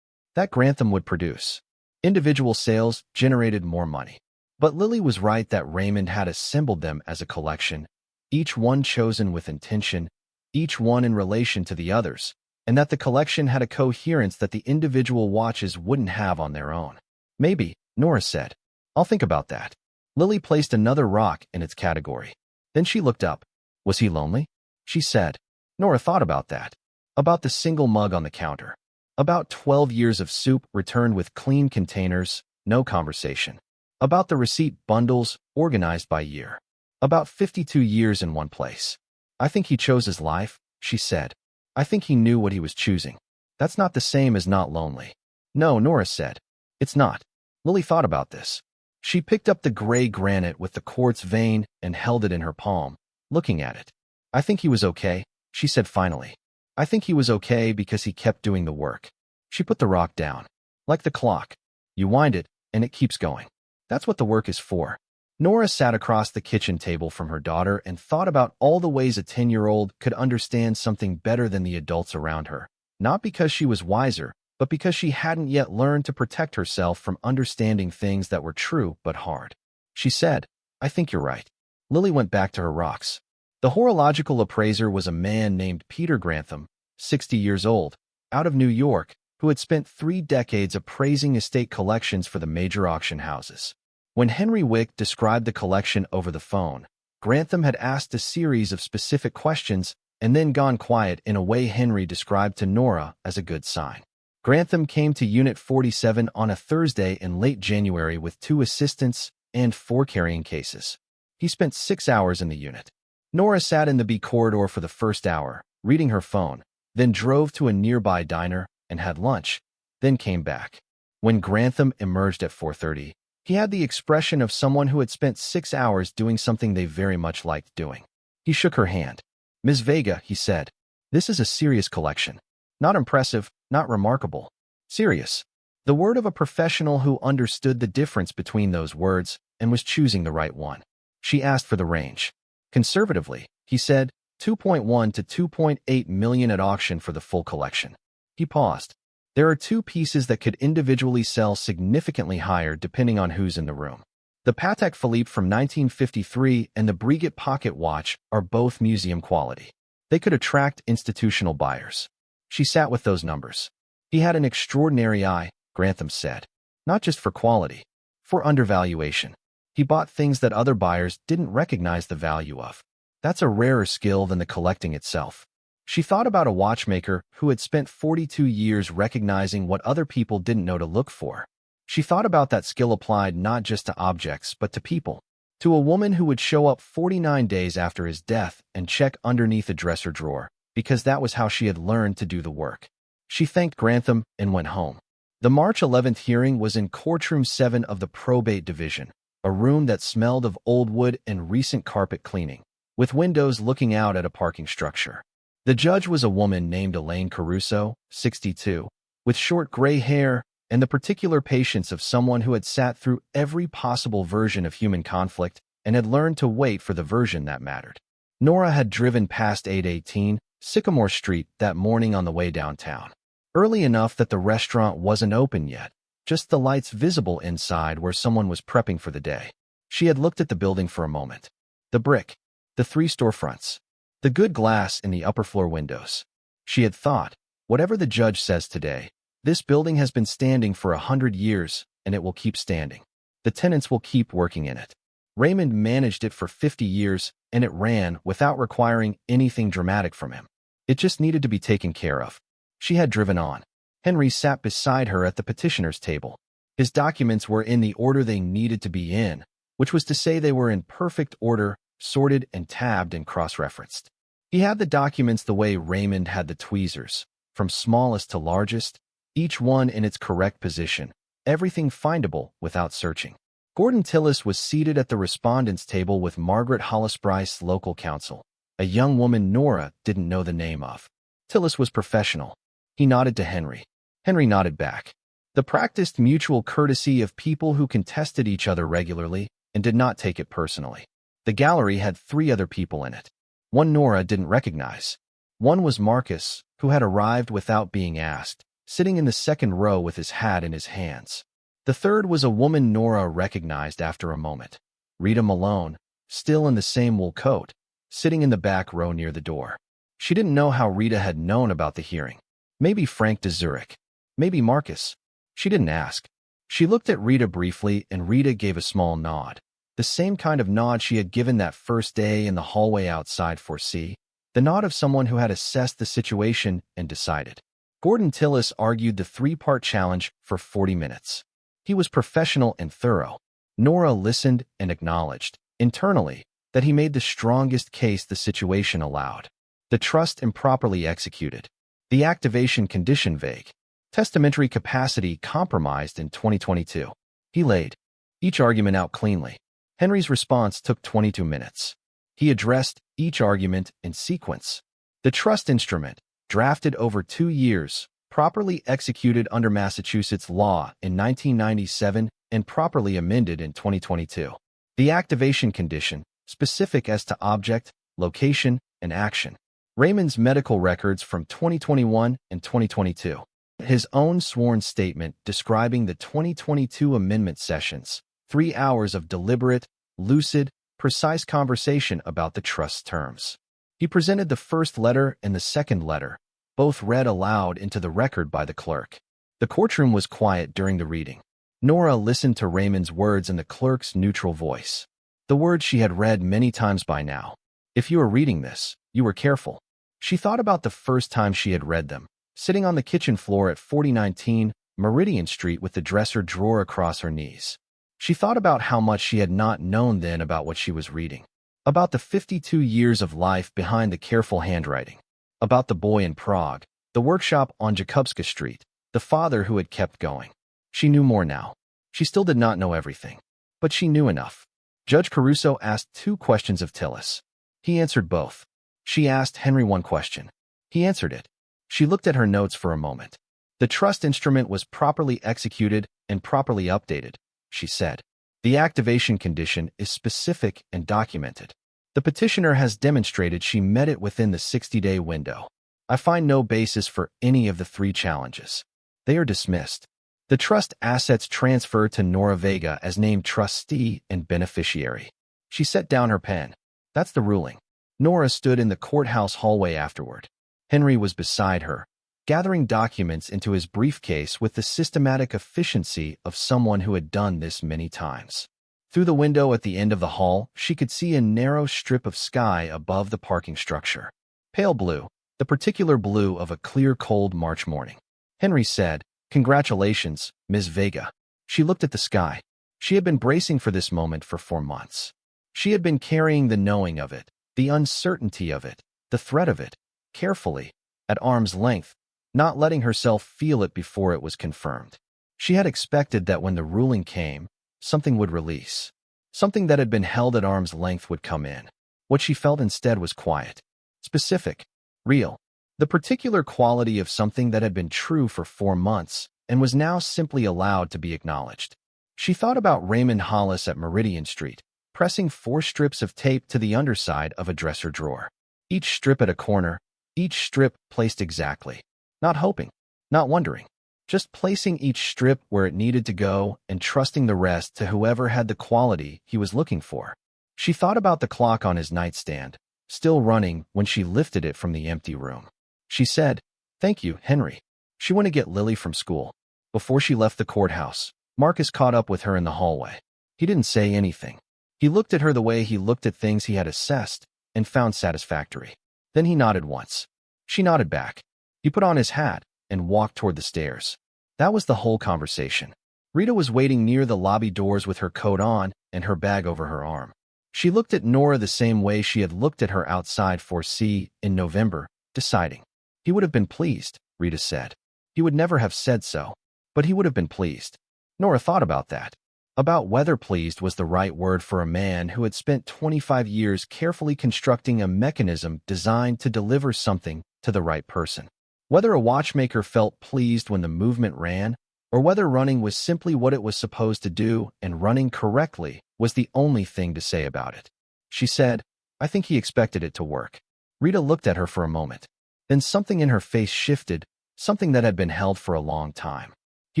that Grantham would produce. Individual sales generated more money. But Lily was right that Raymond had assembled them as a collection, each one chosen with intention, each one in relation to the others, and that the collection had a coherence that the individual watches wouldn't have on their own. Maybe, Nora said. I'll think about that. Lily placed another rock in its category. Then she looked up. Was he lonely? She said. Nora thought about that. About the single mug on the counter. About 12 years of soup returned with clean containers, no conversation. About the receipt bundles organized by year. About 52 years in one place. I think he chose his life, she said. I think he knew what he was choosing. That's not the same as not lonely. No, Nora said. It's not. Lily thought about this. She picked up the gray granite with the quartz vein and held it in her palm, looking at it. I think he was okay, she said finally. I think he was okay because he kept doing the work. She put the rock down. Like the clock. You wind it, and it keeps going. That's what the work is for. Nora sat across the kitchen table from her daughter and thought about all the ways a 10-year-old could understand something better than the adults around her. Not because she was wiser, but because she hadn't yet learned to protect herself from understanding things that were true but hard. She said, I think you're right. Lily went back to her rocks. The horological appraiser was a man named Peter Grantham, 60 years old, out of New York, who had spent 3 decades appraising estate collections for the major auction houses. When Henry Wick described the collection over the phone, Grantham had asked a series of specific questions and then gone quiet in a way Henry described to Nora as a good sign. Grantham came to Unit 47 on a Thursday in late January with 2 assistants and 4 carrying cases. He spent 6 hours in the unit. Nora sat in the B corridor for the first hour, reading her phone, then drove to a nearby diner and had lunch, then came back. When Grantham emerged at 4:30, he had the expression of someone who had spent 6 hours doing something they very much liked doing. He shook her hand. "Ms. Vega," he said, "this is a serious collection. Not impressive, not remarkable. Serious." The word of a professional who understood the difference between those words and was choosing the right one. She asked for the range. Conservatively, he said, 2.1 to 2.8 million at auction for the full collection. He paused. There are two pieces that could individually sell significantly higher depending on who's in the room. The Patek Philippe from 1953 and the Breguet pocket watch are both museum quality. They could attract institutional buyers. She sat with those numbers. He had an extraordinary eye, Grantham said. Not just for quality, for undervaluation. He bought things that other buyers didn't recognize the value of. That's a rarer skill than the collecting itself. She thought about a watchmaker who had spent 42 years recognizing what other people didn't know to look for. She thought about that skill applied not just to objects but to people. To a woman who would show up 49 days after his death and check underneath a dresser drawer, because that was how she had learned to do the work. She thanked Grantham and went home. The March 11th hearing was in Courtroom 7 of the Probate Division, a room that smelled of old wood and recent carpet cleaning, with windows looking out at a parking structure. The judge was a woman named Elaine Caruso, 62, with short gray hair and the particular patience of someone who had sat through every possible version of human conflict and had learned to wait for the version that mattered. Nora had driven past 818 Sycamore Street that morning on the way downtown. Early enough that the restaurant wasn't open yet, just the lights visible inside where someone was prepping for the day. She had looked at the building for a moment. The brick, the 3 storefronts, the good glass in the upper floor windows. She had thought, whatever the judge says today, this building has been standing for 100 years, and it will keep standing. The tenants will keep working in it. Raymond managed it for 50 years, and it ran without requiring anything dramatic from him. It just needed to be taken care of. She had driven on. Henry sat beside her at the petitioner's table. His documents were in the order they needed to be in, which was to say they were in perfect order, sorted and tabbed and cross-referenced. He had the documents the way Raymond had the tweezers, from smallest to largest, each one in its correct position, everything findable without searching. Gordon Tillis was seated at the respondent's table with Margaret Hollis Bryce, local counsel, a young woman Nora didn't know the name of. Tillis was professional. He nodded to Henry. Henry nodded back. The practiced mutual courtesy of people who contested each other regularly and did not take it personally. The gallery had 3 other people in it. One Nora didn't recognize. One was Marcus, who had arrived without being asked, sitting in the second row with his hat in his hands. The third was a woman Nora recognized after a moment. Rita Malone, still in the same wool coat, sitting in the back row near the door. She didn't know how Rita had known about the hearing. Maybe Frank de Zurich. Maybe Marcus. She didn't ask. She looked at Rita briefly, and Rita gave a small nod. The same kind of nod she had given that first day in the hallway outside 4C. The nod of someone who had assessed the situation and decided. Gordon Tillis argued the 3-part challenge for 40 minutes. He was professional and thorough. Nora listened and acknowledged, internally, that he made the strongest case the situation allowed. The trust improperly executed. The activation condition vague. Testamentary capacity compromised in 2022. He laid each argument out cleanly. Henry's response took 22 minutes. He addressed each argument in sequence. The trust instrument, drafted over 2 years, properly executed under Massachusetts law in 1997 and properly amended in 2022. The activation condition, specific as to object, location, and action. Raymond's medical records from 2021 and 2022. His own sworn statement describing the 2022 amendment sessions, 3 hours of deliberate, lucid, precise conversation about the trust's terms. He presented the first letter and the second letter, both read aloud into the record by the clerk. The courtroom was quiet during the reading. Nora listened to Raymond's words in the clerk's neutral voice. The words she had read many times by now. If you were reading this, you were careful. She thought about the first time she had read them, sitting on the kitchen floor at 4019 Meridian Street with the dresser drawer across her knees. She thought about how much she had not known then about what she was reading, about the 52 years of life behind the careful handwriting, about the boy in Prague, the workshop on Jakubska Street, the father who had kept going. She knew more now. She still did not know everything, but she knew enough. Judge Caruso asked 2 questions of Tillis. He answered both. She asked Henry 1 question. He answered it. She looked at her notes for a moment. The trust instrument was properly executed and properly updated, she said. The activation condition is specific and documented. The petitioner has demonstrated she met it within the 60-day window. I find no basis for any of the 3 challenges. They are dismissed. The trust assets transfer to Nora Vega as named trustee and beneficiary. She set down her pen. That's the ruling. Nora stood in the courthouse hallway afterward. Henry was beside her, gathering documents into his briefcase with the systematic efficiency of someone who had done this many times. Through the window at the end of the hall, she could see a narrow strip of sky above the parking structure. Pale blue, the particular blue of a clear, cold March morning. Henry said, "Congratulations, Ms. Vega." She looked at the sky. She had been bracing for this moment for 4 months. She had been carrying the knowing of it, the uncertainty of it, the threat of it, carefully, at arm's length, not letting herself feel it before it was confirmed. She had expected that when the ruling came, something would release. Something that had been held at arm's length would come in. What she felt instead was quiet, specific, real. The particular quality of something that had been true for 4 months and was now simply allowed to be acknowledged. She thought about Raymond Hollis at Meridian Street, pressing 4 strips of tape to the underside of a dresser drawer. Each strip at a corner, each strip placed exactly. Not hoping, not wondering, just placing each strip where it needed to go and trusting the rest to whoever had the quality he was looking for. She thought about the clock on his nightstand, still running when she lifted it from the empty room. She said, "Thank you, Henry." She went to get Lily from school. Before she left the courthouse, Marcus caught up with her in the hallway. He didn't say anything. He looked at her the way he looked at things he had assessed and found satisfactory. Then he nodded once. She nodded back. He put on his hat and walked toward the stairs. That was the whole conversation. Rita was waiting near the lobby doors with her coat on and her bag over her arm. She looked at Nora the same way she had looked at her outside 4C in November, deciding. He would have been pleased, Rita said. He would never have said so, but he would have been pleased. Nora thought about that. About whether pleased was the right word for a man who had spent 25 years carefully constructing a mechanism designed to deliver something to the right person. Whether a watchmaker felt pleased when the movement ran, or whether running was simply what it was supposed to do and running correctly was the only thing to say about it. She said, "I think he expected it to work." Rita looked at her for a moment. Then something in her face shifted, something that had been held for a long time. "He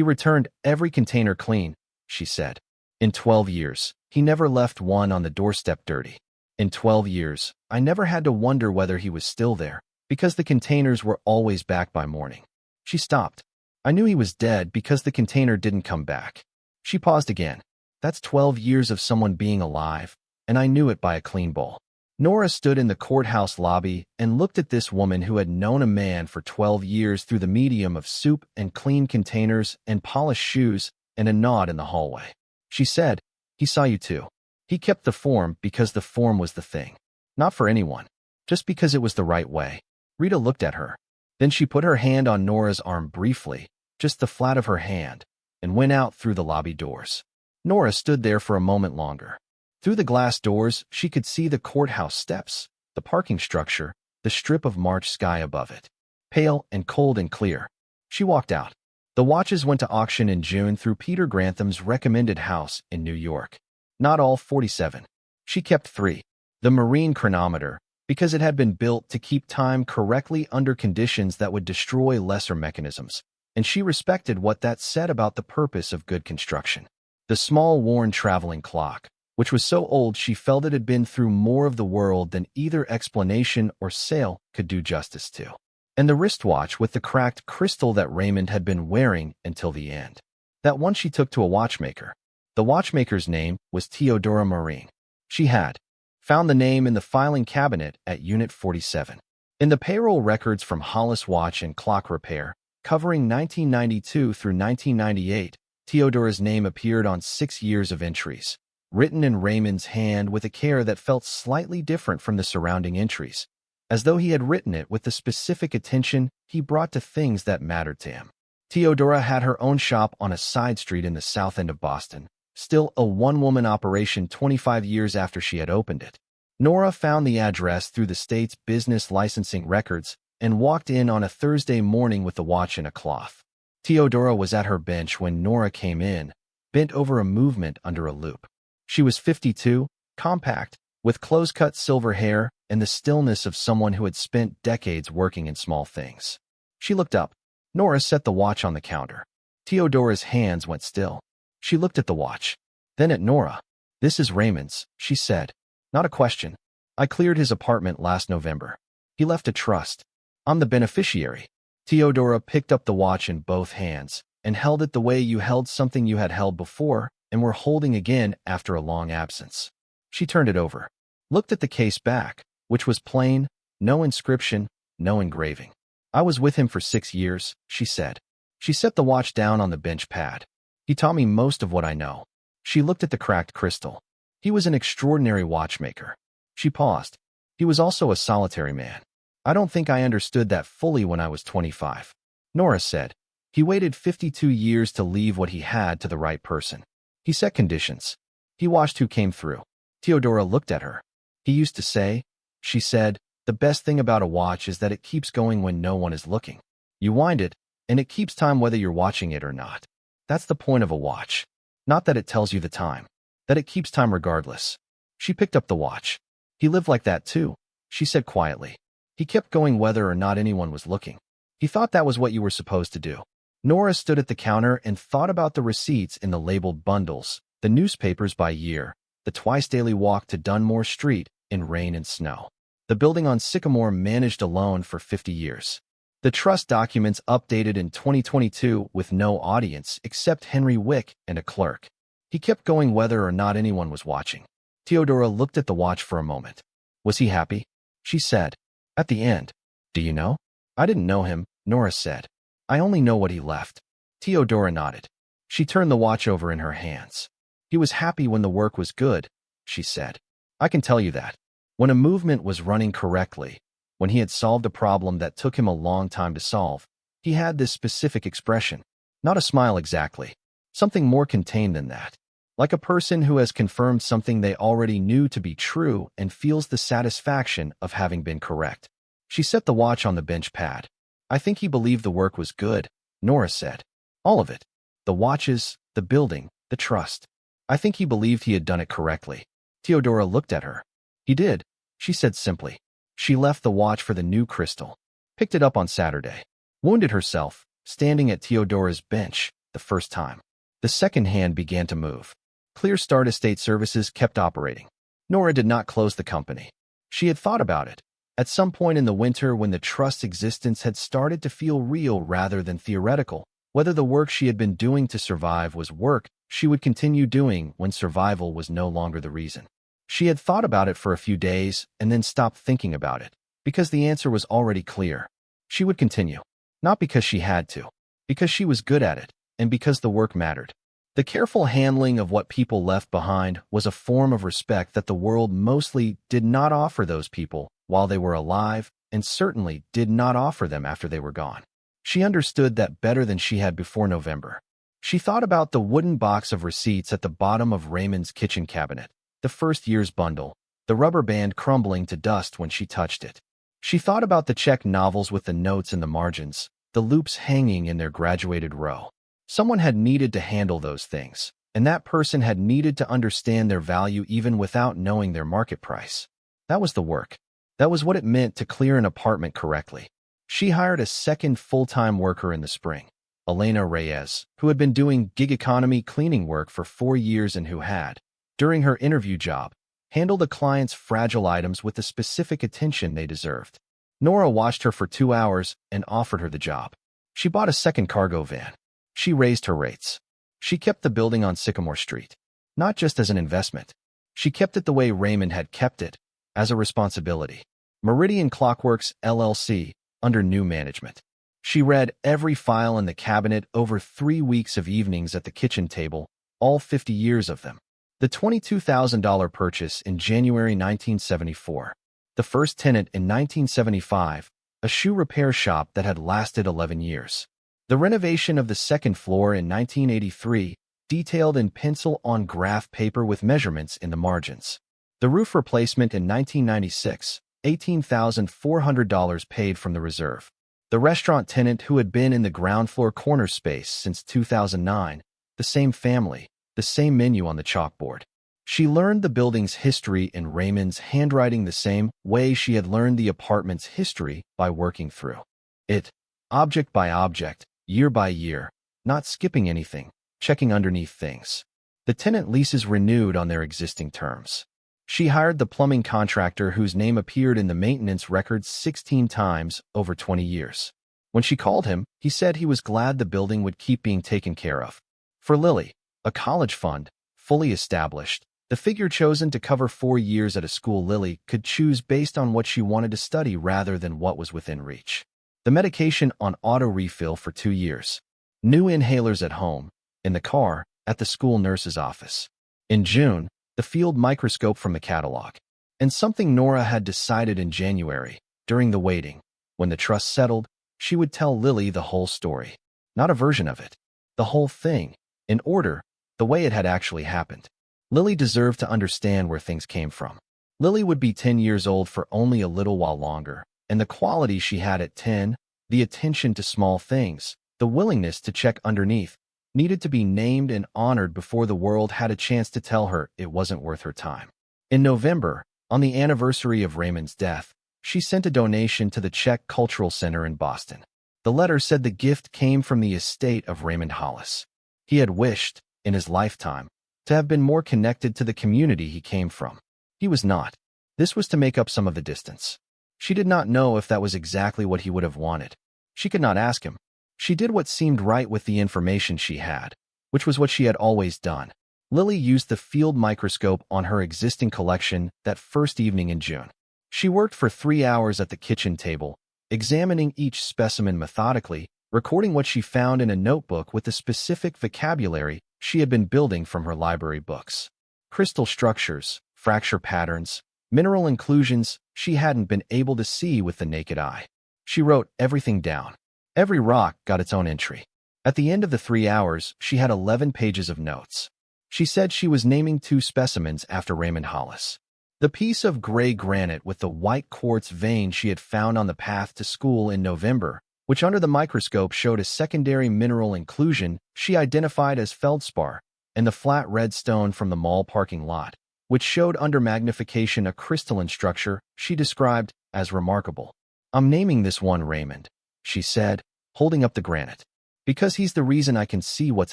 returned every container clean," she said. "In 12 years, he never left one on the doorstep dirty. In 12 years, I never had to wonder whether he was still there, because the containers were always back by morning." She stopped. "I knew he was dead because the container didn't come back." She paused again. "That's 12 years of someone being alive, and I knew it by a clean bowl." Nora stood in the courthouse lobby and looked at this woman who had known a man for 12 years through the medium of soup and clean containers and polished shoes and a nod in the hallway. She said, "He saw you too. He kept the form because the form was the thing. Not for anyone. Just because it was the right way." Rita looked at her. Then she put her hand on Nora's arm briefly, just the flat of her hand, and went out through the lobby doors. Nora stood there for a moment longer. Through the glass doors, she could see the courthouse steps, the parking structure, the strip of March sky above it. Pale and cold and clear. She walked out. The watches went to auction in June through Peter Grantham's recommended house in New York. Not all 47. She kept 3. The marine chronometer, because it had been built to keep time correctly under conditions that would destroy lesser mechanisms, and she respected what that said about the purpose of good construction. The small worn traveling clock, which was so old she felt it had been through more of the world than either explanation or sale could do justice to. And the wristwatch with the cracked crystal that Raymond had been wearing until the end. That one she took to a watchmaker. The watchmaker's name was Theodora Marine. She had found the name in the filing cabinet at Unit 47. In the payroll records from Hollis Watch and Clock Repair, covering 1992 through 1998, Theodora's name appeared on 6 years of entries, written in Raymond's hand with a care that felt slightly different from the surrounding entries, as though he had written it with the specific attention he brought to things that mattered to him. Theodora had her own shop on a side street in the south end of Boston, still a one-woman operation 25 years after she had opened it. Nora found the address through the state's business licensing records and walked in on a Thursday morning with the watch in a cloth. Theodora was at her bench when Nora came in, bent over a movement under a loupe. She was 52, compact, with close-cut silver hair and the stillness of someone who had spent decades working in small things. She looked up. Nora set the watch on the counter. Theodora's hands went still. She looked at the watch, then at Nora. "This is Raymond's," she said. "Not a question. I cleared his apartment last November. He left a trust. I'm the beneficiary." Theodora picked up the watch in both hands and held it the way you held something you had held before and were holding again after a long absence. She turned it over, looked at the case back, which was plain, no inscription, no engraving. "I was with him for 6 years," she said. She set the watch down on the bench pad. "He taught me most of what I know." She looked at the cracked crystal. "He was an extraordinary watchmaker." She paused. "He was also a solitary man. I don't think I understood that fully when I was 25. Nora said, "He waited 52 years to leave what he had to the right person. He set conditions. He watched who came through." Theodora looked at her. "He used to say," she said, "the best thing about a watch is that it keeps going when no one is looking. You wind it, and it keeps time whether you're watching it or not. That's the point of a watch. Not that it tells you the time, that it keeps time regardless." She picked up the watch. "He lived like that too," she said quietly. "He kept going whether or not anyone was looking. He thought that was what you were supposed to do." Nora stood at the counter and thought about the receipts in the labeled bundles, the newspapers by year, the twice-daily walk to Dunmore Street in rain and snow. The building on Sycamore managed alone for 50 years. The trust documents updated in 2022 with no audience except Henry Wick and a clerk. He kept going whether or not anyone was watching. Theodora looked at the watch for a moment. "Was he happy?" she said. "At the end. Do you know?" "I didn't know him," Nora said. "I only know what he left." Theodora nodded. She turned the watch over in her hands. "He was happy when the work was good," she said. "I can tell you that. When a movement was running correctly, when he had solved a problem that took him a long time to solve, he had this specific expression. Not a smile exactly. Something more contained than that. Like a person who has confirmed something they already knew to be true and feels the satisfaction of having been correct." She set the watch on the bench pad. "I think he believed the work was good," Nora said. "All of it. The watches, the building, the trust. I think he believed he had done it correctly." Theodora looked at her. "He did," she said simply. She left the watch for the new crystal. Picked it up on Saturday. Wounded herself, standing at Theodora's bench, the first time. The second hand began to move. Clear Start Estate Services kept operating. Nora did not close the company. She had thought about it. At some point in the winter when the trust's existence had started to feel real rather than theoretical, whether the work she had been doing to survive was work she would continue doing when survival was no longer the reason. She had thought about it for a few days and then stopped thinking about it, because the answer was already clear. She would continue. Not because she had to, because she was good at it, and because the work mattered. The careful handling of what people left behind was a form of respect that the world mostly did not offer those people while they were alive, and certainly did not offer them after they were gone. She understood that better than she had before November. She thought about the wooden box of receipts at the bottom of Raymond's kitchen cabinet, the first year's bundle, the rubber band crumbling to dust when she touched it. She thought about the check novels with the notes in the margins, the loops hanging in their graduated row. Someone had needed to handle those things, and that person had needed to understand their value even without knowing their market price. That was the work. That was what it meant to clear an apartment correctly. She hired a second full-time worker in the spring, Elena Reyes, who had been doing gig economy cleaning work for 4 years and who had, during her interview job, handled a client's fragile items with the specific attention they deserved. Nora watched her for 2 hours and offered her the job. She bought a second cargo van. She raised her rates. She kept the building on Sycamore Street, not just as an investment. She kept it the way Raymond had kept it, as a responsibility. Meridian Clockworks, LLC, under new management. She read every file in the cabinet over 3 weeks of evenings at the kitchen table, all 50 years of them. The $22,000 purchase in January 1974. The first tenant in 1975, a shoe repair shop that had lasted 11 years. The renovation of the second floor in 1983, detailed in pencil on graph paper with measurements in the margins. The roof replacement in 1996, $18,400 paid from the reserve. The restaurant tenant who had been in the ground floor corner space since 2009, the same family, the same menu on the chalkboard. She learned the building's history in Raymond's handwriting the same way she had learned the apartment's history by working through it, object by object, year by year, not skipping anything, checking underneath things. The tenant leases renewed on their existing terms. She hired the plumbing contractor whose name appeared in the maintenance records 16 times over 20 years. When she called him, he said he was glad the building would keep being taken care of. For Lily, a college fund, fully established, the figure chosen to cover 4 years at a school Lily could choose based on what she wanted to study rather than what was within reach. The medication on auto refill for 2 years. New inhalers at home, in the car, at the school nurse's office. In June, the field microscope from the catalog. And something Nora had decided in January, during the waiting. When the trust settled, she would tell Lily the whole story. Not a version of it. The whole thing, in order, the way it had actually happened. Lily deserved to understand where things came from. Lily would be 10 years old for only a little while longer, and the quality she had at 10, the attention to small things, the willingness to check underneath, needed to be named and honored before the world had a chance to tell her it wasn't worth her time. In November, on the anniversary of Raymond's death, she sent a donation to the Czech Cultural Center in Boston. The letter said the gift came from the estate of Raymond Hollis. He had wished, in his lifetime, to have been more connected to the community he came from. He was not. This was to make up some of the distance. She did not know if that was exactly what he would have wanted. She could not ask him. She did what seemed right with the information she had, which was what she had always done. Lily used the field microscope on her existing collection that first evening in June. She worked for 3 hours at the kitchen table, examining each specimen methodically, recording what she found in a notebook with the specific vocabulary she had been building from her library books. Crystal structures, fracture patterns, mineral inclusions she hadn't been able to see with the naked eye. She wrote everything down. Every rock got its own entry. At the end of the 3 hours, she had 11 pages of notes. She said she was naming 2 specimens after Raymond Hollis. The piece of gray granite with the white quartz vein she had found on the path to school in November, which under the microscope showed a secondary mineral inclusion she identified as feldspar, and the flat red stone from the mall parking lot, which showed under magnification a crystalline structure she described as remarkable. "I'm naming this one Raymond," she said, holding up the granite, "because he's the reason I can see what's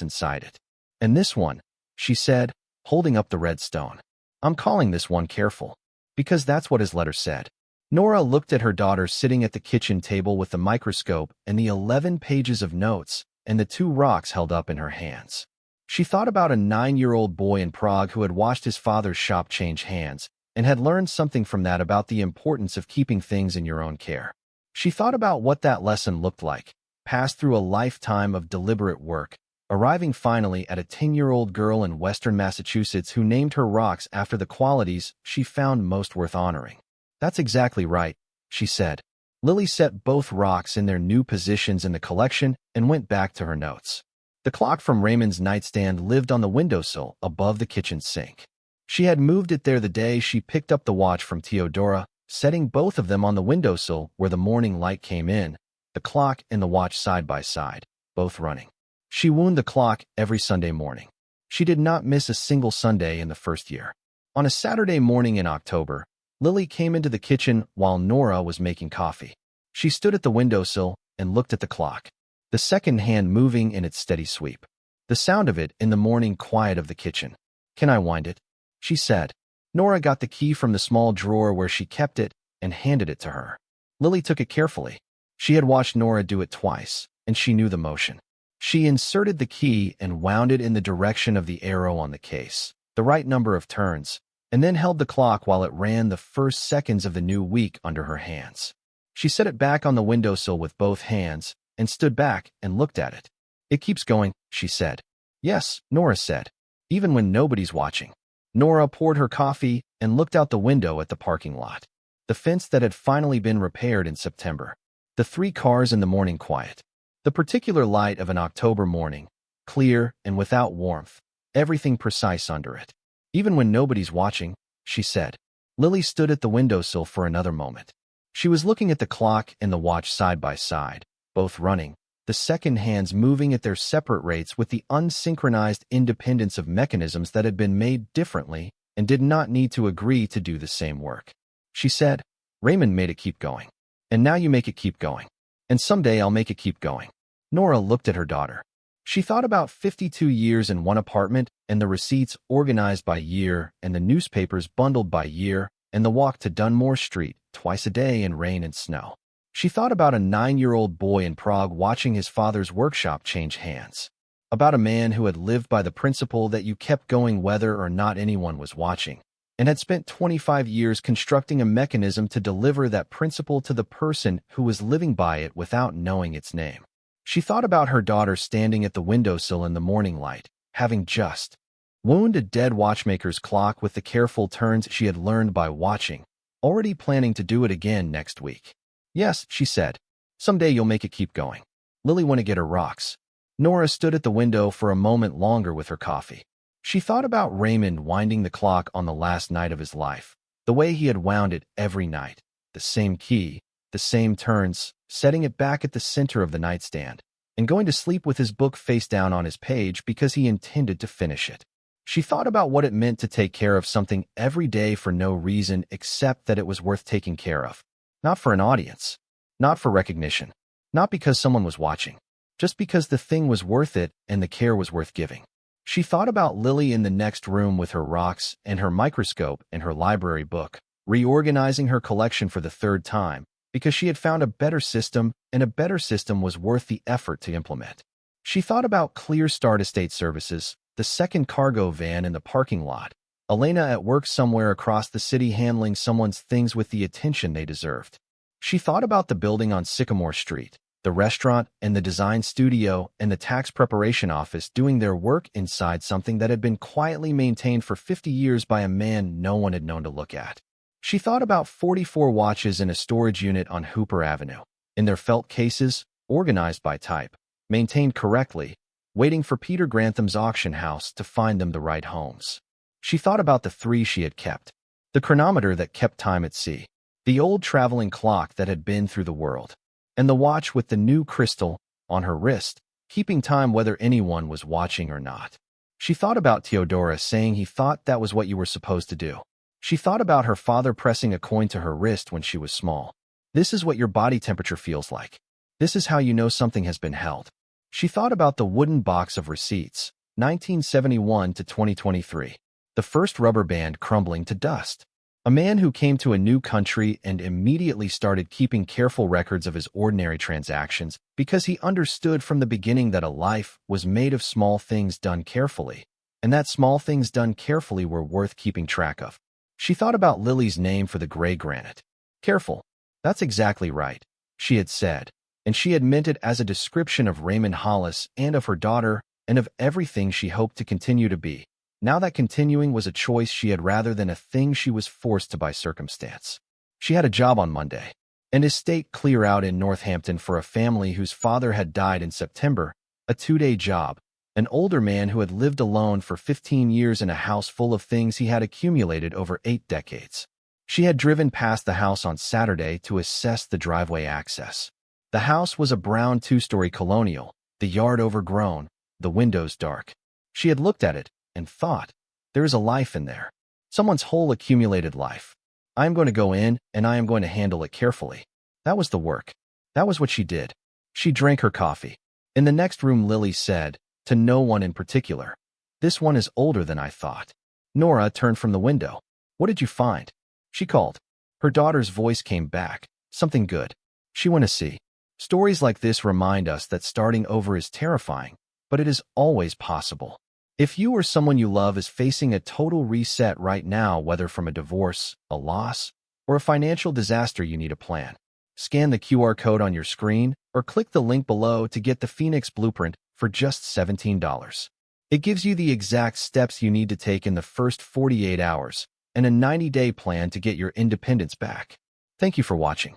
inside it. And this one," she said, holding up the red stone, "I'm calling this one Careful, because that's what his letter said." Nora looked at her daughter sitting at the kitchen table with the microscope and the 11 pages of notes and the 2 rocks held up in her hands. She thought about a 9-year-old boy in Prague who had watched his father's shop change hands and had learned something from that about the importance of keeping things in your own care. She thought about what that lesson looked like, passed through a lifetime of deliberate work, arriving finally at a 10-year-old girl in western Massachusetts who named her rocks after the qualities she found most worth honoring. "That's exactly right," she said. Lily set both rocks in their new positions in the collection and went back to her notes. The clock from Raymond's nightstand lived on the windowsill above the kitchen sink. She had moved it there the day she picked up the watch from Theodora, setting both of them on the windowsill where the morning light came in, the clock and the watch side by side, both running. She wound the clock every Sunday morning. She did not miss a single Sunday in the first year. On a Saturday morning in October, Lily came into the kitchen while Nora was making coffee. She stood at the windowsill and looked at the clock, the second hand moving in its steady sweep. The sound of it in the morning quiet of the kitchen. "Can I wind it?" she said. Nora got the key from the small drawer where she kept it and handed it to her. Lily took it carefully. She had watched Nora do it twice, and she knew the motion. She inserted the key and wound it in the direction of the arrow on the case, the right number of turns, and then held the clock while it ran the first seconds of the new week under her hands. She set it back on the windowsill with both hands and stood back and looked at it. "It keeps going," she said. "Yes," Nora said, "even when nobody's watching." Nora poured her coffee and looked out the window at the parking lot. The fence that had finally been repaired in September. The 3 cars in the morning quiet. The particular light of an October morning, clear and without warmth, everything precise under it. Even when nobody's watching, she said. Lily stood at the windowsill for another moment. She was looking at the clock and the watch side by side, both running, the second hands moving at their separate rates with the unsynchronized independence of mechanisms that had been made differently and did not need to agree to do the same work. She said, Raymond made it keep going. And now you make it keep going. And someday I'll make it keep going. Nora looked at her daughter. She thought about 52 years in one apartment and the receipts organized by year and the newspapers bundled by year and the walk to Dunmore Street twice a day in rain and snow. She thought about a 9-year-old boy in Prague watching his father's workshop change hands. About a man who had lived by the principle that you kept going whether or not anyone was watching, and had spent 25 years constructing a mechanism to deliver that principle to the person who was living by it without knowing its name. She thought about her daughter standing at the windowsill in the morning light, having just wound a dead watchmaker's clock with the careful turns she had learned by watching, already planning to do it again next week. Yes, she said. Someday you'll make it keep going. Lily went to get her rocks. Nora stood at the window for a moment longer with her coffee. She thought about Raymond winding the clock on the last night of his life, the way he had wound it every night, the same key, the same turns, setting it back at the center of the nightstand, and going to sleep with his book face down on his page because he intended to finish it. She thought about what it meant to take care of something every day for no reason except that it was worth taking care of. Not for an audience, not for recognition, not because someone was watching, just because the thing was worth it and the care was worth giving. She thought about Lily in the next room with her rocks and her microscope and her library book, reorganizing her collection for the third time, because she had found a better system, and a better system was worth the effort to implement. She thought about Clear Start Estate Services, the second cargo van in the parking lot, Elena at work somewhere across the city handling someone's things with the attention they deserved. She thought about the building on Sycamore Street, the restaurant and the design studio and the tax preparation office doing their work inside something that had been quietly maintained for 50 years by a man no one had known to look at. She thought about 44 watches in a storage unit on Hooper Avenue, in their felt cases, organized by type, maintained correctly, waiting for Peter Grantham's auction house to find them the right homes. She thought about the 3 she had kept, the chronometer that kept time at sea, the old traveling clock that had been through the world, and the watch with the new crystal on her wrist, keeping time whether anyone was watching or not. She thought about Theodora saying he thought that was what you were supposed to do. She thought about her father pressing a coin to her wrist when she was small. This is what your body temperature feels like. This is how you know something has been held. She thought about the wooden box of receipts, 1971 to 2023. The first rubber band crumbling to dust. A man who came to a new country and immediately started keeping careful records of his ordinary transactions because he understood from the beginning that a life was made of small things done carefully, and that small things done carefully were worth keeping track of. She thought about Lily's name for the gray granite. Careful. That's exactly right, she had said, and she had meant it as a description of Raymond Hollis and of her daughter and of everything she hoped to continue to be. Now that continuing was a choice she had rather than a thing she was forced to by circumstance. She had a job on Monday, an estate clear out in Northampton for a family whose father had died in September, a 2-day job, an older man who had lived alone for 15 years in a house full of things he had accumulated over 8 decades. She had driven past the house on Saturday to assess the driveway access. The house was a brown 2-story colonial, the yard overgrown, the windows dark. She had looked at it and thought, there is a life in there. Someone's whole accumulated life. I am going to go in and I am going to handle it carefully. That was the work. That was what she did. She drank her coffee. In the next room, Lily said, to no one in particular, this one is older than I thought. Nora turned from the window. What did you find? She called. Her daughter's voice came back. Something good. She went to see. Stories like this remind us that starting over is terrifying, but it is always possible. If you or someone you love is facing a total reset right now, whether from a divorce, a loss, or a financial disaster, you need a plan. Scan the QR code on your screen or click the link below to get the Phoenix Blueprint for just $17. It gives you the exact steps you need to take in the first 48 hours and a 90-day plan to get your independence back. Thank you for watching.